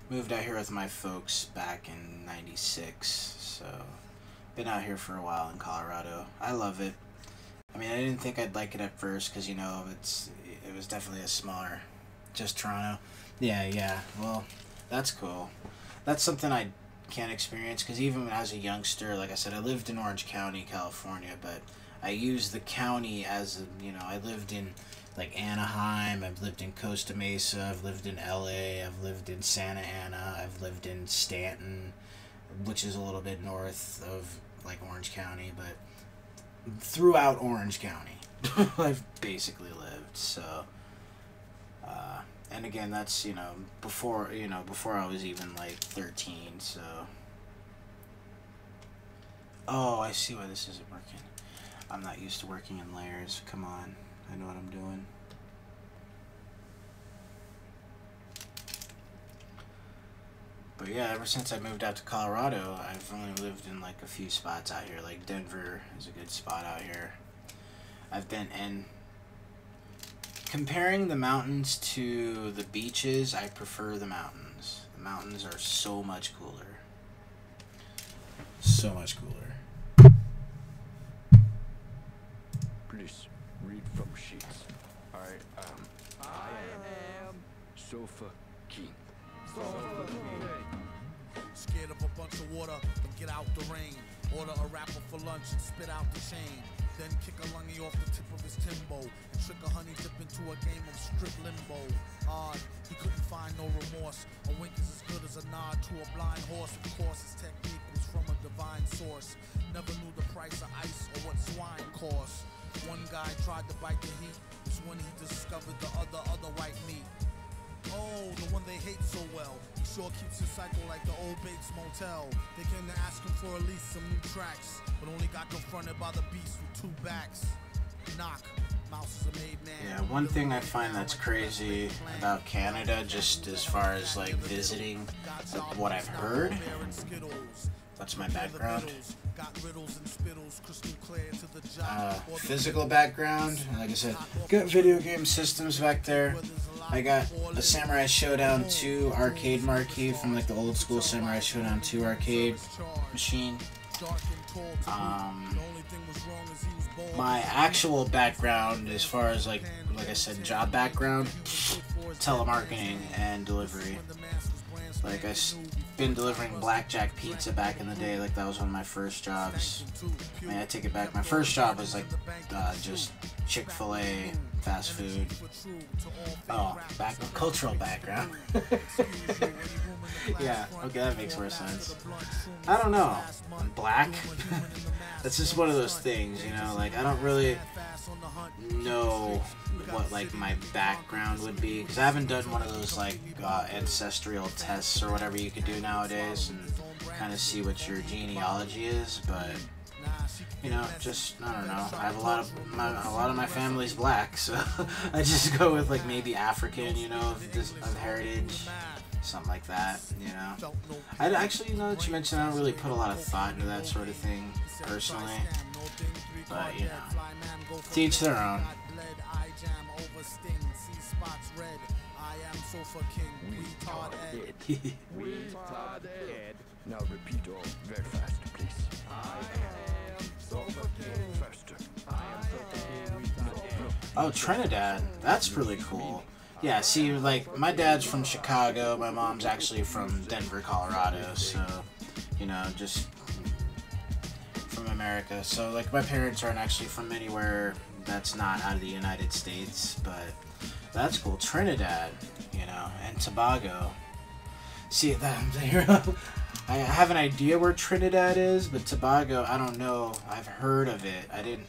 Moved out here with my folks back in '96, so been out here for a while in Colorado. I love it. I mean, I didn't think I'd like it at first because, you know, it was definitely a smaller, just Toronto. Yeah. Well, that's cool. That's something I can't experience because even when I was a youngster, like I said, I lived in Orange County, California, but I used the county as a, you know, I lived in like Anaheim, I've lived in Costa Mesa, I've lived in LA, I've lived in Santa Ana, I've lived in Stanton, which is a little bit north of like Orange County, but throughout Orange County I've basically lived. So and again, that's, you know, before I was even like 13. So oh, I see why this isn't working. I'm not used to working in layers. Come on, I know what I'm doing. But yeah, ever since I moved out to Colorado, I've only lived in like a few spots out here. Like Denver is a good spot out here. I've been in. Comparing the mountains to the beaches, I prefer the mountains. The mountains are so much cooler. So much cooler. Please read from sheets. I am Sofa King. Scared of a bunch of water, but get out the rain. Order a rapper for lunch and spit out the chain. Then kick a lungy off the tip of his Timbo and trick a honey dip into a game of strip limbo. Odd, he couldn't find no remorse. A wink is as good as a nod to a blind horse. Of course, his technique was from a divine source. Never knew the price of ice or what swine cost. One guy tried to bite the heat. It's when he discovered the other white meat. Oh, the one they hate so well. He sure keeps his cycle like the old Bates Motel. They came to ask him for at least some new tracks, but only got confronted by the beast with two backs. Knock. Mouse is a made man. Yeah, one thing I find that's crazy about Canada, just as far as like visiting, like what I've heard. That's my background. Physical background, like I said, got video game systems back there. I got a Samurai Showdown 2 arcade marquee from like the old school Samurai Showdown 2 arcade machine. My actual background, as far as like I said, job background, telemarketing and delivery. Like I've been delivering blackjack pizza back in the day. Like that was one of my first jobs. I mean, I take it back. My first job was like just Chick-fil-A, fast food. Oh, cultural background. Yeah, okay, that makes more sense. I don't know. I'm black. That's just one of those things, you know. Like I don't really know what like my background would be because I haven't done one of those like ancestral tests or whatever you could do nowadays and kind of see what your genealogy is. But you know, just I don't know. I have a lot of my family's black, so I just go with like maybe African, you know, of heritage, something like that. You know, I actually, you know, that you mentioned, I don't really put a lot of thought into that sort of thing personally, but you know, to each their own. Now repeat all very fast, please. I am Sofa King. Faster. I am Sofa King. Oh, Trinidad. That's really cool. Yeah, see, like, my dad's from Chicago. My mom's actually from Denver, Colorado. So, you know, just from America. So, like, my parents aren't actually from anywhere that's not out of the United States. But that's cool. Trinidad, you know, and Tobago. See, I have an idea where Trinidad is, but Tobago, I don't know. I've heard of it. I don't.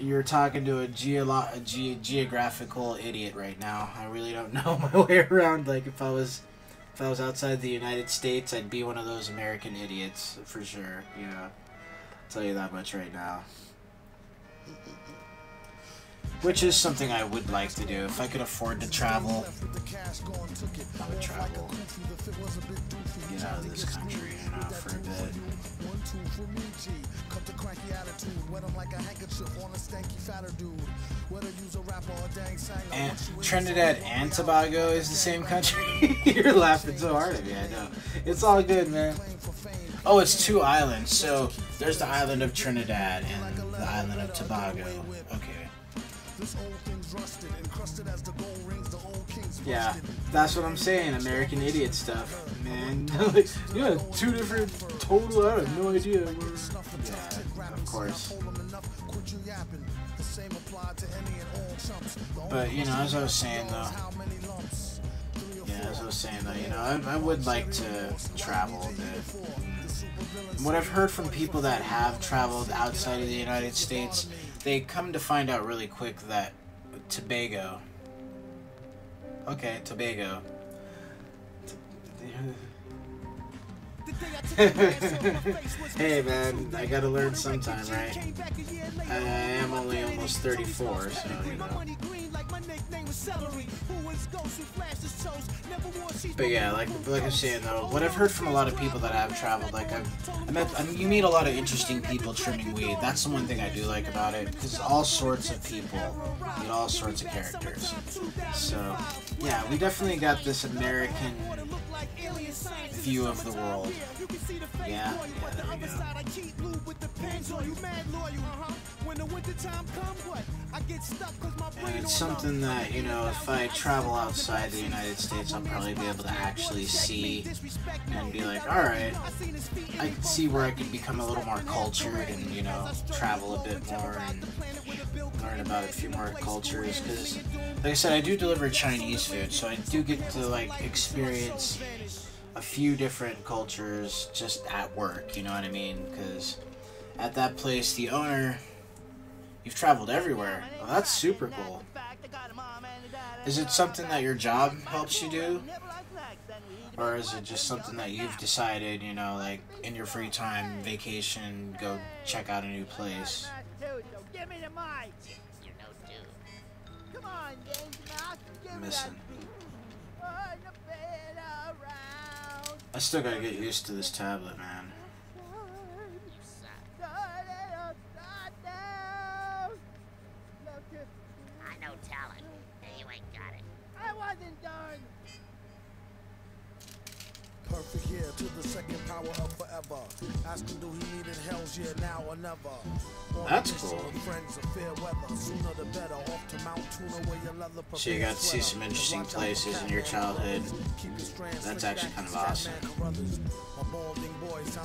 You're talking to a geographical idiot right now. I really don't know my way around. Like if I was outside the United States, I'd be one of those American idiots for sure. You know, I'll tell you that much right now. Which is something I would like to do. If I could afford to travel, I would travel. Get out of this country, you know, for a bit. And Trinidad and Tobago is the same country? You're laughing so hard at me, I know. It's all good, man. Oh, it's 2 islands. So there's the island of Trinidad and the island of Tobago. Okay. Yeah, that's what I'm saying. American idiot stuff, man. Yeah, 2 different total. I have no idea. Yeah, of course. But you know, as I was saying though, you know, I would like to travel a bit. What I've heard from people that have traveled outside of the United States, they come to find out really quick that Tobago. Okay, Tobago. Hey man, I gotta learn sometime, right? I am only almost 34, so you know. But yeah, like I'm saying though, what I've heard from a lot of people that have traveled, like you meet a lot of interesting people trimming weed. That's the one thing I do like about it, because all sorts of people, you get all sorts of characters. So yeah, we definitely got this American view of the world. Yeah, there we go. And it's something that, you know, if I travel outside the United States, I'll probably be able to actually see and be like, alright, I can see where I could become a little more cultured and, you know, travel a bit more and learn about a few more cultures, because, like I said, I do deliver Chinese food, so I do get to, like, experience a few different cultures just at work, you know what I mean? Because at that place, the owner, you've traveled everywhere. Well, that's super cool. Is it something that your job helps you do? Or is it just something that you've decided, you know, like in your free time, vacation, go check out a new place? Give me the mic. You're no dude. Come on, James. Missing. I still gotta get used to this tablet, man. I know talent, and you ain't got it. I wasn't done. Perfect here to the second power of forever. Ask him, do he need it? Hell's yeah, now or never. That's cool. So you got to see some interesting places in your childhood. That's actually kind of awesome.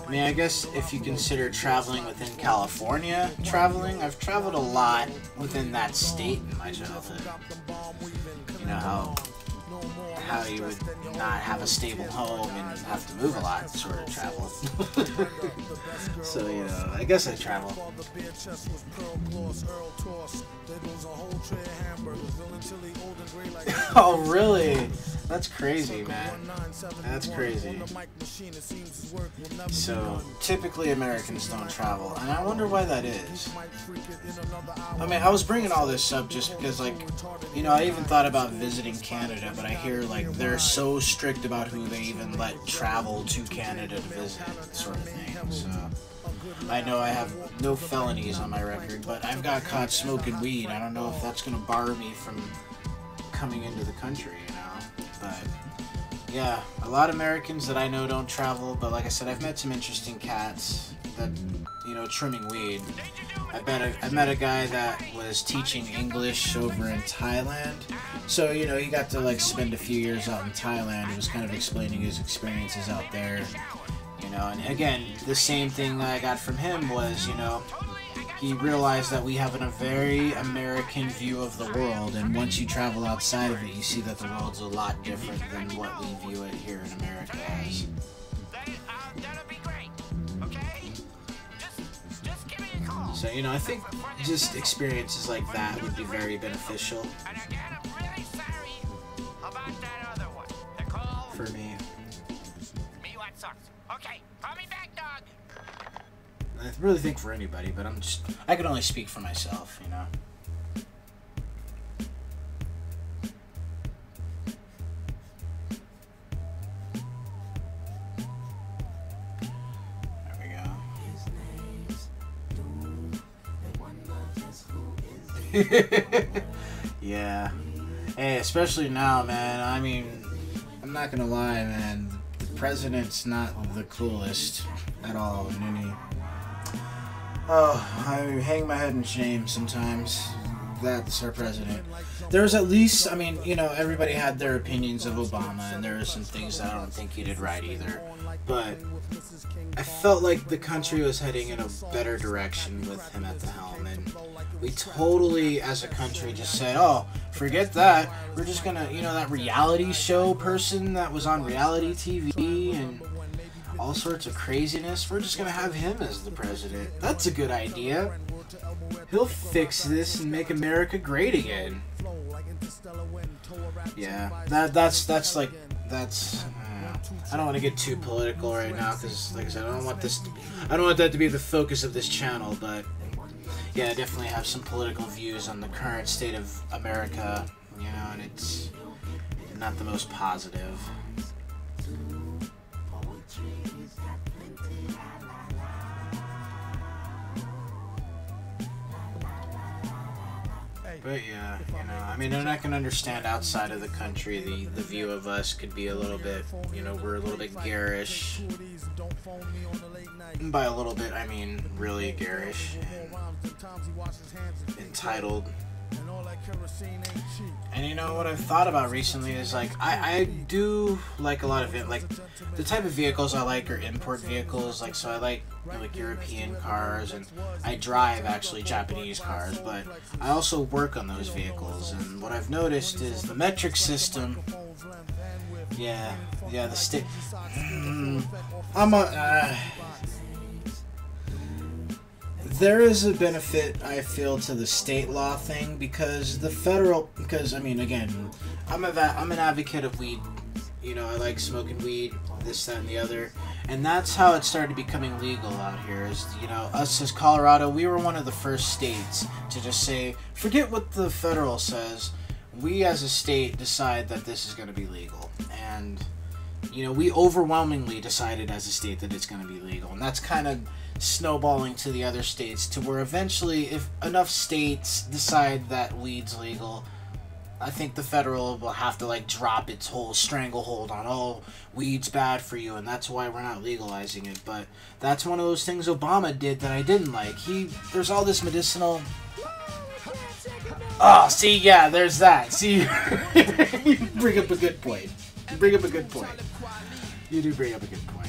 I mean, I guess if you consider traveling within California, I've traveled a lot within that state in my childhood. You know how you would not have a stable home and have to move a lot to sort of travel. So, you know, I guess I travel. Oh, really? That's crazy, man. That's crazy. So, typically Americans don't travel, and I wonder why that is. I mean, I was bringing all this up just because, like, you know, I even thought about visiting Canada, but I hear, like, they're so strict about who they even let travel to Canada to visit, sort of thing, so... I know I have no felonies on my record, but I've got caught smoking weed. I don't know if that's going to bar me from coming into the country, you know, but... Yeah, a lot of Americans that I know don't travel, but like I said, I've met some interesting cats that, you know, trimming weed. I met a guy that was teaching English over in Thailand. So, you know, he got to, like, spend a few years out in Thailand. He was kind of explaining his experiences out there, you know. And again, the same thing I got from him was, you know, he realized that we have a very American view of the world, and once you travel outside of it, you see that the world's a lot different than what we view it here in America as. So, you know, I think just experiences like that would be very beneficial for me. Okay, call me back, dog. I really think for anybody, but I can only speak for myself, you know. Yeah. Hey, especially now, man. I mean, I'm not gonna lie, man. The president's not the coolest at all. Oh, I hang my head in shame sometimes. That's our president. There's at least, I mean, you know, everybody had their opinions of Obama, and there are some things that I don't think he did right either. But I felt like the country was heading in a better direction with him at the helm, and we totally, as a country, just said, oh, forget that. We're just gonna, you know, that reality show person that was on reality TV and all sorts of craziness, we're just gonna have him as the president. That's a good idea. He'll fix this and make America great again. Yeah, that's I don't want to get too political right now because, like I said, I don't want that to be the focus of this channel. But yeah, I definitely have some political views on the current state of America, you know, and it's not the most positive. But yeah, you know, I mean, and I can understand outside of the country, the view of us could be a little bit, you know, we're a little bit garish. And by a little bit, I mean really garish and entitled. And you know what I've thought about recently is, like, I do like a lot of it, like the type of vehicles I like are import vehicles, like, so I like European cars, and I drive actually Japanese cars, but I also work on those vehicles, and what I've noticed is the metric system, the state, there is a benefit, I feel, to the state law thing, because the federal, I mean, again, I'm an advocate of weed, you know, I like smoking weed, this, that, and the other, and that's how it started becoming legal out here, is, you know, us as Colorado, we were one of the first states to just say, forget what the federal says, we as a state decide that this is going to be legal, and, you know, we overwhelmingly decided as a state that it's going to be legal, and that's kind of snowballing to the other states, to where eventually, if enough states decide that weed's legal, I think the federal will have to, like, drop its whole stranglehold on, oh, weed's bad for you, and that's why we're not legalizing it. But that's one of those things Obama did that I didn't like. There's all this medicinal... Oh, see, yeah, there's that. See, you bring up a good point. You do bring up a good point.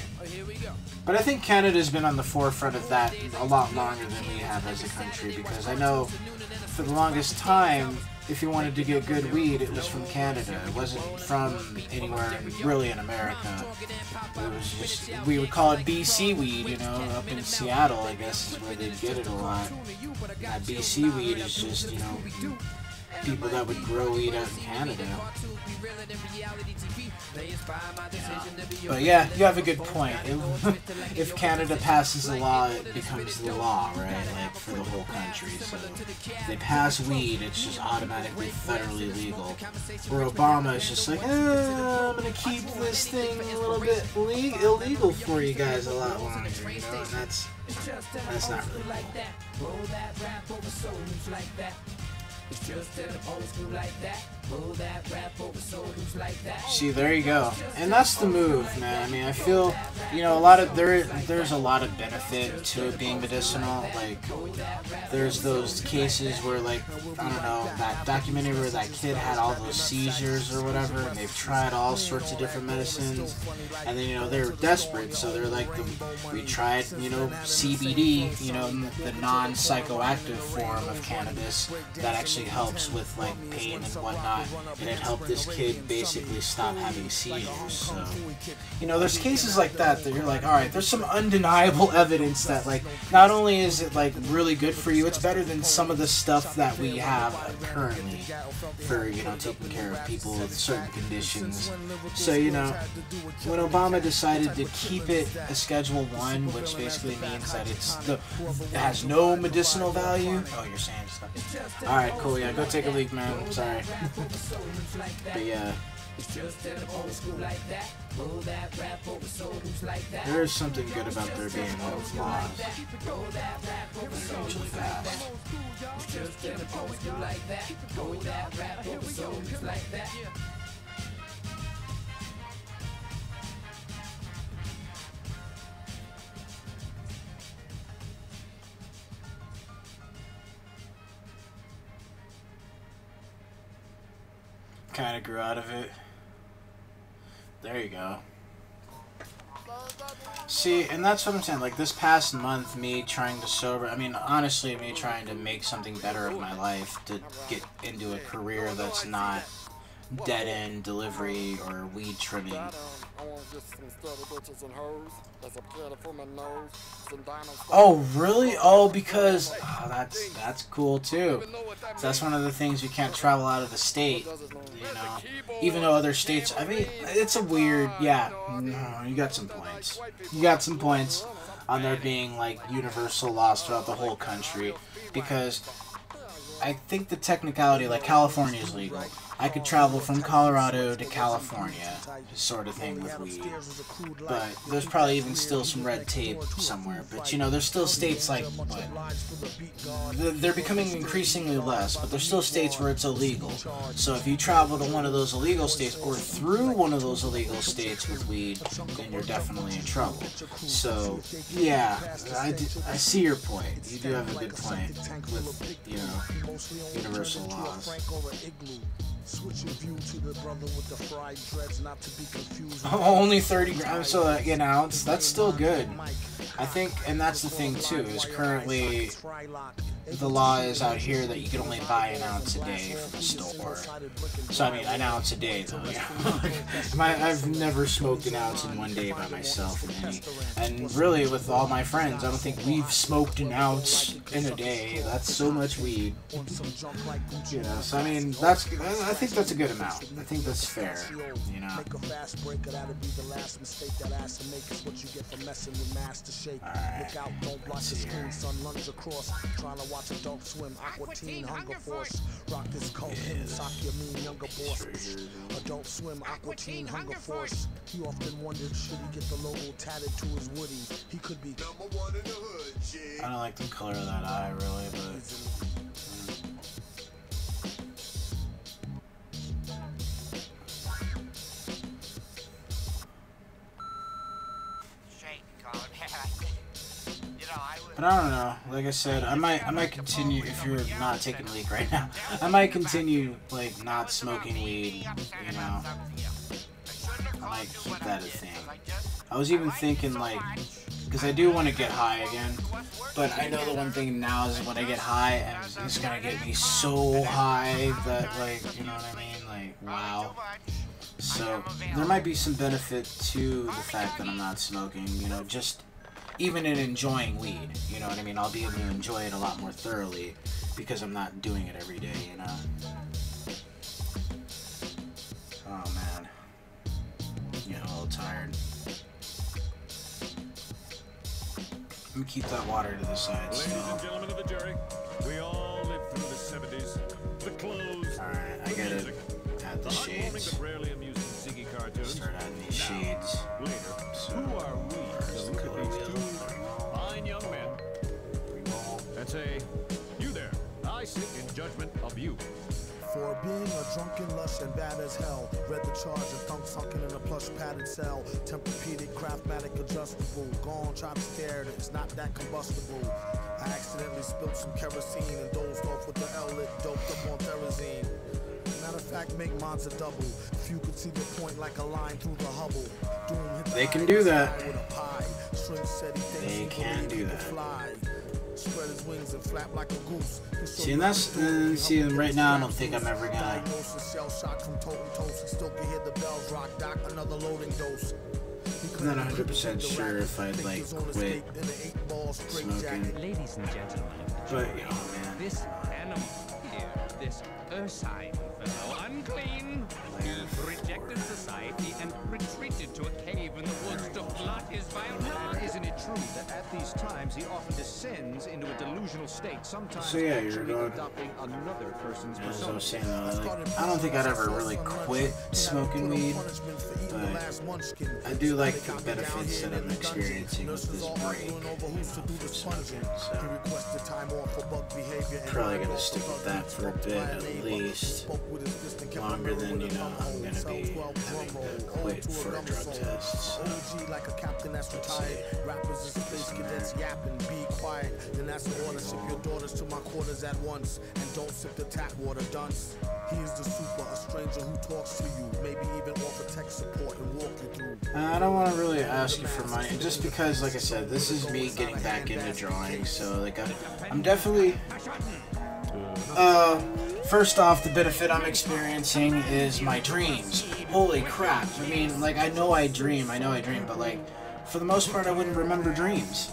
But I think Canada's been on the forefront of that a lot longer than we have as a country, because I know for the longest time, if you wanted to get good weed, it was from Canada. It wasn't from anywhere really in America. It was just, we would call it BC weed, you know, up in Seattle, I guess, is where they'd get it a lot. That BC weed is just, you know, people that would grow weed out in Canada. But yeah, you have a good point. If Canada passes a law, it becomes the law, right? Like, for the whole country. So if they pass weed, it's just automatically federally legal. Where Obama is just like, I'm gonna keep this thing a little bit illegal for you guys a lot longer, you know? And that's not really cool. See, there you go, and that's the move, man. I mean, I feel, you know, there's a lot of benefit to it being medicinal. Like, there's those cases where, like, I don't know, that documentary where that kid had all those seizures or whatever, and they've tried all sorts of different medicines, and then, you know, they're desperate, so they're like, we tried, you know, CBD, you know, the non-psychoactive form of cannabis that actually helps with, like, pain and whatnot, and it helped this kid basically stop having seizures. So, you know, there's cases like that you're like, alright, there's some undeniable evidence that, like, not only is it, like, really good for you, it's better than some of the stuff that we have currently for, you know, taking care of people with certain conditions. So, you know, when Obama decided to keep it a Schedule 1, which basically means that it has no medicinal value. Oh, you're saying stuff. Alright, cool, yeah, go take a leak, man. I'm sorry. But yeah. There is something good about there being no laws. They're usually fast. just gonna post you like that. Go with that rap over soldiers like that. Kind of grew out of it. There you go. See, and that's what I'm saying. Like, this past month, me trying to sober, I mean, honestly, me trying to make something better of my life, to get into a career that's not dead-end delivery or weed trimming. Oh, really? Oh, because that's cool too. So that's one of the things, you can't travel out of the state, you know. Even though other states, I mean, it's a weird, yeah. No, you got some points. You got some points on there being like universal laws throughout the whole country, because I think the technicality, like California is legal. I could travel from Colorado to California, sort of thing with weed. But there's probably even still some red tape somewhere. But, you know, there's still states like, what? They're becoming increasingly less, but there's still states where it's illegal. So if you travel to one of those illegal states, or through one of those illegal states with weed, then you're definitely in trouble. So, yeah, I see your point. You do have a good point with, you know, universal laws. Switching view to the brother with the fried dreads, not to be confused. Only 30 grams, so an ounce. That's still good. I think, and that's the thing too, is currently the law is out here that you can only buy an ounce a day from a store. So I mean, an ounce a day though. I've never smoked an ounce in one day by myself, and really with all my friends, I don't think we've smoked an ounce in a day. That's so much weed. You know, so I mean, I think that's a good amount. I think that's fair, you know. Alright, let's see here. Trying to watch adult swim, aqua teen, hunger force. Rock this cult, him, sock your mean younger boss. Adult swim, aqua teen, hunger force. He often wondered, should he get the logo tatted to his woody? He could be #1 in the hood, G. I don't like the color of that eye, really, but... But I don't know. Like I said, I might continue, if you're not taking a leak right now. I might continue like not smoking weed. You know, I might keep that a thing. I was even thinking like, because I do want to get high again. But I know the one thing now is when I get high, and it's gonna get me so high that like, you know what I mean? Like, wow. So there might be some benefit to the fact that I'm not smoking. You know, just. Even in enjoying weed, you know what I mean? I'll be able to enjoy it a lot more thoroughly because I'm not doing it every day, you know? Oh, man. Getting a little tired. Let me keep that water to the side still. Ladies and gentlemen of the jury, we all lived through the 70s. The clothes. Alright, I gotta add the shades. Start adding these shades. So, who are we to look at these two fine young men and say, you there, I sit in judgment of you. For being a drunken lush and bad as hell. Read the charge and thunk sunken in a plush padded cell. Tempur-Pedic, Craftmatic, adjustable. Gone, try to stare at it, it's not that combustible. I accidentally spilled some kerosene and dozed off with the L-lit, doped up on Therazine. Matter of fact, make mods a double. If you could see the point like a line through the Hubble. They can do that. They can do that. Spread his wings and flap like a goose. See, and that's see, right now I don't think I'm ever gonna. I'm not 100% sure if I'd like quit smoking. Ladies and gentlemen, but you know, man. This animal here, this ursine fellow, unclean, he rejected society and retreated to a cave in the woods to blot his vile mind. Isn't it true that at these times he often descends into a delusional state, sometimes So yeah, you're actually going. adopting another person's As I persona. was saying, like, I don't think I'd ever really quit smoking weed, but I do like the benefits that I'm experiencing with this break, from smoking. So probably gonna stick with that for a bit at least, longer than I'm gonna be having to quit for a drug test. So like a captain that's retired. Rappers and space cadets yapping, be quiet. Then that's the order. Ship your daughters to my quarters at once, and don't sip the tap water, dunce. He is the super, a stranger who talks to you, maybe even offer tech support and walk you through. I don't want to really ask you for money, just because, like I said, this is me getting back into drawing. So like I'm definitely. First off, the benefit I'm experiencing is my dreams. Holy crap. I mean, like, I know I dream, but, like, for the most part, I wouldn't remember dreams.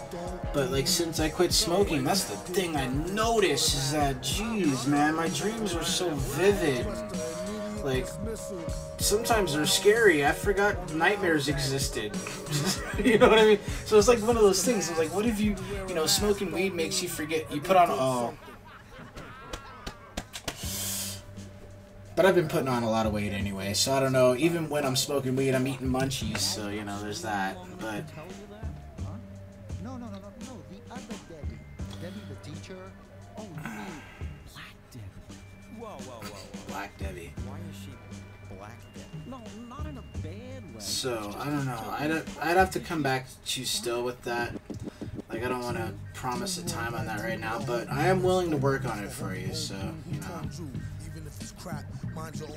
But, like, since I quit smoking, that's the thing I notice is that, geez, man, my dreams are so vivid. Like, sometimes they're scary. I forgot nightmares existed. You know what I mean? So it's like one of those things. It's like, what if you know, smoking weed makes you forget, you put on, But I've been putting on a lot of weight anyway, so I don't know. Even when I'm smoking weed, I'm eating munchies, so, there's that. But No, the other Debbie. Debbie the teacher. Oh, you mean Black Debbie. Whoa. Black Debbie. Why is she Black Debbie? No, not in a bad way. So, I don't know. I'd have to come back to you still with that. Like, I don't want to promise a time on that right now, but I am willing to work on it for you, so,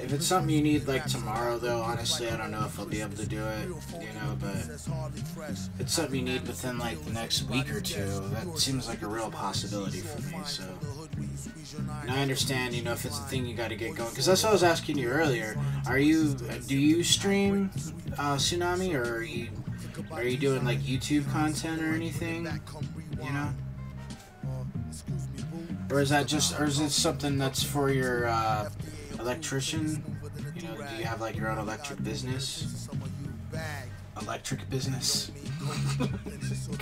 If it's something you need, like, tomorrow, though, honestly, I don't know if I'll be able to do it, but if it's something you need within, like, the next week or two, that seems like a real possibility for me, so. And I understand, if it's a thing you gotta get going, because that's what I was asking you earlier. Do you stream Tsunami, or are you doing, like, YouTube content or anything, Or is it something that's for your, electrician? Do you have, like, your own electric business? Electric business?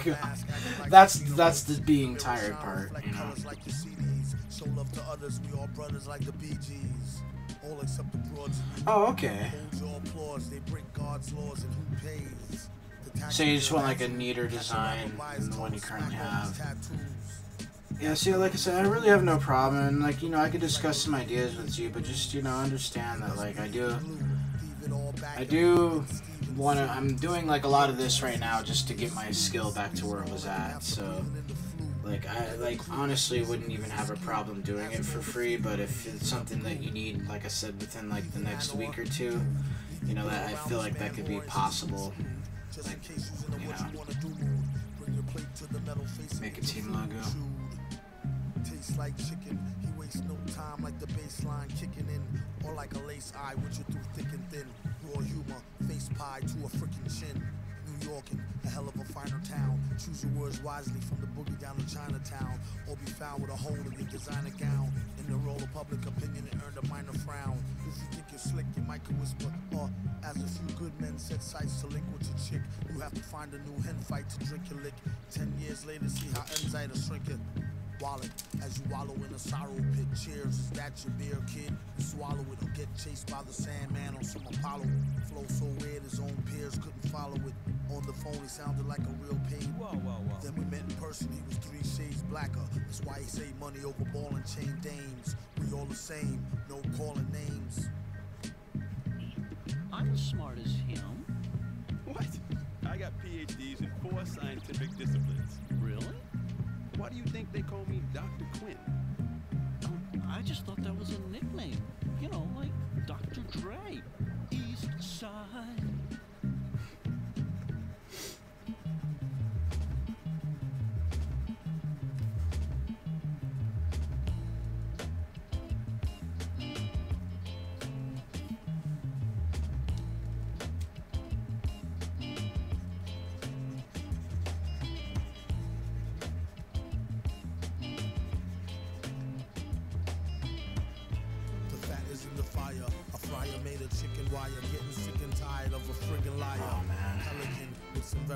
God. That's the being tired part, Oh, okay. So you just want, like, a neater design than the one you currently have. Yeah, see, like I said, I really have no problem, and, like, I could discuss some ideas with you, but just, understand that, like, I do want to, I'm doing, like, a lot of this right now just to get my skill back to where it was at, so, like, I, honestly wouldn't even have a problem doing it for free, but if it's something that you need, like I said, within, like, the next week or two, that I feel like that could be possible, like, make a team logo. Tastes like chicken, he wastes no time like the baseline kicking in, or like a lace eye with you through thick and thin, raw humor, face pie to a freaking chin. New Yorkin, a hell of a finer town, choose your words wisely from the boogie down to Chinatown, or be found with a hole in your designer gown, in the role of public opinion and earned a minor frown. If you think you're slick, you might could whisper, as a few good men set sights to link with your chick, you have to find a new hen fight to drink your lick, 10 years later see how enzyme to shrink it. Wallet, as you wallow in a sorrow pit. Cheers, is that your beer, kid? You swallow it or get chased by the Sandman on some Apollo. Flow so weird his own peers couldn't follow it. On the phone he sounded like a real pain. Then we met in person, he was 3 shades blacker. That's why he say money over ball and chain dames. We all the same, no calling names. I'm as smart as him. What? I got PhDs in 4 scientific disciplines. Really? Why do you think they call me Dr. Quinn? I just thought that was a nickname. Like Dr. Dre. East Side.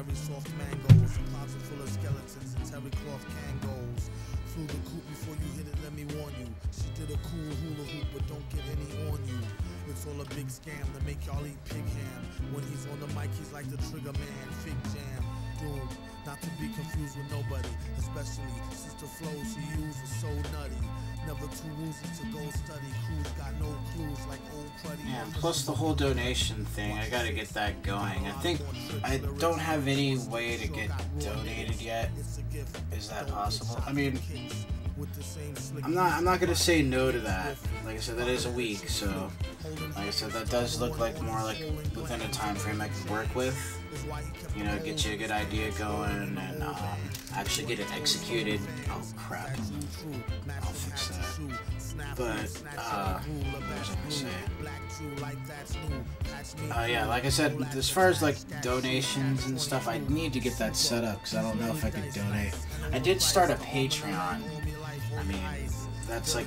very soft mangoes. A closet full of skeletons and terry cloth kangos. Flew the coop before you hit it, let me warn you. She did a cool hula hoop, but don't get any on you. It's all a big scam to make y'all eat pig ham. When he's on the mic, he's like the trigger man, fig jam. Doom, not to be confused with nobody, especially since the flows he used was so nutty. Never too woozy to go study. Crews got no clues like old cruddy. Yeah, plus the whole donation thing, I gotta get that going. I think I don't have any way to get donated yet. Is that possible? I mean, I'm not gonna say no to that. Like I said, that is a week, so like I said, that does look like more like within a time frame I can work with. You know, get you a good idea going and actually get it executed. Oh crap! I'll fix that. But what was I gonna say? Yeah, like I said, as far as like donations and stuff, I need to get that set up because I don't know if I could donate. I did start a Patreon. I mean, that's like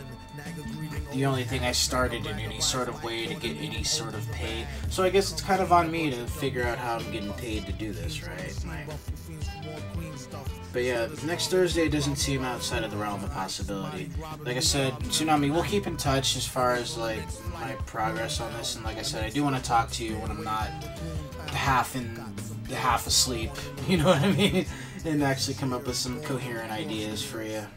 the only thing I started in any sort of way to get any sort of pay. So I guess it's kind of on me to figure out how I'm getting paid to do this, right? But yeah, next Thursday doesn't seem outside of the realm of possibility. Like I said, Tsunami, we'll keep in touch as far as like my progress on this. And like I said, I do want to talk to you when I'm not half asleep. You know what I mean? And actually come up with some coherent ideas for you.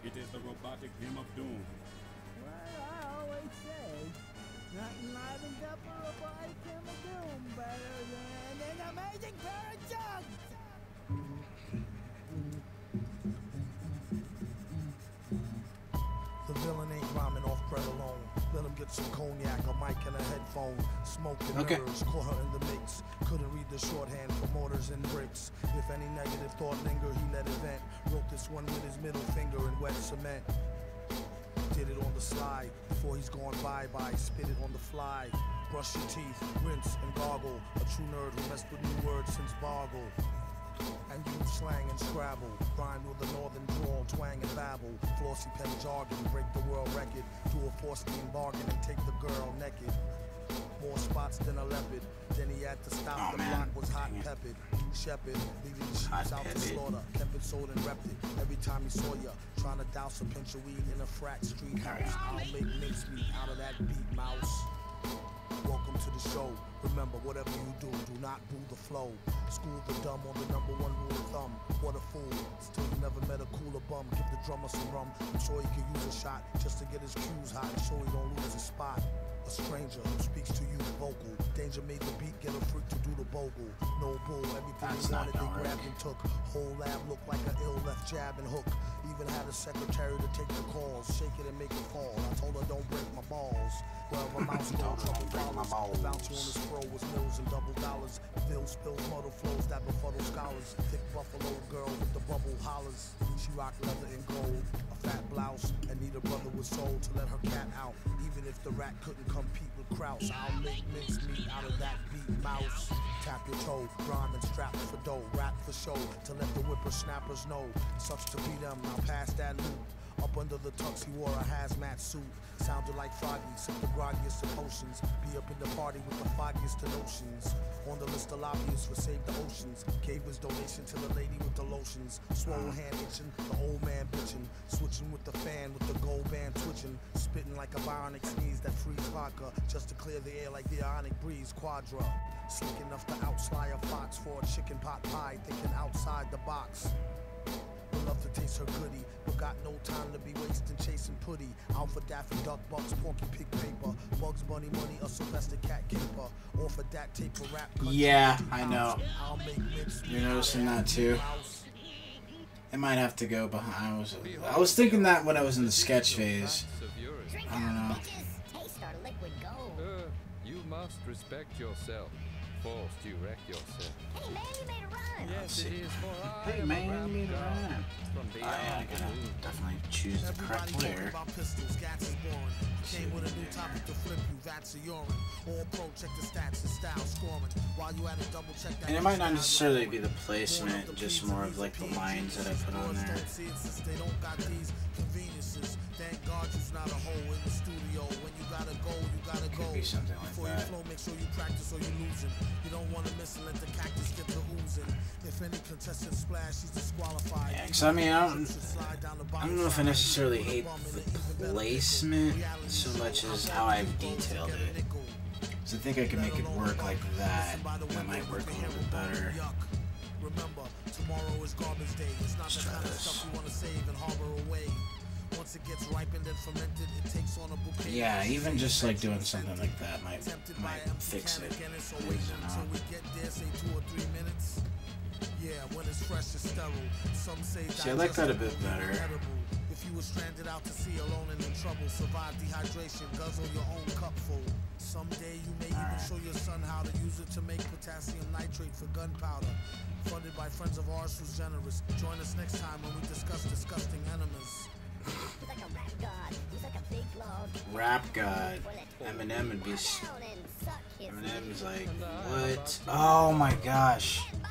It is the robotic hymn of doom. Well, I always say, nothing livens up a robotic hymn of doom better than an amazing pair of jugs. The villain ain't rhyming off bread alone. Let him get some cognac, a mic and a headphone. Smoking mirrors, caught her in the mix. Couldn't read the shorthand for mortars and bricks. If any negative thought linger, he let it vent. Wrote this one with his middle finger in wet cement. Did it on the slide. Before he's gone bye-bye, spit it on the fly. Brush your teeth, rinse and gargle. A true nerd who messed with new words since Boggle. And use slang and Scrabble. Rhyme with a northern drawl, twang and babble. Flossy pen jargon, break the world record. Do a 4-steam bargain and take the girl naked. More spots than a leopard. Then he had to stop. The block was hot and peppered. Shepherd, leading the sheep out to slaughter. Kept it sold and repped it. Every time he saw ya, trying to douse a pinch of weed in a frack street house. I'll make mincemeat out of that beat mouse. Welcome to the show. Remember, whatever you do not boo the flow. School the dumb on the #1 rule of thumb. What a fool. Still you never met a cooler bum. Give the drummer some rum. I'm sure he could use a shot just to get his cues hot, so he don't lose his spot. A stranger who speaks to you vocal. Danger made the beat, get a freak to do the bogle. No bull, everything they wanted they grabbed and took. Whole lab looked like an ill left jab and hook. Even had a secretary to take the calls, shake it and make it fall. I told her don't break my balls. Well, my mouse don't trouble follows. Bounce on his fro was mills and double dollars. Bill spills, muddle flows that befuddle scholars. Thick buffalo girl with the bubble hollers. She rocked leather and gold, a fat blouse, and neither brother was sold to let her cat out. Even if the rat couldn't compete with Kraus, I'll make mincemeat out of that beat mouse. Tap your toe, rhyme and strap for dough, rap for show, to let the whippersnappers know. Sucks to be them, now pass that loot. Up under the tux, he wore a hazmat suit. Sounded like Froggy, sipped the groggiest of potions. Be up in the party with the foggiest of notions. On the list of lobbyists for Save the Oceans. Gave his donation to the lady with the lotions. Swole hand itching, the old man bitching. Switching with the fan with the gold band twitching. Spitting like a bionic sneeze that frees vodka. Just to clear the air like the ionic breeze. Quadra. Slick enough to outslide a fox for a chicken pot pie. Thinking outside the box. Love to taste her goodie, but got no time to be wasting chasing putty. Alpha Daffy Duck Bucks, Porky Pig paper, Bugs Bunny money, a Sylvester Cat caper. Offer that tape for rap. Yeah, I know. You're noticing that too. I might have to go behind. I was thinking that when I was in the sketch phase. I don't know. You must respect yourself. Forced you wreck yourself. Hey man, you made a rhyme. Yes, it is for I Hey man, you made a rhyme. I gotta definitely choose the correct player. About pistols, gats is boring. Came with a new topic to flip you, vats of urine. All pro, check the stats and style scoring. While you at a double check that. And it might not necessarily be the placement, just more of like the lines that I put on there. They don't got these conveniences. Thank God you's not a hole in the studio. When you gotta go, you gotta go. Could be something like Before that. you flow, make sure you practice or you losing. You don't want to miss and let the cactus get to oozing. If any contestant splash, she's disqualified. Yeah, cause I mean, I don't know if I necessarily hate the placement so much as how I've detailed it. So I think I can make it work like that. That might work a little bit better. Remember, tomorrow is garbage day. It's not the kind of stuff you want to save and harbor away. Once it gets ripened and fermented, it takes on a bouquet. Yeah, even just like doing something like that might fix it. So we get there, say 2 or 3 minutes. Yeah, when it's fresh and sterile. Some say see, I like that a bit better. If you were stranded out to sea alone and in trouble, survive dehydration, guzzle your own cupful. Someday you may even show your son how to use it to make potassium nitrate for gunpowder. Funded by friends of ours who's generous. Join us next time when we discuss disgusting enemies. He's like a rap god. He's like a big log. Rap god. Eminem would be. Eminem's like, what? Oh my gosh. I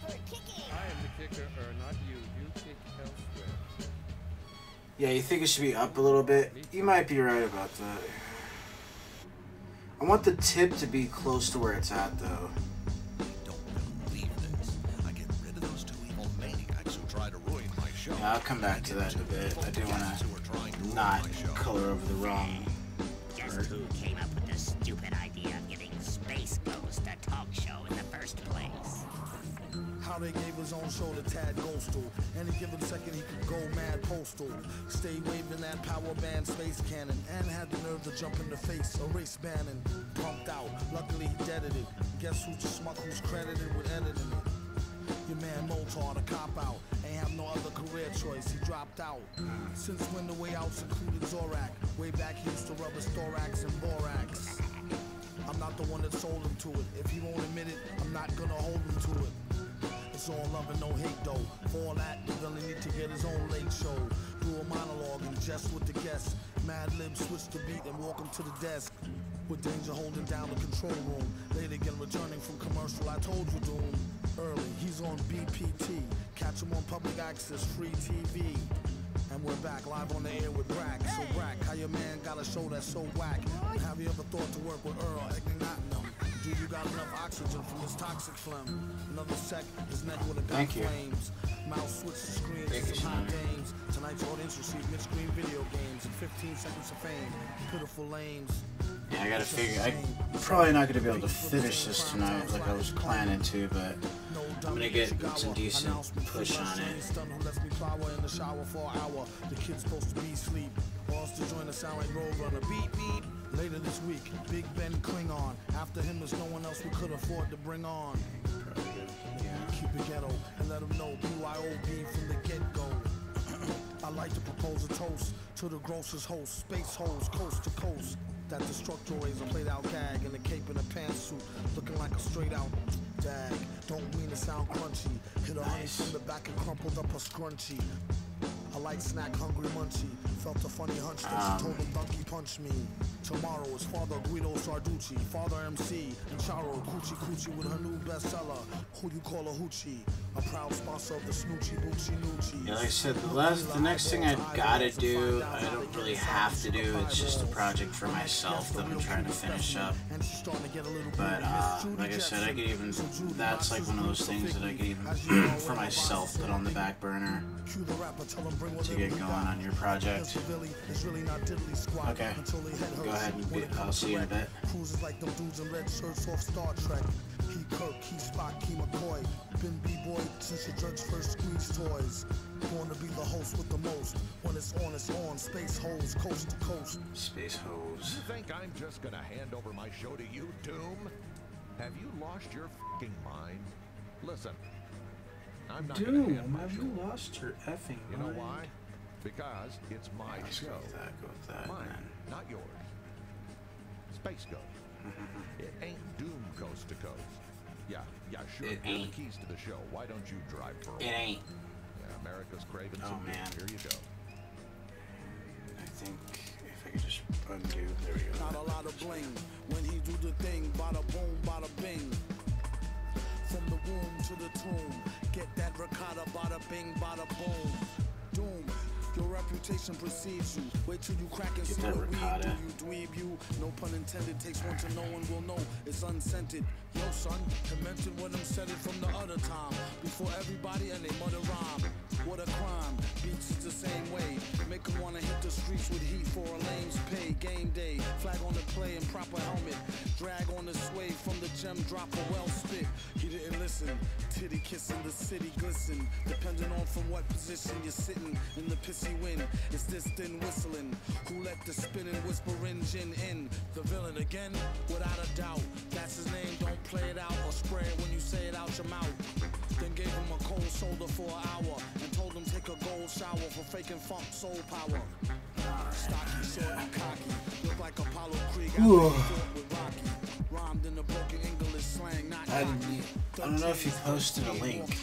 am the kicker, or not you. You kick elsewhere. Yeah, you think it should be up a little bit? You might be right about that. I want the tip to be close to where it's at, though. Yeah, I'll come back to that in a bit. I do want to not color over the wrong Just who came up with the stupid idea of giving Space Ghost a talk show in the first place? How they gave his own show to Tad Ghostal. Any given second he could go mad postal. Stay waving that power band space cannon. And had the nerve to jump in the face. Erase Bannon. Pumped out. Luckily he deaded it. Guess who's the schmuck who's credited with editing it? Your man Motar, the cop out. Ain't have no other career choice. He dropped out. Since when the way out's included Zorak. Way back he used to rub his thorax and borax. I'm not the one that sold him to it. If he won't admit it, I'm not gonna hold him to it. It's all love and no hate though. For all that, the villain need to get his own late show. Do a monologue and jest with the guests. Mad Lib switch the beat and walk him to the desk. With danger holding down the control room. Late again returning from commercial, I told you Doom. Early, he's on BPT. Catch him on public access, free TV. And we're back live on the air with Brack. So Brack, how your man got a show that's so whack? Have you ever thought to work with Earl? No. Do you got enough oxygen from this toxic phlegm? Another sec, his neck with a gun flames. Mouse switch the screens to some hot games. Tonight's audience received mid-screen video games and 15 seconds of fame. Pitiful lames. Yeah, I gotta figure. I'm probably not gonna be able to finish this tonight like I was planning to, but I'm gonna get some decent push on it. Who lets me flower in the shower for an hour. The kid's supposed to be asleep. Or else to join the sound like Roadrunner. Beep beep. Later this week, Big Ben Klingon. After him, there's no one else we could afford to bring on. Keep it ghetto and let them know BYOB from the get-go. I like to propose a toast to the grossest host. Space hoes, coast to coast. That destructor razor played out gag in a cape and a pantsuit, looking like a straight out dag. Don't mean to sound crunchy. Hit a honey from the back and crumpled up a scrunchie. A light snack, hungry munchie. Felt a funny hunch that she told him donkey punch me. Tomorrow is Father Guido Sarducci, Father MC, and Charo Coochie Coochie with her new bestseller, Who You Call a Hoochie. A proud sponsor of the Snoochie Boochie Noochie. Yeah, like I said, the next thing I gotta do, I don't really have to do, it's just a project for myself that I'm trying to finish up. But, like I said, I could even, that's like one of those things that I could even, for myself, put on the back burner to get going on your project. Okay, go ahead and I'll see you in a bit. Cruises like them dudes in red shirts off Star Trek. Key Kirk, Key Spock, Key McCoy. Been B-boy since your drugs first squeeze toys. Born to be the host with the most. When it's on, it's on. Space hoes, coast to coast. Space hoes. You think I'm just gonna hand over my show to you, Doom? Have you lost your f***ing mind? Listen, I'm not gonna hand my have show. you lost your effing You mind? know why? Because it's my show. Go with that, Mine, man. not yours. Space Ghost. It ain't Doom coast to coast. Yeah, sure. It You're ain't. the keys to the show. Why don't you drive for a It while? ain't. Yeah, America's craving Oh some man. Here you go. I think if I could just undo. There we go. Not a lot of bling when he do the thing. Bada boom, bada bing. From the womb to the tomb, get that ricotta. Bada bing, bada boom. Doom. Your reputation precedes you. Wait till you crack and see that what we do. ricotta. You dweeb, you. No pun intended. Takes one to know one will know. It's unscented. Yo, son, I mentioned when I'm said it from the other time. Before everybody and they mother rhyme. What a crime. Beats is the same way. Make 'em wanna hit the streets with heat for a lame's pay. Game day. Flag on the play and proper helmet. Drag on the sway from the gem. Drop a well spit. He didn't listen. Titty kissing the city glisten. Depending on from what position you're sitting in the pissy wind. It's this thin whistling. Who let the spinning whispering gin in? The villain again? Without a doubt. That's his name. Don't play it out or spray it when you say it out your mouth. Then gave him a cold shoulder for an hour and told him take a gold shower for faking funk soul power. Stocky, short and cocky. Look like Apollo Creed. I fought with Rocky. Rhymed in the broken English slang. Not I don't know if you posted a link.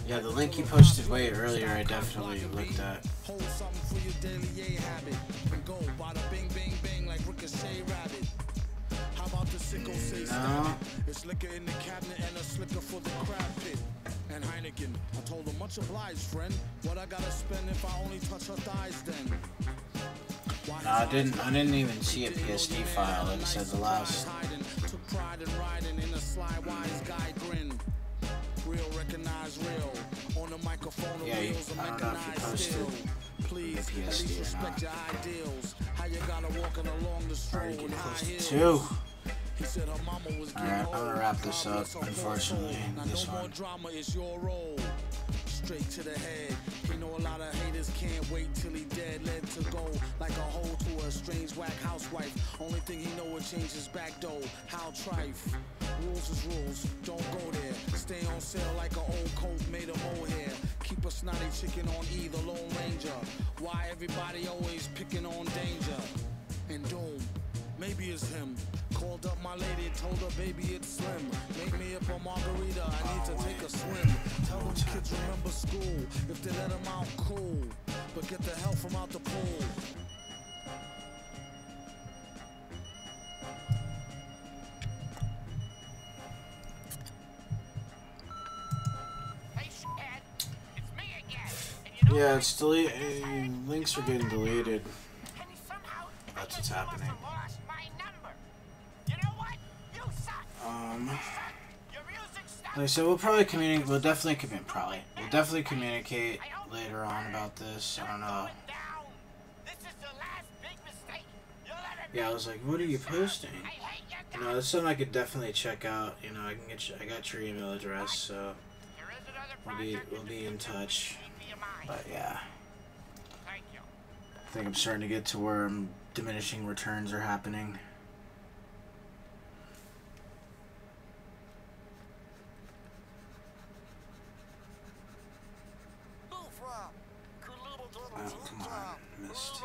Yeah, the link you posted way earlier, I definitely looked at. Hold something for your daily yay habit. And go bada bing bing bing like Ricochet Rabbit. How about the sicko say stop it? It's liquor in the cabinet and a slicker for the crab pit. And Heineken, I told him much obliged, friend. What I gotta spend if I only touch her thighs then? No, I didn't even see a PSD file. It said the last. Took pride in riding in a sly wise guy grin. Real recognize real. On the microphone, the Yeah, wheels are I don't know if you mechanized posted still. Please, at least PSD or respect not. your ideals. How you gotta walking along the stroll Already with getting high close to heels. 2. He said her mama was getting Alright, I'm old. gonna wrap this God up, bless her poor unfortunately, soul. Now this no more one. drama, it's your role. Straight to the head. He know a lot of haters can't wait till he dead. Led to go like a hoe to a strange whack housewife. Only thing he know will change his back door. How trife. Rules is rules, don't go there. Stay on sale like an old coat made of mohair. Keep a snotty chicken on either Lone Ranger. Why everybody always picking on danger? And doom. Maybe it's him. Called up my lady, told her baby it's slim. Make me up a margarita, I need to take a swim. Tell them kids remember school. If they let them out, cool. But get the hell from out the pool. Hey, shithead, it's me again. And you know Yeah, it's deleted. Links are getting deleted. That's what's happening. lost my number. You know what? You suck. Your music sucks. Like I said, we'll probably communicate. We'll definitely communicate later on about this. I don't know. This is the last big mistake you'll ever Yeah, I was like, what are you posting? You know, it's something I could definitely check out. You know, I can get you. I got your email address, so we'll be in touch. But yeah, Thank you. I think I'm starting to get to where diminishing returns are happening. Oh, come on, missed.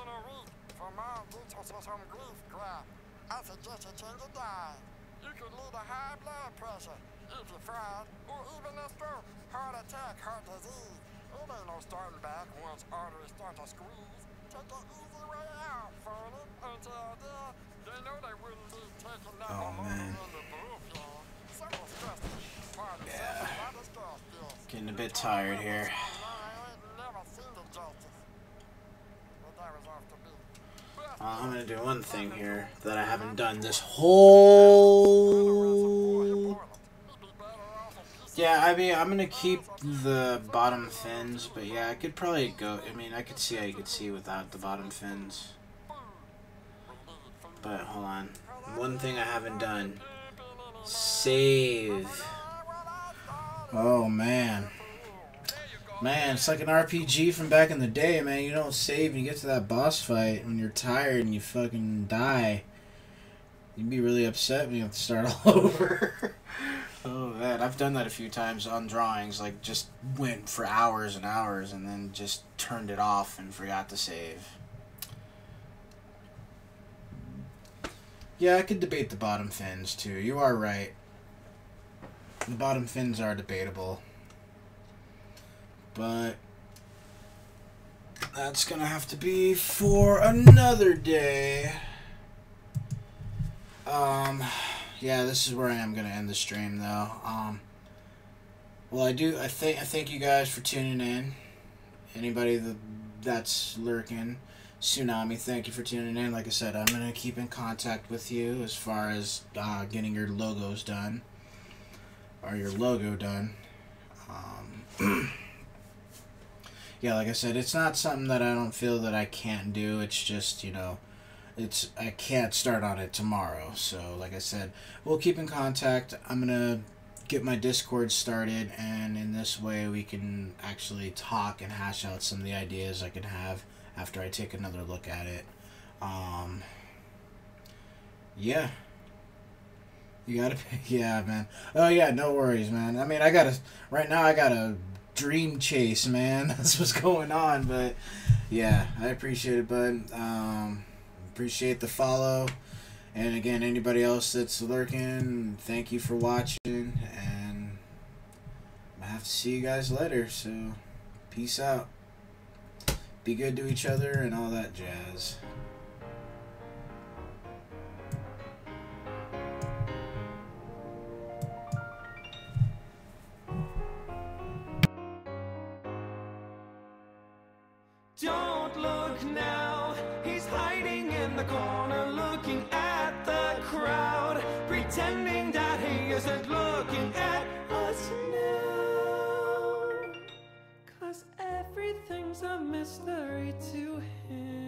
I suggest you change the diet. You could lead a high blood pressure if you're fried, or even a stroke, heart attack, heart disease. It ain't no starting back once arteries start to squeeze. Take the easy way out, Fernie. Until then, they know they wouldn't be taking that hormone in the booth, y'all. Simple stress. Pardon, not the stress, yes. Getting a bit tired here. I ain't never seen the justice. But that was off the beat. I'm gonna do one thing here that I haven't done this whole. Yeah, I mean, I'm gonna keep the bottom fins, but yeah, I could probably go. I mean, I could see how you could see without the bottom fins. But hold on, one thing I haven't done: save. Oh man. Man, it's like an RPG from back in the day, man. You don't save and you get to that boss fight when you're tired and you fucking die. You'd be really upset when you have to start all over. Oh, man. I've done that a few times on drawings. Like, just went for hours and hours and then just turned it off and forgot to save. Yeah, I could debate the bottom fins, too. You are right. The bottom fins are debatable. But that's gonna have to be for another day. Yeah, this is where I am gonna end the stream though. Well, I thank you guys for tuning in. Anybody that's lurking, Tsunami, thank you for tuning in. Like I said, I'm gonna keep in contact with you as far as getting your logos done, or your logo done. Yeah, like I said, it's not something that I don't feel that I can't do. It's just, you know, I can't start on it tomorrow. So, like I said, we'll keep in contact. I'm gonna get my Discord started, and in this way we can actually talk and hash out some of the ideas I can have after I take another look at it. Yeah. You gotta, yeah, man. Oh yeah, no worries, man. I mean, right now I got a dream chase, man. That's what's going on, but yeah, I appreciate it, bud. Appreciate the follow, and again, anybody else that's lurking, thank you for watching, and I have to see you guys later, so peace out. Be good to each other and all that jazz. Don't look now, he's hiding in the corner, looking at the crowd, pretending that he isn't looking at us now. 'Cause everything's a mystery to him.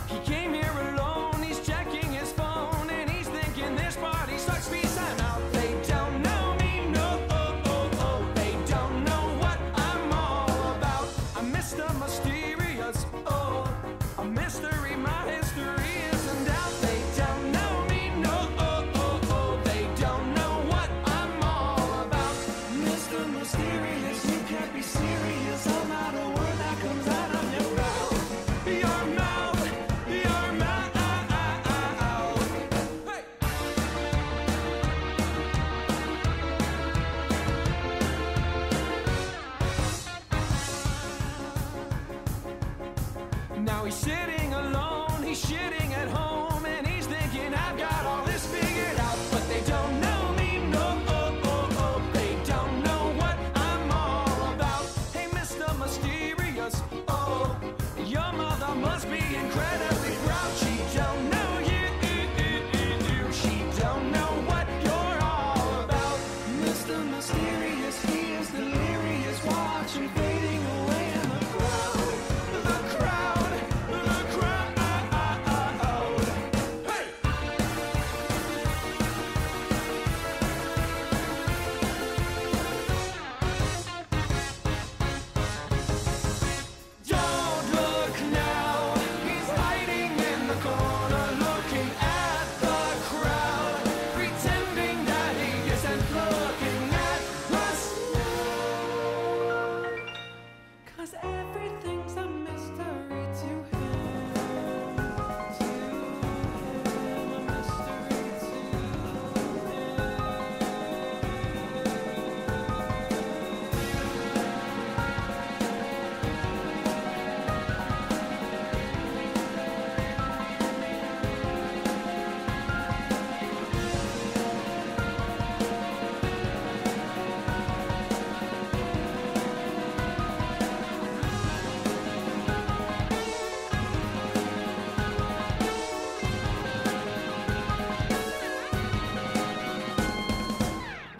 He came here alone, he's checking his phone, and he's thinking this party sucks because I'm out. They don't know me, no, they don't know what I'm all about. I'm Mr. Mysterious, oh, a mystery, my history isn't out. They don't know me, no, they don't know what I'm all about. Mr. Mysterious, you can't be serious, I'm not a word that comes out of your mouth. Your mouth, your mouth. Hey! Now he's sitting alone, he's shitting at home, and he's thinking I've got all this figured out, but they don't know me, no, they don't know what I'm all about. Hey, Mr. Mysterious, oh, your mother must be incredibly proud. She don't know you, she don't know what you're all about. Mr. Mysterious, he is delirious, watching fading away in the crowd. The crowd, the crowd. Hey! Don't look now, he's hiding in the corner, looking at the crowd, pretending that he isn't looking at us now. 'Cause everything's a mystery to him, a mystery to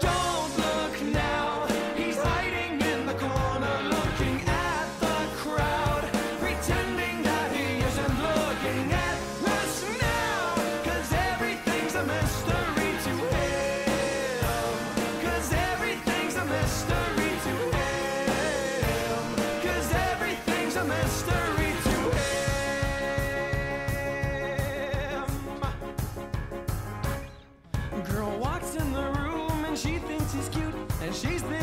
Don't look now, he's hiding in the corner, looking at the crowd, pretending that he isn't looking at us now. 'Cause everything's a mystery to him, 'cause everything's a mystery to him, 'cause everything's a mystery to him. Girl walks in the room and she thinks he's cute, and she's thinking